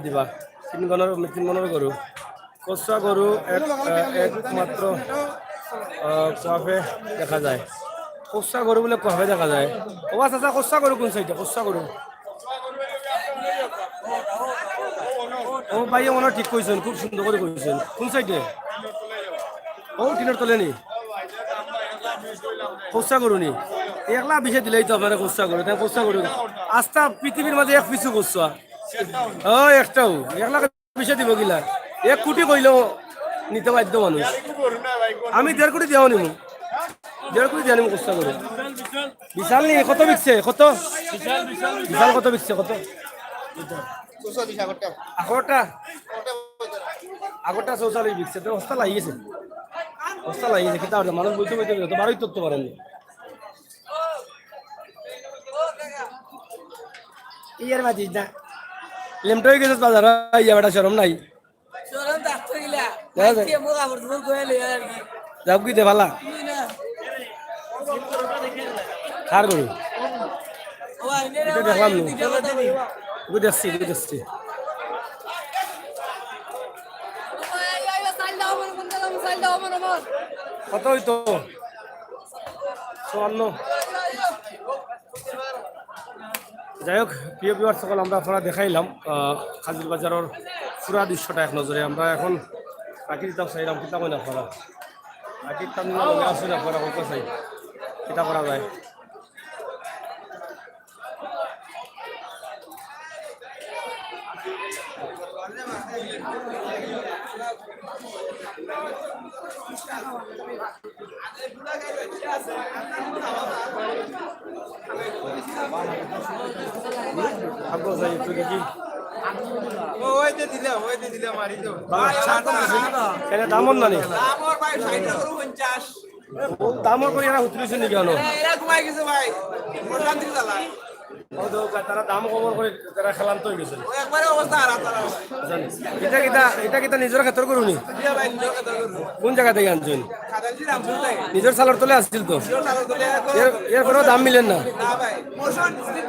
দিবা 3 মনের গরু কচ্ছা গরু একমাত্র কফে দেখা যায়। কচ্ছা গরু বলে কফে দেখা যায়। ও আচ্ছা কচ্ছা গরু কোন সাইডে? কচ্ছা গরু ও ভাই মনে ঠিক কইছেন, খুব সুন্দর করে কইছেন। কোন সাইডে? ও টিনের তলে নি কচ্ছা গরু নি একলা বিষে দিলেই তো আপনারা কচ্ছা গরু। তাই কচ্ছা গরু আস্থা পৃথিবীর মাঝে এক পিছু কচ্ছা ও একটাও একলা বিষে দিব গিলা 1 কোটি কইলেও নিতে বাধ্য মানুষ। আমি 1.5 কোটি দেওয়া নিব, 1.5 কোটি দিয়ে নিব কচ্ছা গরু। বিশাল নি কত বিকছে? কত বিশাল কত বিকছে? কত আগরটা 44 বিকছে তো অবস্থা লাগিয়েছে, অবস্থা লাগিয়েছে খেতে পারলে মানুষ বলতে বলতে তো বারোই তত্ত্ব পারেননি। ইয়ার মাঝিস না লেমটা হয়ে গেছে বাজার ইয়া বেটা সরম নাই যাব কি দে ভালা খার গরু এটা দেখলাম দেখছি কত হইতো 54। যাই হোক প্রিয় বিভার সকল আমরা আপনারা দেখাইলাম খাজির বাজারের পুরা দৃশ্যটা এক নজরে। আমরা এখন পাখির দাম চাইলাম কিতা কই না আপনারা পাখির দাম আসুন আপনারা কত চাই কিতা করা যায়। আগো যাই একটু দেখি দামন নানি দামর করে এরা হুতরিছে নি কেন? তারা দাম কমর করে তারা খেলান্ত হয়ে গেছে। এটা কিতা নিজের ক্ষেত্রে করুনি? কোন জায়গা থেকে আনছেন? নিজের সালার তলে আসছিল তো এর কোনো দাম মিলেন না।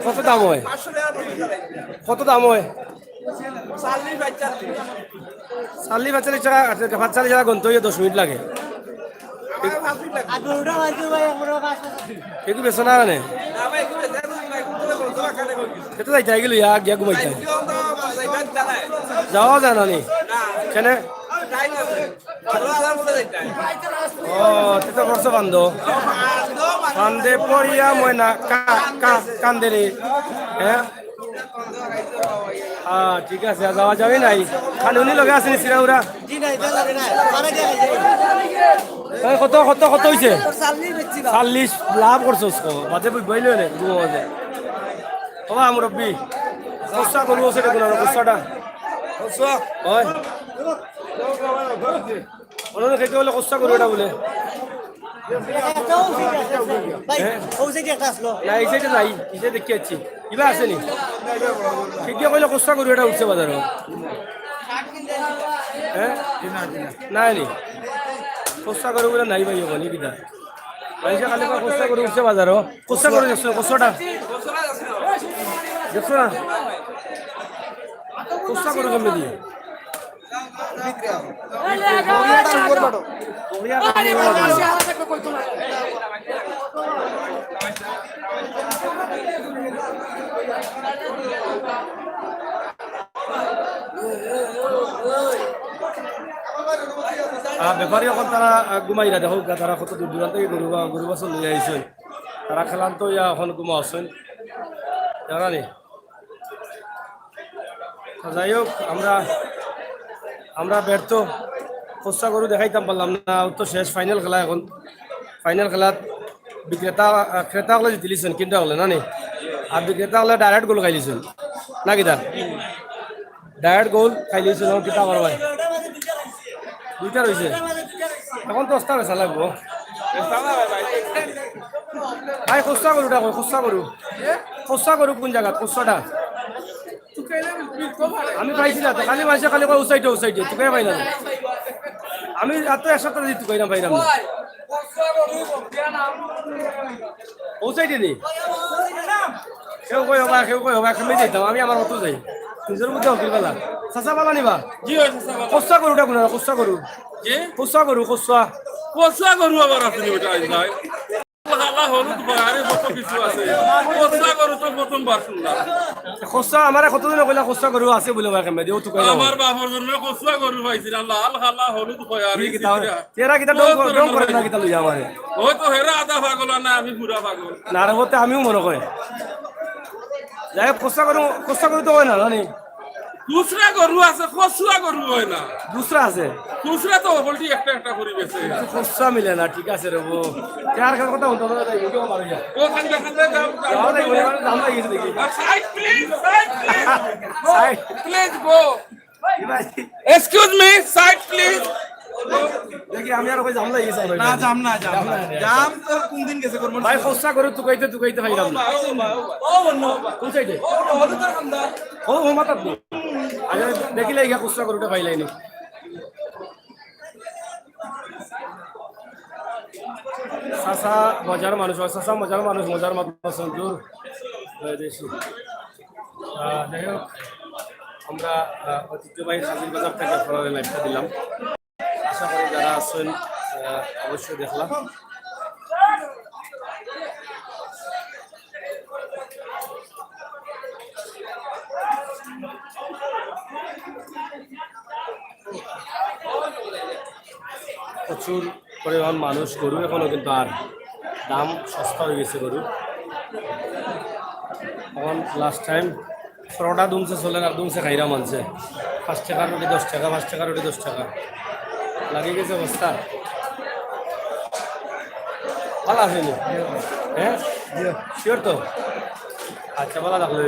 কত দাম হয়? কত দাম হয়? 40-45 টাকা 45 টাকা গন্ত 10 মিনিট লাগে। একটু বেছো না মানে কেটে যাইতে গেল গিয়া ঘুমাইতে যাওয়া যায় না নি কেন? ও তো করছো বান্ধে পড়িয়া ময়না কান্দে রে। হ্যাঁ ঠিক আছে যাওয়া যাবে নাই খালি উনি লগে আসেনি সিরাউরা কত কত কত হয়েছে? 40 লাভ করছো বাজে বইল বাজে ও মুরব্বী কচ্ছা গরু আছে দেখুন কচ্ছাটা হয় অন্য খেতে বলে কচ্ছা গরু এটা বলে এই সাইডে নাই এই সাইডে দেখি যাচ্ছি কিবা আছে নি ঠিকই কইলে কচ্ছা গরু এটা উঠছে বাজার হ্যাঁ নাই নি কচ্ছা গরু বলে নাই ভাই বলি কিনা পয়সা খালি কচ্ছা গরু উঠছে বাজার কচ্ছা গরু দেখছো কচ্ছাটা দেখছো না কচ্ছা গরু কমে দিয়ে ব্যাপারী এখন তারা ঘুমাইরা দেখো তারা কত দূর দূরান্ত থেকে গরু বাছর লই আইছেন তারা খেলান তো ইয়া এখন ঘুমা আছেন জানা নি যাই হোক আমরা ব্যর্থ খোসা গরু দেখাইতাম পারলাম না তো শেষ ফাইনাল খেলা এখন ফাইনাল খেলাত ক্রেতা হলে জিতিলিছেন কিনতে হলে না নি আর বিক্রেতা হলে ডাইরেক্ট গোল খাইলিছেন না কিতা ডাইরেক্ট গোল খাইলিছেন কিতা করবাই দুইটা রয়েছে এখন তো অস্তা বেচা লাগবো ভাই খোসা গরুটা কই খোসা গরু কোন জায়গা খোসাটা আমি পাইছি না তো খালি মাসে খালি উসাইটে তোকে পাই না আমি এত এক সপ্তাহ দিতে কইলাম পাইলাম না উসাইটে নি কেউ কই হবা খামে যাইতাম আমি আমার মতো যাই নিজের মধ্যে হকিল পালা চাচা পালা নিবা জি হয় চাচা বাবা। খোসা গরুটা কোন খোসা গরু জি খোসা কচুয়া গরু আবার আছে নি ওটা আইজ হালা হলুদ বাহারে কত কিছু আছে কচুয়া গরু তো প্রথমবার শুনলাম খোসা আমার কতদিন কইলা খোসা গরু আছে বলে আমার কামে দিও তো কইলা আমার বাবার জন্য কচুয়া গরু পাইছিল লাল হালা হলুদ বাহারে তেরা কিতা ডং করে না কিতা লইয়া আমারে ওই তো হেরা আধা পাগল না আমি পুরা পাগল না রে হতে আমিও মনে কই যাই খোসা গরু তো হয় না জানি খুচরা গরু আছে কচুয়া গরু হয় না দুসরা আছে খুচরা তো বলটি একটা করে বেছে খোসা মিলে না ঠিক আছে রে বো চার কথা হতো না তাই কেউ মারো যা ও খান্দা যাও তাই বলে দাম লাগিছে দেখি side please side please go excuse me side please দেখি আমি আর কই জাম লাগিছে না জাম তো কোন দিন গেছে করব ভাই খোসা গরু তুকাইতে পাইলাম না কোন সাইডে ও মাতা দি আজ দেখিলে ইয়া খোসা গরুটা পাইলাইনি সাসা মজার মানুষ মজার দূর দেশি যাই হোক আমরা ঐতিহ্যবাহী সাজির বাজার থেকে ফলারে লাইভটা দিলাম আশা করি যারা আছেন অবশ্যই দেখলাম প্রচুর পরিমাণ মানুষ গরু এখনো কিন্তু আর দাম সস্তা হয়ে গেছে গরু এখন লাস্ট টাইম ফ্রডা দুমছে চলেন আর দুমছে খাইরা মানছে 5 টাকার রুটি 10 টাকা 5 টাকার রুটি 10 টাকা লাগে গেছে অবস্থা ভালো আসেনি হ্যাঁ শিওর তো আচ্ছা ভালো রাখলো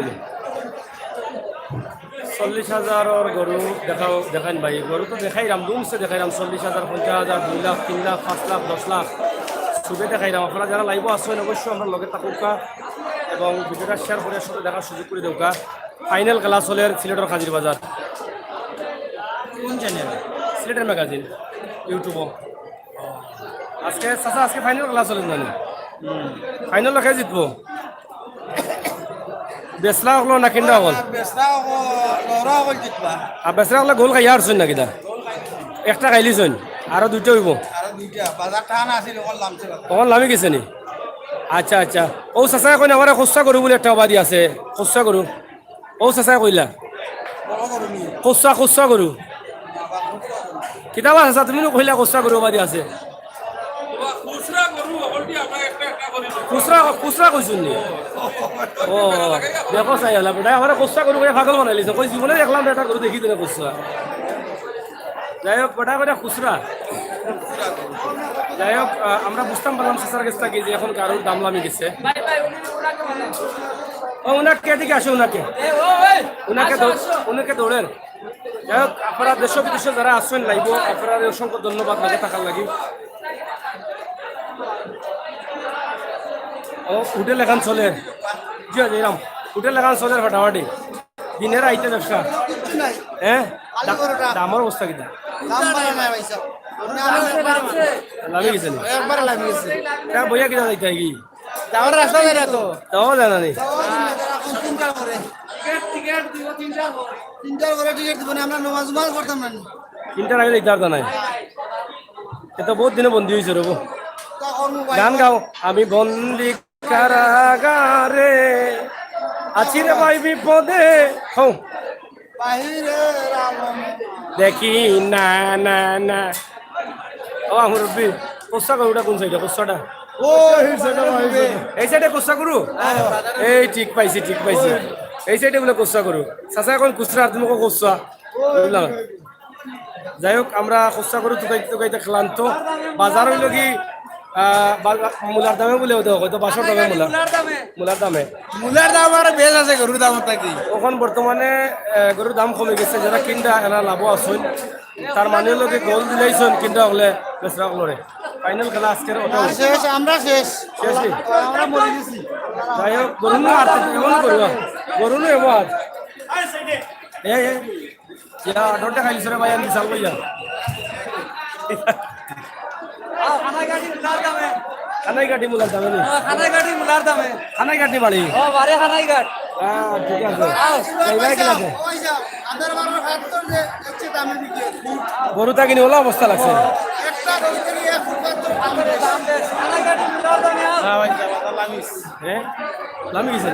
40,000 গরু দেখান ভাই গরু তো দেখাইলাম দুমছে দেখাইলাম 40,000 50,000 2 লাখ 3 লাখ 5 লাখ 10 লাখ সুবে দেখাইলাম আপনারা যারা লাইভ আসছেন অবশ্যই আমরা লগে থাকুকা এবং ভিডিওটা শেয়ার করে সাথে দেখার সুযোগ করে দেউকা ফাইনাল খেলা চলে সিলেটের কাজির বাজার কোন চ্যানেল সিলেটের ম্যাগাজিন ইউটিউব আজকে ফাইনাল খেলা চলে জানি ফাইনাল লেখা জিতবো বেসরা হলো না কিনা হল আর বেসরা হলে গোল খাই আসছেন না কিনা একটা খাইলিছেন আরো দুইটা হইব তখন নামি গেছে নি আচ্ছা আচ্ছা ও চাচাই কই না আমার খোসা গরু বলে একটা অবাদি আছে খোসা গরু ও চাচাই কইলা খোসা গরু কিতাবা আছে তুমি কইলা খোসা গরু অবাদি আছে খুচরা গরু বলটি আমরা একটা করে খুচরা কইছুন নি ও দেখো চাই হলা বেটা আমার খোসা গরু করে পাগল বানাই লিছে কই জীবনে দেখলাম একটা গরু দেখি দিলে খোসা যাই হোক বেটা খুচরা যাই হোক আমরা বুঝতাম পারলাম চাচার কাছ থেকে যে এখন কারোর দাম লামি গেছে ও উনাকে এদিকে আসে উনাকে দৌড়েন যাই হোক আপনারা দেশ বিদেশে যারা আসছেন লাইব আপনারা অসংখ্য ধন্যবাদ লাগে থাকার লাগি ও হোটেল এখান চলে জি যাইলাম হোটেল এখান চলে ফাটাফাটি দিনের আইতে ব্যবসা হ্যাঁ দামের অবস্থা কিনা লাভি গেছে বইয়া কিনা যাইতে কি যাওয়ার রাস্তা যায় তো তাও জানা নেই তিনটার আগে যাইতে পারতা নাই এটা বহুত দিনে বন্দী হয়েছে রবো গান গাও আমি বন্দি কারাগারে আছি রে ভাই বিপদে হও দেখি না ও মুরব্বী কোসা গরুটা কোন সাইডে কোসাটা ও এই সাইডে কোসা গরু এই ঠিক পাইছি এই সাইডে বলে কোসা গরু চাচা এখন খুচরা তুমি কোসা বুঝলাম যাই হোক আমরা কোসা গরু টুকাইতে ক্লান্ত বাজার হইল কি মূলার দামে বলে হয়তো 500 টাকা মূলার দামে মূলার দাম আর বেশ আছে গরুর দাম থাকি এখন বর্তমানে গরুর দাম কমে গেছে যারা কিনটা এরা লাভ আসুন তার মানে হলো কি গোল দিলেইছেন কিনটা হলে বেচরা হলরে ফাইনাল খেলা আজকের ওটা শেষ আমরা শেষ শেষই আমরা মরে গেছি যাই হোক গরুনো আর এমন করবা গরুনো এবার এই ইয়া ডোটা খাইলিস রে ভাই আমি চাল কইয়া খানাই কাটি মুলার দামে নি খানাই কাটি বাড়ি ঠিক আছে এইবার কি লাগে গরুটা কিনে ওলা অবস্থা লাগছে হ্যাঁ লামি গেছে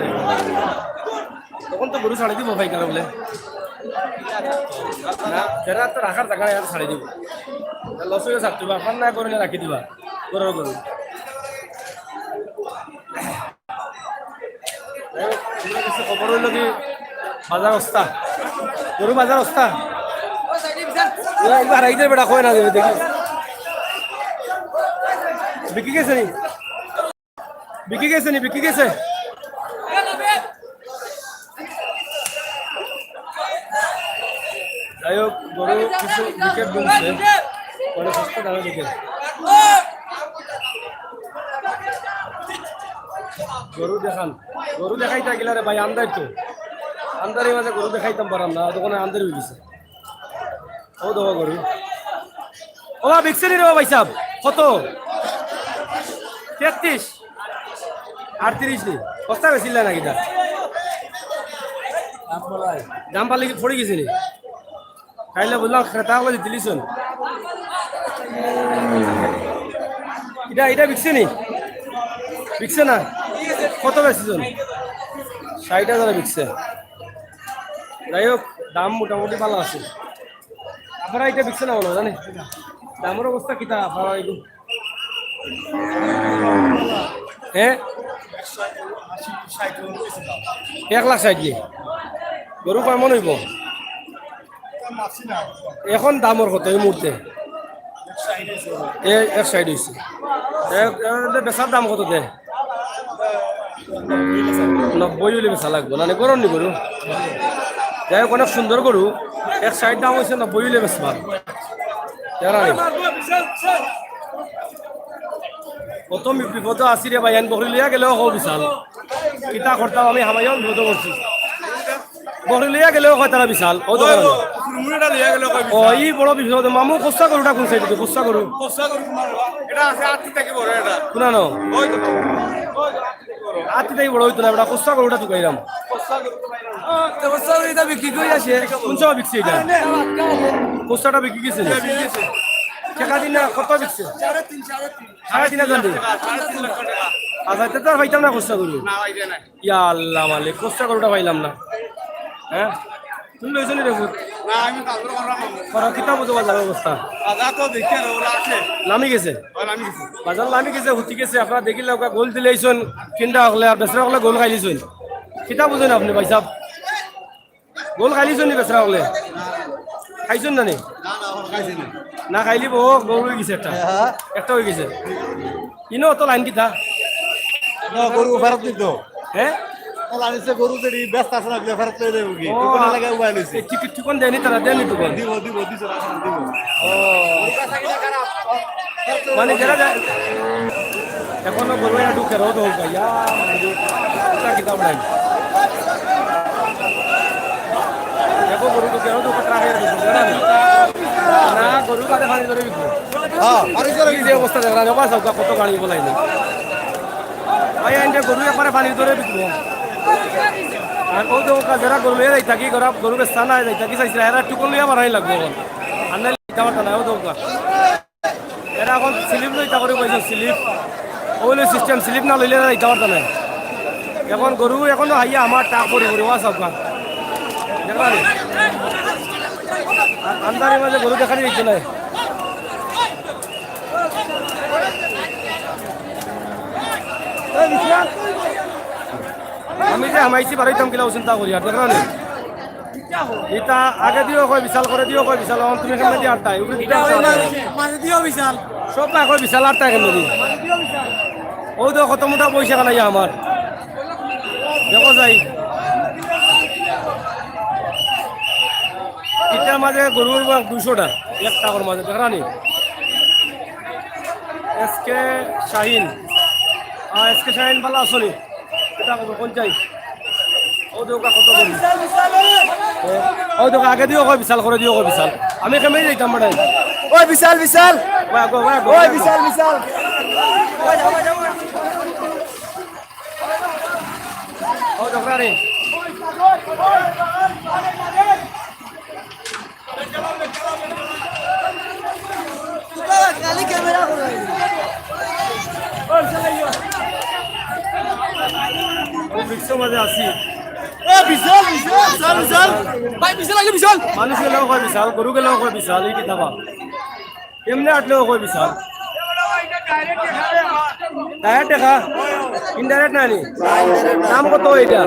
তখন তো গরু ছাড়ি দিব ভাই কারো বলে না সেটা তো রাখার জায়গা ছাড়ি দিব লস হয়ে ছাড়তে দিবা এখন না করে রাখি দিবা গরুর গরু খবর হইল কি বাজার অবস্থা গরু বাজার অবস্থা হারাইদের বেটা কয় না দেবে দেখি বিক্রি গেছে যাই হোক গরু কিছু উইকেট বলছে পরে সস্তা দামে উইকেট গরু দেখাইতে গেলে রে ভাই আন্দার তো আন্দারের মাঝে গরু দেখাইতাম পারাম না দোকানে আন্দার হয়ে গেছে ও দেবো গরু ও বা বিকছে নি রে ভাই সাহেব কত 33 38 নি সস্তা বেশি নাকি তা দাম পালে কি পড়ে গেছে নি খাইলে বললাম খেতা বলে দিলিছন এটা বিকছে নি বিকছে না কত বেশিজন 60,000 বিকছে যাই হোক দাম মোটামুটি ভালো আছে আপনারা এটা বিকছে না বলো জানি দামের অবস্থা কিতা আপনারা হ্যাঁ 1,60,000 গরু কেমন হইব এখন দামর কত এই মুহূর্তে 1,60 হয়েছে বেচার দাম কত দে 90 হলে বেচা লাগবো না গরম নি গরু যাই হোক অনেক সুন্দর গরু 1,60 দাম হয়েছে 90 হলে বেচবা প্রথম বিপদ আসি রে ভাই বকরি লিয়া গেলেও হো বিশাল কিতা করতাম আমি হামাইও বিপদ করছি বকরি লিয়া গেলেও হয় তারা বিশাল ও দোকান ও ই বড় বিপদ মামু কোসা গরুটা কোন সাইড কোসা গরু এটা আছে 8 থেকে বড় এটা শুনা নো আতি তাই বড় হইতো না এটা কোসা গরুটা তুকাইরাম এটা বিক্রি করে আসে কোন সময় বিকছে এটা কোসাটা বিক্রি গেছে টাকা দিন না কত বিকছে 3.5 দিন আচ্ছা তো পাইতাম না কোসা গরু ইয়া আল্লাহ মালিক কোসা গরুটা পাইলাম না হ্যাঁ তুমি লইছ নি রে ভূত না আমি তারপর করলাম করা কিতা বুঝো বাজার অবস্থা বাজার তো দেখি আর ওলা আছে নামি গেছে আমি কিছু বাজার নামি গেছে হুতি গেছে আপনারা দেখিলে ওকে গোল দিলেইছেন কিনটা হলে আর বেচরা হলে গোল খাইলিছেন কিতা বুঝেন আপনি ভাই সাহেব গোল খাইলিছেন নি বেচরা হলে খাইছেন না নি না খাইলি বহু গরু হয়ে গেছে একটা হয়ে গেছে ইনো তো লাইন কিতা গরু ফেরত দিত হ্যাঁ লাইনছে গরু যদি ব্যস্ত আছে না ফেরত লই দেব কি কোন লাগা উবাই লইছে ঠিকন দেনি তারা দেনি তো দিব দিছ দিব ও মানে যারা এখনো গরু এটা ঢুকে রোদ হোক ভাইয়া এটা কিতাব নাই দেখো গরু ঢুকে রোদ হোক ট্রাফিক না গরু কাটে পানি ধরে বিকবো যে অবস্থা দেখলাম এবার সব কত গাড়ি বলাই না ভাই আইনটা গরু একবারে পানি ধরে বিকবো আর ও তো যারা গরু লিয়ে যাই থাকি গরু বেচা না যাই থাকি চাইছে এরা টুকন লিয়া বাড়াই লাগবো আর না লিখতে পারতো না ও তো এরা এখন স্লিপ লইতা করে পাইছে স্লিপ ওইলে সিস্টেম স্লিপ না লইলে যাইতে পারতো না এখন গরু এখনো হাইয়া আমার টাক পরে পরে ওয়া সব দেখলা নি আন্দারের মাঝে গরু দেখানি দিচ্ছে না হামাইছি বারোইতাম কিলা চিন্তা করি আর দেখো নি এটা আগে দিও কয় বিশাল করে দিও কয় বিশাল এখন তুমি কেমন দিয়ে আটটাই মাঝে দিও বিশাল সব না কয় বিশাল আটটাই কেন দি ও তো কত মোটা পয়সা কানাই আমার দেখো যাই এটার মাঝে গরুর 200টা 1 টাকার মাঝে দেখো নি এসকে শাহিন এসকে শাহিন ভালো আসনি এটা কোন চাই ও দোকা কত বলি ও দোকা আগে দিও কয় বিশাল করে দিও কয় বিশাল আমি কেমন যাইতাম বড় ওই বিশাল বিশাল ওই বিশাল বিশাল ও দোকা রে খালি ক্যামেরা করে রিক্সা মাঝে আসি বিশাল বিশাল বিশাল ভাই বিশাল আগে বিশাল মানুষ গেলেও কয় বিশাল গরু গেলেও কয় বিশাল এই কিতাবা এমনি আটলেও কয় বিশাল ডাইরেক্ট দেখা ইনডাইরেক্ট নানি নাম কত এটা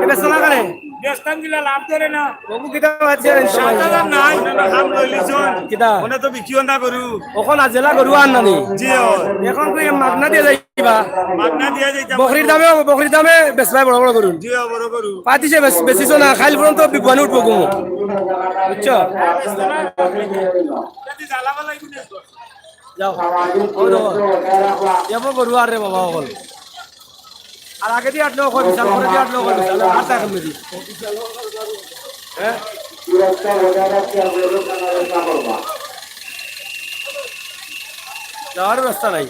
এটা শোনা কানে দেশতাম গিলা লাভ করে না বাবু কিতাব আছে 7000 নাই হাম লইলিছন কিতা ওনে তো বিকিও না করু ওখন আজেলা গরু আন নানি জি এখন তুই মাগনা দিয়ে যাইবা মাগনা দিয়া যাইতাম বকরির দামে বেচবাই বড় বড় গরু জি বড় করু পাতিছে বেশিছ না খাইল পর্যন্ত বিগুয়ানি উঠবো গুমো বুঝছো যদি জ্বালাবা লাগবে না যাও যাবো গরু আর রে বাবা বল আর আগে দিয়ে আটলেও কয় বিশাল করে দিয়ে আটলেও কয় বিশাল আর টাকা মেদি হ্যাঁ যাওয়ার রাস্তা নাই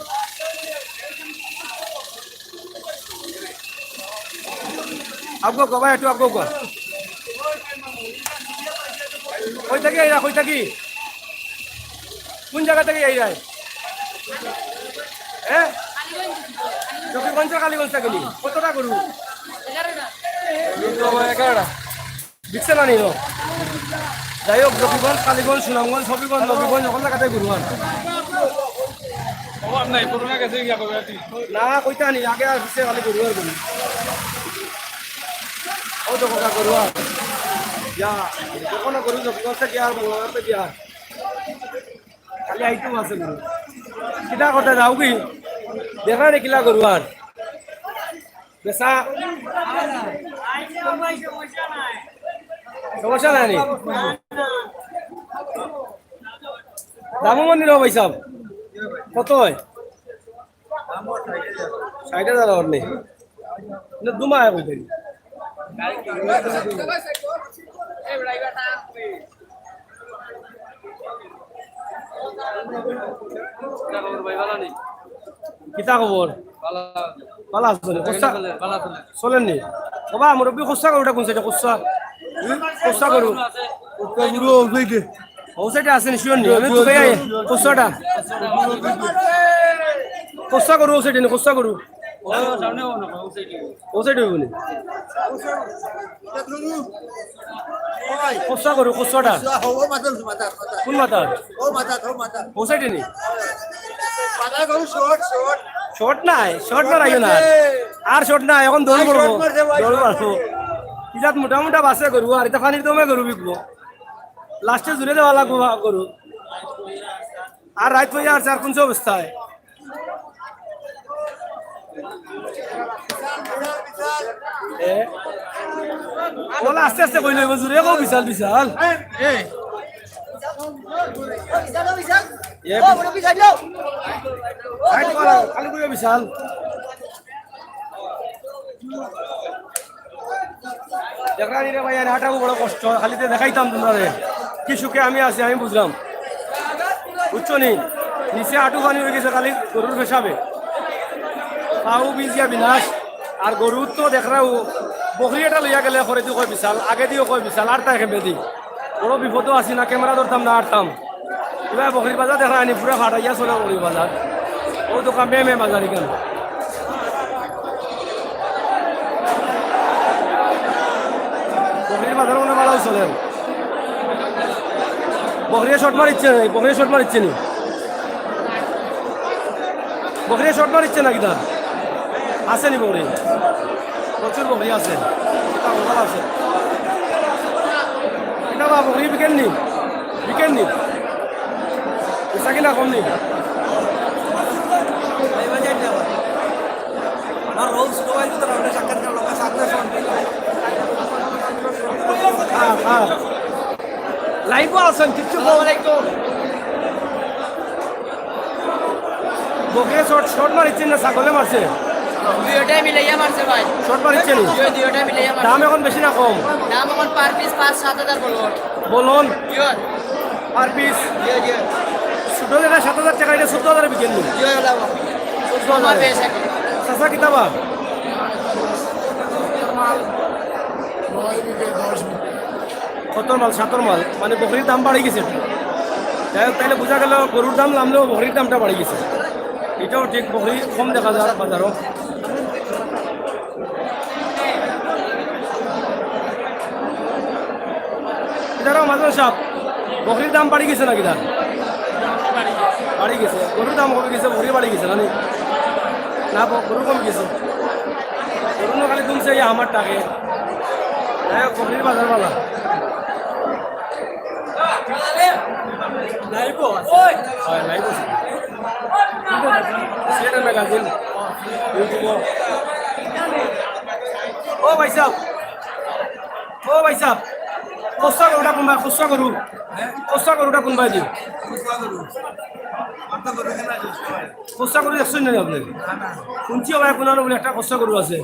আবগো কবা একটু আবগো কর কই থাকি আইরা কই থাকি কোন জায়গা থেকে আইরা হ্যাঁ জকিগঞ্জ কালীগঞ্জ থেকে নি কতটা গরু 11টা বিকছে না নিল যাই হোক জকিগঞ্জ কালীগঞ্জ সুনামগঞ্জ হবিগঞ্জ নবীগঞ্জ সকল জায়গাতে গরু আন অভাব নাই করোনা গেছে গিয়া কবে তুই না কইতা নি আগে আর পিছে খালি গরু আর গরু ও তো কথা গরু আর যা যখন গরু জকিগঞ্জ থেকে আর বঙ্গলাতে দিয়া খালি আইটেম আছে গরু কিটা করতে যাও কি দেখা রে কিলা গরু আর বেসা সমস্যা নাই নি দামো মন্দির ভাই সাহেব কত হয় 60,000 আর নেই দুমায় কই দেন কিতা খবর ভালো আছেন চলেননি কবা মুরব্বী খোসা গরুটা কোন সাইডে খোসা গরু গরু ওইতে ও সাইডে আছেন শিওর নি আমি তো খোসাটা খোসা গরু ও সাইডে নি খোসা গরু ও সাইডে বলি খোসা গরু খোসাটা কোন মাথার ও সাইডে নি শর্ট নাই শর্ট মারাইও না আর শর্ট নাই এখন দৌড় পড়বো দৌড় মারবো ইজাত মোটা মোটা বাসে করবো আর এটা পানির দমে গরু বিকবো লাস্টে জুড়ে দেওয়া লাগবো গরু আর রাত হয়ে আর চার কোন অবস্থায় বলে আস্তে আস্তে কই লইব জুড়ে কো বিশাল বিশাল খালি কইও বিশাল দেখানি রে ভাই হাঁটাবো বড় কষ্ট খালিতে দেখাইতাম তোমরা কি সুখে আমি আছি আমি বুঝলাম বুঝছো নি নিচে হাঁটু পানি হয়ে গেছে খালি গরুর পেশাবে পাও বিজিয়া বিনাশ আর গরুর তো দেখরাও বকরি এটা লইয়া গেলে করে দিও কয় বিশাল আগে দিও কয় বিশাল আর তাই খেপে দি বড় বিপদও আছি না ক্যামেরা ধরতাম না আটতাম এবার বকরির বাজার দেখা আনি পুরো ফাটাইয়া চলে বকরির বাজার ও দোকান মে বাজার এখানে বকরির বাজার মনে ভালো চলেন বকরিয়া শর্ট মারিচ্ছে না বকরিয়া শর্ট মারিচ্ছে নি বকরিয়া শর্ট মারিচ্ছে না কিনা আছে নি বকরি প্রচুর বকরি আছে এটা ভালো আছে এটা বা বকরি বিকেন নি বেচা কিনা কম নি লাইভও আছেন কিছু বকরি শর্ট মারিচ্ছেন না ছাগলে মারছে দুইটাই মিলাইয়া মারছে ভাই শর্ট মারিচ্ছেন দুইটাই মিলাইয়া মারছে দাম এখন বেশি না কম দাম এখন পার পিস 5-7 হাজার বলবো বলুন জিওর পার পিস জিও ছোট যেটা 7,000 টাকা এটা 14,000 বিকেন নি জিও লাগাবো 14,000 পেয়েছে চাচা কিতাবা কত মাল 7 মাল মানে বকরির দাম বাড়ে গেছে তাইলে বোঝা গেল গরুর দাম নামলেও বকরির দামটা বাড়ে গেছে এটাও ঠিক বকরি কম দেখা যায় বাজারও এটারও মাঝে সাপ বকরির দাম বাড়ি গেছে নাকি দা বাড়ি গেছে গরুর দাম কমে গেছে বকরি বাড়ি গেছে নানি না গরু কমে গেছে গরু খালি তুমছে আমার টাকে বকরির বাজার বালা লাইভ আছে সিলেটের ম্যাগাজিন ইউটিউব ও ভাই সাহেব খসা গরুটা কোনবা খসা গরুটা কোনবা দিও খসা গরু দেখছেন না আপনি শুনছি ভাই কোনার বলে একটা খসা গরু আছে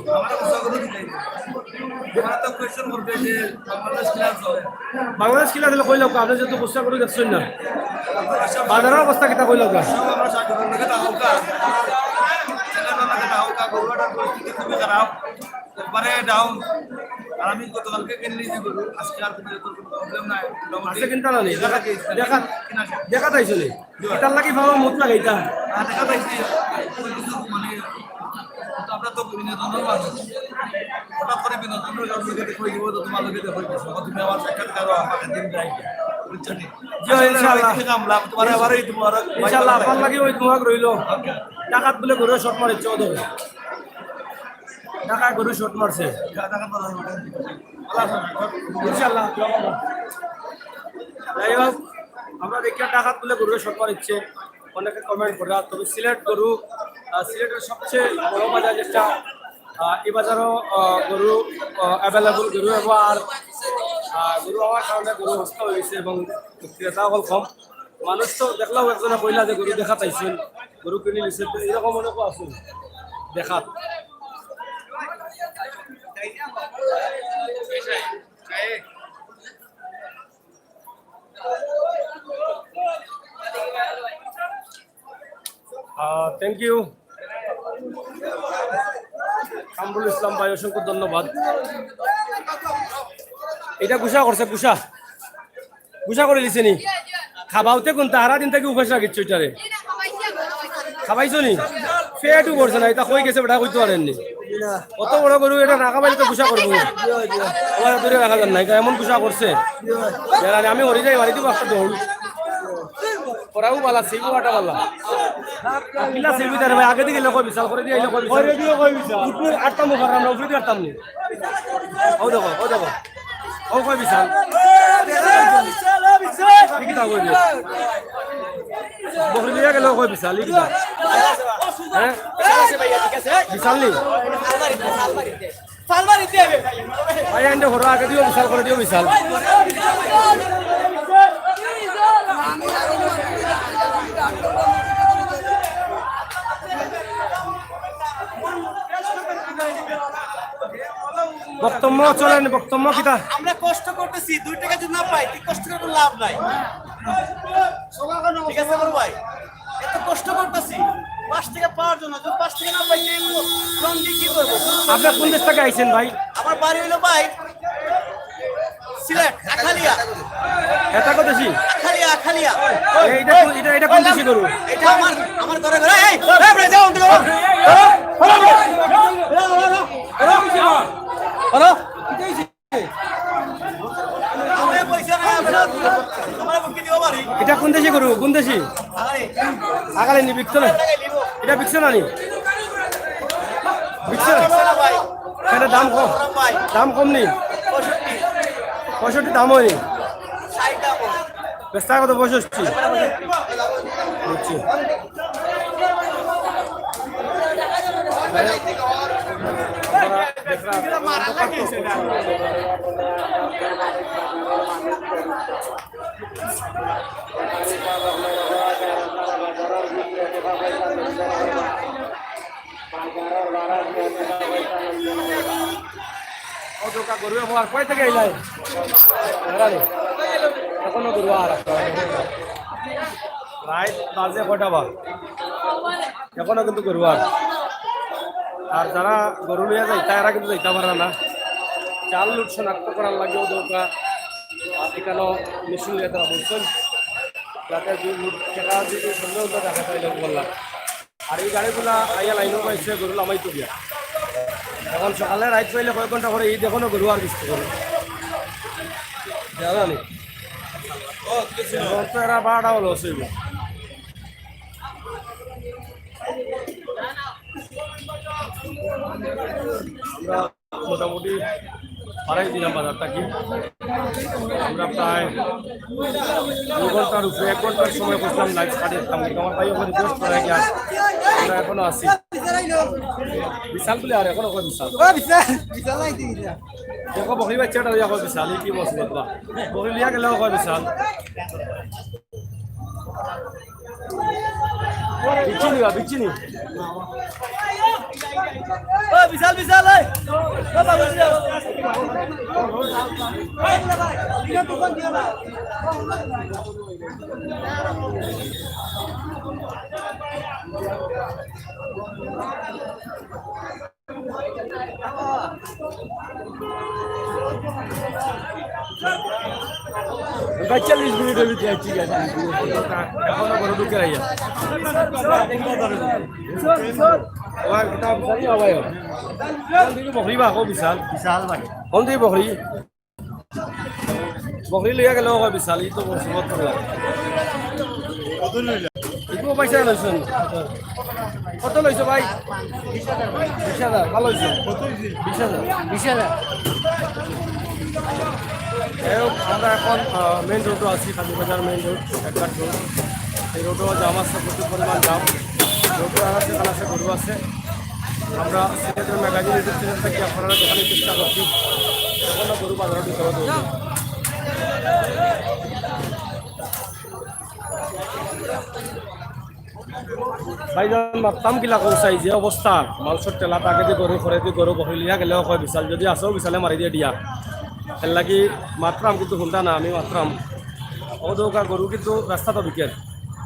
বাংলাদেশ কিলা দিলে কই লোক আপনি যেহেতু খসা গরু দেখছেন না বাজারের অবস্থা কিতা কই লোক ডাউন আমি গতকালকে কিনলি যে গরু আজকে আর কোনো প্রবলেম নাই আছে কিনতা না দেখা তাইছো নি এটার লাগি ভালো মুত লাগাইতা দেখা পাইছি মানে আমরা তো বিনোদনের মানুষ হঠাৎ করে বিনোদনের লোকে দেখে দিব তো তোমার লোকে দেখে তুমি আমার সাক্ষাৎকার আমাকে দিন যাই ইনশাআল্লাহ আপনার লাগি ওই তোমাক রইল টাকাত বলে গরু শট মারিছে ওদের টাকা গরু শট মারছে ইনশাআল্লাহ যাই হোক আমরা দেখি টাকাত বলে গরু শট মারিচ্ছে অনেকে কমেন্ট করে তবে সিলেট গরু সিলেটের সবচেয়ে বড় বাজার যেটা এই বাজারও গরু অ্যাভেলেবল গরু এবং আর গরু হওয়ার কারণে গরু হস্তা হয়ে গেছে এবং ক্রেতা হল কম মানুষ তো দেখলাম একজনে কইলা যে গরু দেখা পাইছেন গরু কিনে নিছে এরকম অনেকও আছে দেখাত থ্যাংক ইউ কামরুল ইসলাম ভাই অসংখ্য ধন্যবাদ এটা গুসা করছে গুসা করে দিছে নি খাবাওতে কোন তাহারা দিন থেকে উপাস রাখিচ্ছ এটারে খাবাইছো নি পেটও করছে না এটা কই গেছে বেটা কইতে পারেননি কত বড় গরু এটা না খাবাইলে তো গুসা করবো আমার দূরে রাখা যান না এটা এমন গুসা করছে আমি হরি যাই বাড়ি দিব একটা দৌড় করাও বালা সেই বাটা বালা কিলা সেবি তারে ভাই আগে দিকে লোক বিশাল করে দিয়ে লোক বিশাল করে দিও কই বিশাল উঠবে আটটা মুখ আমরা উঠে আটটাম নি ও দেখো ও কই বিশাল কি তা কই বকরি দিয়া গেল কই বিশাল কি তা হ্যাঁ বিশাল নি সালবারিতে ভাই আন্ডে ঘর আগে দিও বিশাল করে দিও বিশাল বক্তব্য চলেন বক্তব্য কিতা আমরা কষ্ট করতেছি 2 টাকা যদি না পাই কষ্ট করে কোনো লাভ নাই ঠিক আছে বড় ভাই এত কষ্ট করতেছি 5 টাকা পাওয়ার জন্য যদি 5 টাকা না পাই কোন দিক কি করব আপনি কোন দেশ থেকে আইছেন ভাই আমার বাড়ি হলো ভাই সিলেট আখালিয়া এটা কত দেশি আখালিয়া এটা কোন দেশি গরু এটা আমার ঘরে এই রে যাও হ্যালো এটা কোন দেশি গরু কোন দেশি আগালে নি বিকছো না এটা বিকছো না নি বিকছে কেন দাম কম দাম কম নি 65 দাম হয়নি বেস্তা কত 65 বুঝছি গরু আর কয় থেকে আইলাই এখনো গরু আর রাত বাজে কটা বা এখনো কিন্তু গরু আর যারা গরু নিয়ে যায় তারা কিন্তু যাইতে পারে না চাল লুট শনাক্ত করার লাগেও দৌকা এখানেও মেশিন নিয়ে তারা বলছেন যাতে টাকা যদি সন্দেহ দেখা পাইলে বললাম আর এই গাড়িগুলা আইয়া লাইনও পাইছে গরু লামাইতো দিয়া এখন সকালে রাইট পাইলে কয়েক ঘন্টা করে এই দেখোনো গরু আর বিস্তি করে জানি তো এরা 12টা হলো অসুবিধ আমরা মোটামুটি আড়াই দিলাম বাজারটা কি আমরা প্রায় 2 ঘন্টার উপরে 1 ঘন্টার সময় বসলাম লাইভ স্টার্ট করতাম কিন্তু আমার ভাই ওখানে রিকোয়েস্ট করে গিয়ে আমরা এখনো আছি বিশাল বলে আর এখনো কই বিশাল দেখো বকরি বাচ্চাটা লিয়া কই বিশাল কি বসে বাবা বকরি লিয়া গেলেও কই বিশাল বিচিনি বিশাল বিশাল बच्चा 20 मिनट अभी क्या ठीक है एखोनो बड़ ढुके रही है और किताब सही आवायो कौन दी बकरी बा को विशाल भाई कौन दी बकरी लिया गेलो को विशाल ई तो बहुत कर কত লইলা ইকো পয়সা লইছন কত লইছো ভাই 20000 ভালো হইছে কত 20000 আমরা এখন মেইন রোডে আছি কাজীবাজার মেইন রোড একঘাট রোড এই রোডেও জাম আছে প্রচুর পরিমাণ জাম রোডে আছে কালাসে গরু আছে আমরা সিলেটের ম্যাগাজিন ইউটিউব চ্যানেল থেকে আপনারা দেখানোর চেষ্টা করছি এখনো গরু বাজারে ঢুকে ভাইজান মাতাম কিলা কৌচাই যে অবস্থা মালসর টেলা তাকে দিয়ে গরু ঘরে দিয়ে গরু বহিলিয়া গেলেও কয় বিশাল যদি আসেও বিশালে মারি দিয়ে দিয়া এর লাগি মাত্রাম কিন্তু শুনতা না আমি মাত্রাম অদৌকা গরু কিন্তু রাস্তা তো বিকেল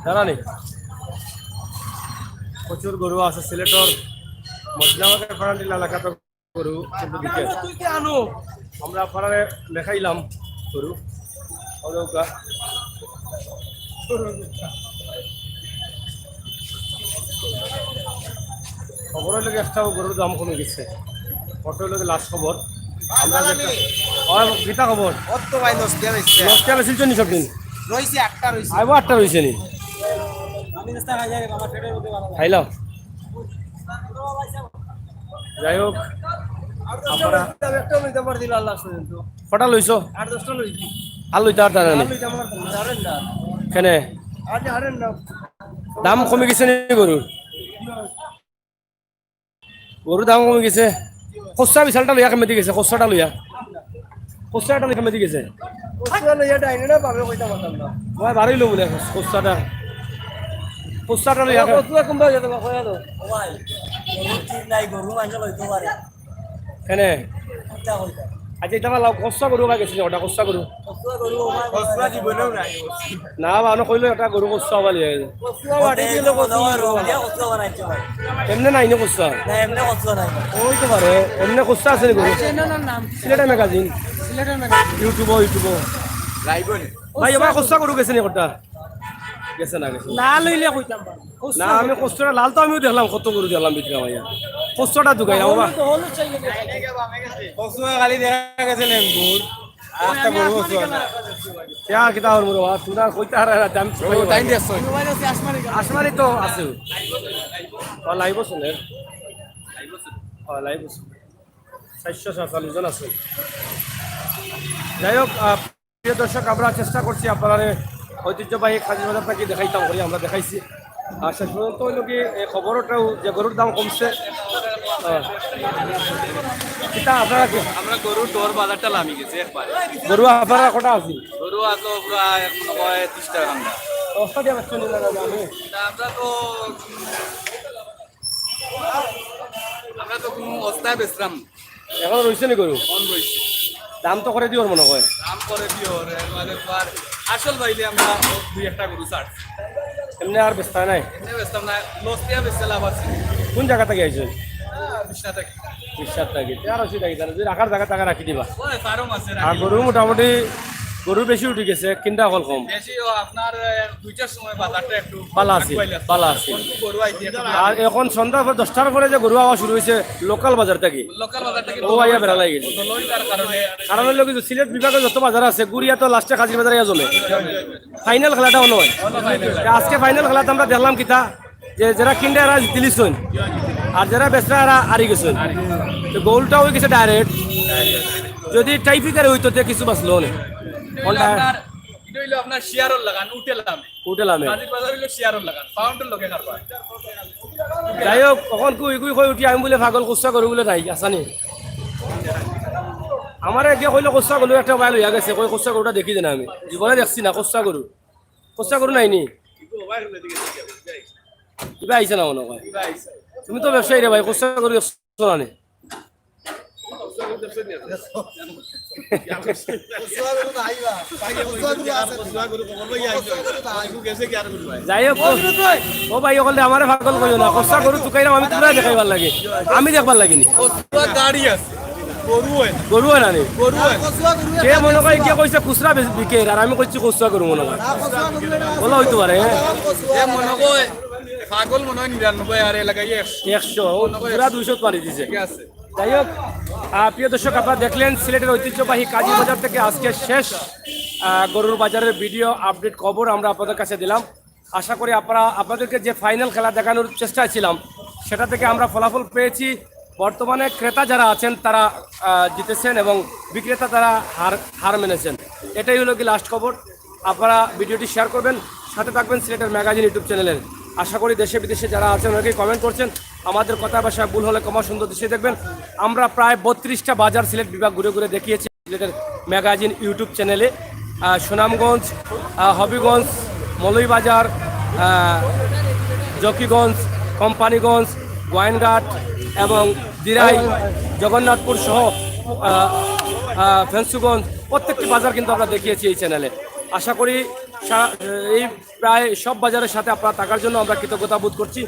জানি প্রচুর গরু আছে সিলেটর মজলাবাগের ফারান্ডিল এলাকাতে গরু কিন্তু বিকেল আমরা ফারারে দেখাইলাম গরু অদৌকা খবরের লোক একটা গরুর দাম কমে গেছে ফটোর লোক লাস্ট খবর আমরা গীতা খবর নষ্টিয়া বেশিল নি সব দিন আইব 8টা রয়েছে নি খাইলাম যাই হোক আপনারা কটা লইছ 8-10টা লইছি আর লইতে আর কেনে দাম কমে গেছে নি গরুর গরুর দাম কমে গেছে খসা বিশালটা লইয়া কেমে গেছে খসাটা লইয়া কেমে গেছে বাড়াইল বলে খসাটা লইয়া কেনে আচ্ছা এটা খসা গরু গেছিল ওটা খসা গরু না মানুষ কইলো এটা গরু খসা হবা লিয়া এমনি নাই নে খসা ওই তো পারে এমনি খসা আছে গরু সিলেটের ম্যাগাজিন ইউটিউব ভাই এবার খসা গরু গেছে নি ওটা গেছে না না লইলে কইতাম না আমি কষ্টটা লাল তো আমিও দেখলাম কত গরু দেখলাম বিক্রা ভাইয়া কষ্টটা ঢুকাই বাবা খালি দেখা গেছে লেম্বুর আস্তা গরু क्या किता और मुरो तुरा কইতা আর দাম টাইম দিছ আসমানি তো আছে আর লাইভ শুনে লাইভ 447 জন আছে। যাই হোক প্রিয় দর্শক, আমরা চেষ্টা করছি আপনারা ঐতিহ্যবাহী কাজীর বাজার থেকে দেখাইতাম করি, আমরা দেখাইছি। আর শেষ পর্যন্ত হইল কি এই খবরটাও যে গরুর দাম কমছে। এটা আপনারা কি আমরা গরুর দর বাজারটা নামি গেছে একবারে। গরু আপনারা কটা আছে? গরু আছে প্রায় 30 টাকা আমরা। অবস্থা দিয়ে পাচ্ছেন না দাদা আমি। আমরা তো কোনো অবস্থায় বেচলাম এখন রয়েছে নি গরু? কম রয়েছে। দাম তো করে দিওর মনে হয়। দাম করে দিও রে মানে আর আসল বাইলে আমরা 2-1 টা গরু ছাড়। এমনি আর বেচতে নাই? এমনি বেচতাম না, লস দিয়া বেচতে লাভ আছে। কোন জায়গা থেকে আইছেন? বিশনা থেকে। 20 টাকা 13 টাকা যদি রাখার জায়গা টাকা রাখি দিবা। ওই ফার্ম আছে আর গরু মোটামুটি গরু বেশি উঠে গেছে, কিনটা হল কম। বেশি আপনার 2টার সময় বাজারটা একটু পালা আছে, পালা আছে। গরু আইতে আর এখন সন্ধ্যা 10টার পরে যে গরু আওয়া শুরু হয়েছে লোকাল বাজার থেকে, লোকাল বাজার থেকে ও আইয়া বেড়া লাগে গেছে। দলইতার কারণে কারণ হলো কিছু সিলেট বিভাগে যত বাজার আছে গুড়িয়া তো লাস্টে কাজির বাজারে জমে। ফাইনাল খেলাটাও নয়। আজকে ফাইনাল খেলাতে আমরা দেখলাম কিতা যে যারা কিনতে এরা দিলিছন আর যারা বেচরা এরা হারি গেছেন। তো গোলটা হয়ে গেছে ডাইরেক্ট। যদি টাইপিকারে হইতো তে কিছু বাঁচলো না। আপনার এটা হইলো আপনার শেয়ারর লাগান উঠেলাম উঠেলামে কাজীর বাজার হইলো শেয়ারর লাগান পাউন্ডের লোকে কারবা। যাই হোক কখন কুই কুই কই উঠি আমি বলে পাগল কুচ্ছা করু বলে নাই আসানি আমার একে কইলে কুচ্ছা করু একটা মোবাইল হইয়া গেছে কই কুচ্ছা গরুটা দেখি দেনা আমি জীবনে দেখছি না কুচ্ছা গরু নাইনি কিবা আইছে না মনে হয়। তুমি তো ব্যবসায়ী রে ভাই, কুচ্ছা গরু দেখছো না নি? যাই হোক ও ভাই ওখানে আমার পাগল কইও না, কুচ্ছা গরু চুকাইলাম আমি তোরা দেখাইবার লাগে, আমি দেখবার লাগিনি। গাড়ি আছে গরু হয় না নি? কে মনে হয় কে কইছে খুচরা বিকে আর আমি কইছি কুচ্ছা গরু মনে হয় বলা হইতে পারে। হ্যাঁ মনে হয় পাগল মনে হয় 99 আর লাগাই 100 ও পুরা 200 পারি দিছে। আছে। যাই হোক প্রিয় দর্শক, আপনারা দেখলেন সিলেটের ঐতিহ্যবাহী কাজীর বাজার থেকে আজকে শেষ গরুর বাজারের ভিডিও আপডেট খবর আমরা আপনাদের কাছে দিলাম। আশা করি আপনাদেরকে যে ফাইনাল খেলা দেখানোর চেষ্টায় ছিলাম সেটা থেকে আমরা ফলাফল পেয়েছি। বর্তমানে ক্রেতা যারা আছেন তারা জিতেছেন এবং বিক্রেতা তারা হার মেনেছেন। এটাই হলো কি লাস্ট খবর। আপনারা ভিডিওটি শেয়ার করবেন, সাথে থাকবেন সিলেটের ম্যাগাজিন ইউটিউব চ্যানেলের। আশা করি দেশে বিদেশে যারা আছেন অনেকেই কমেন্ট করছেন, আমাদের কথা ভাষা ভুল হলে ক্ষমা সুন্দর দৃষ্টি দেখবেন। আমরা প্রায় 32টা বাজার সিলেট বিভাগ ঘুরে ঘুরে দেখিয়েছি সিলেটের ম্যাগাজিন ইউটিউব চ্যানেলে। সুনামগঞ্জ, হবিগঞ্জ, মৌলভীবাজার, জকিগঞ্জ, কোম্পানিগঞ্জ, গোয়াইনঘাট এবং দিরাই, জগন্নাথপুর সহ ফেন্সুগঞ্জ প্রত্যেকটি বাজার কিন্তু আমরা দেখিয়েছি এই চ্যানেলে। আশা করি এই প্রায় সব বাজারের সাথে আপনারা থাকার জন্য আমরা কৃতজ্ঞতা বোধ করছি।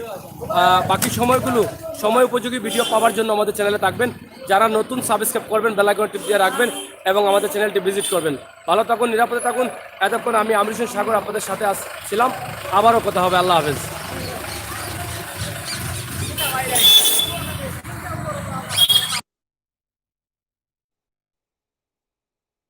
বাকি সময়গুলো সময় উপযোগী ভিডিও পাওয়ার জন্য আমাদের চ্যানেলে থাকবেন। যারা নতুন সাবস্ক্রাইব করবেন, বেল আইকন টিপ দিয়ে রাখবেন এবং আমাদের চ্যানেলটি ভিজিট করবেন। ভালো থাকুন, নিরাপদে থাকুন। এতক্ষণ আমি আমির হোসেন সাগর আপনাদের সাথে ছিলাম। আবারও কথা হবে। আল্লাহ হাফেজ।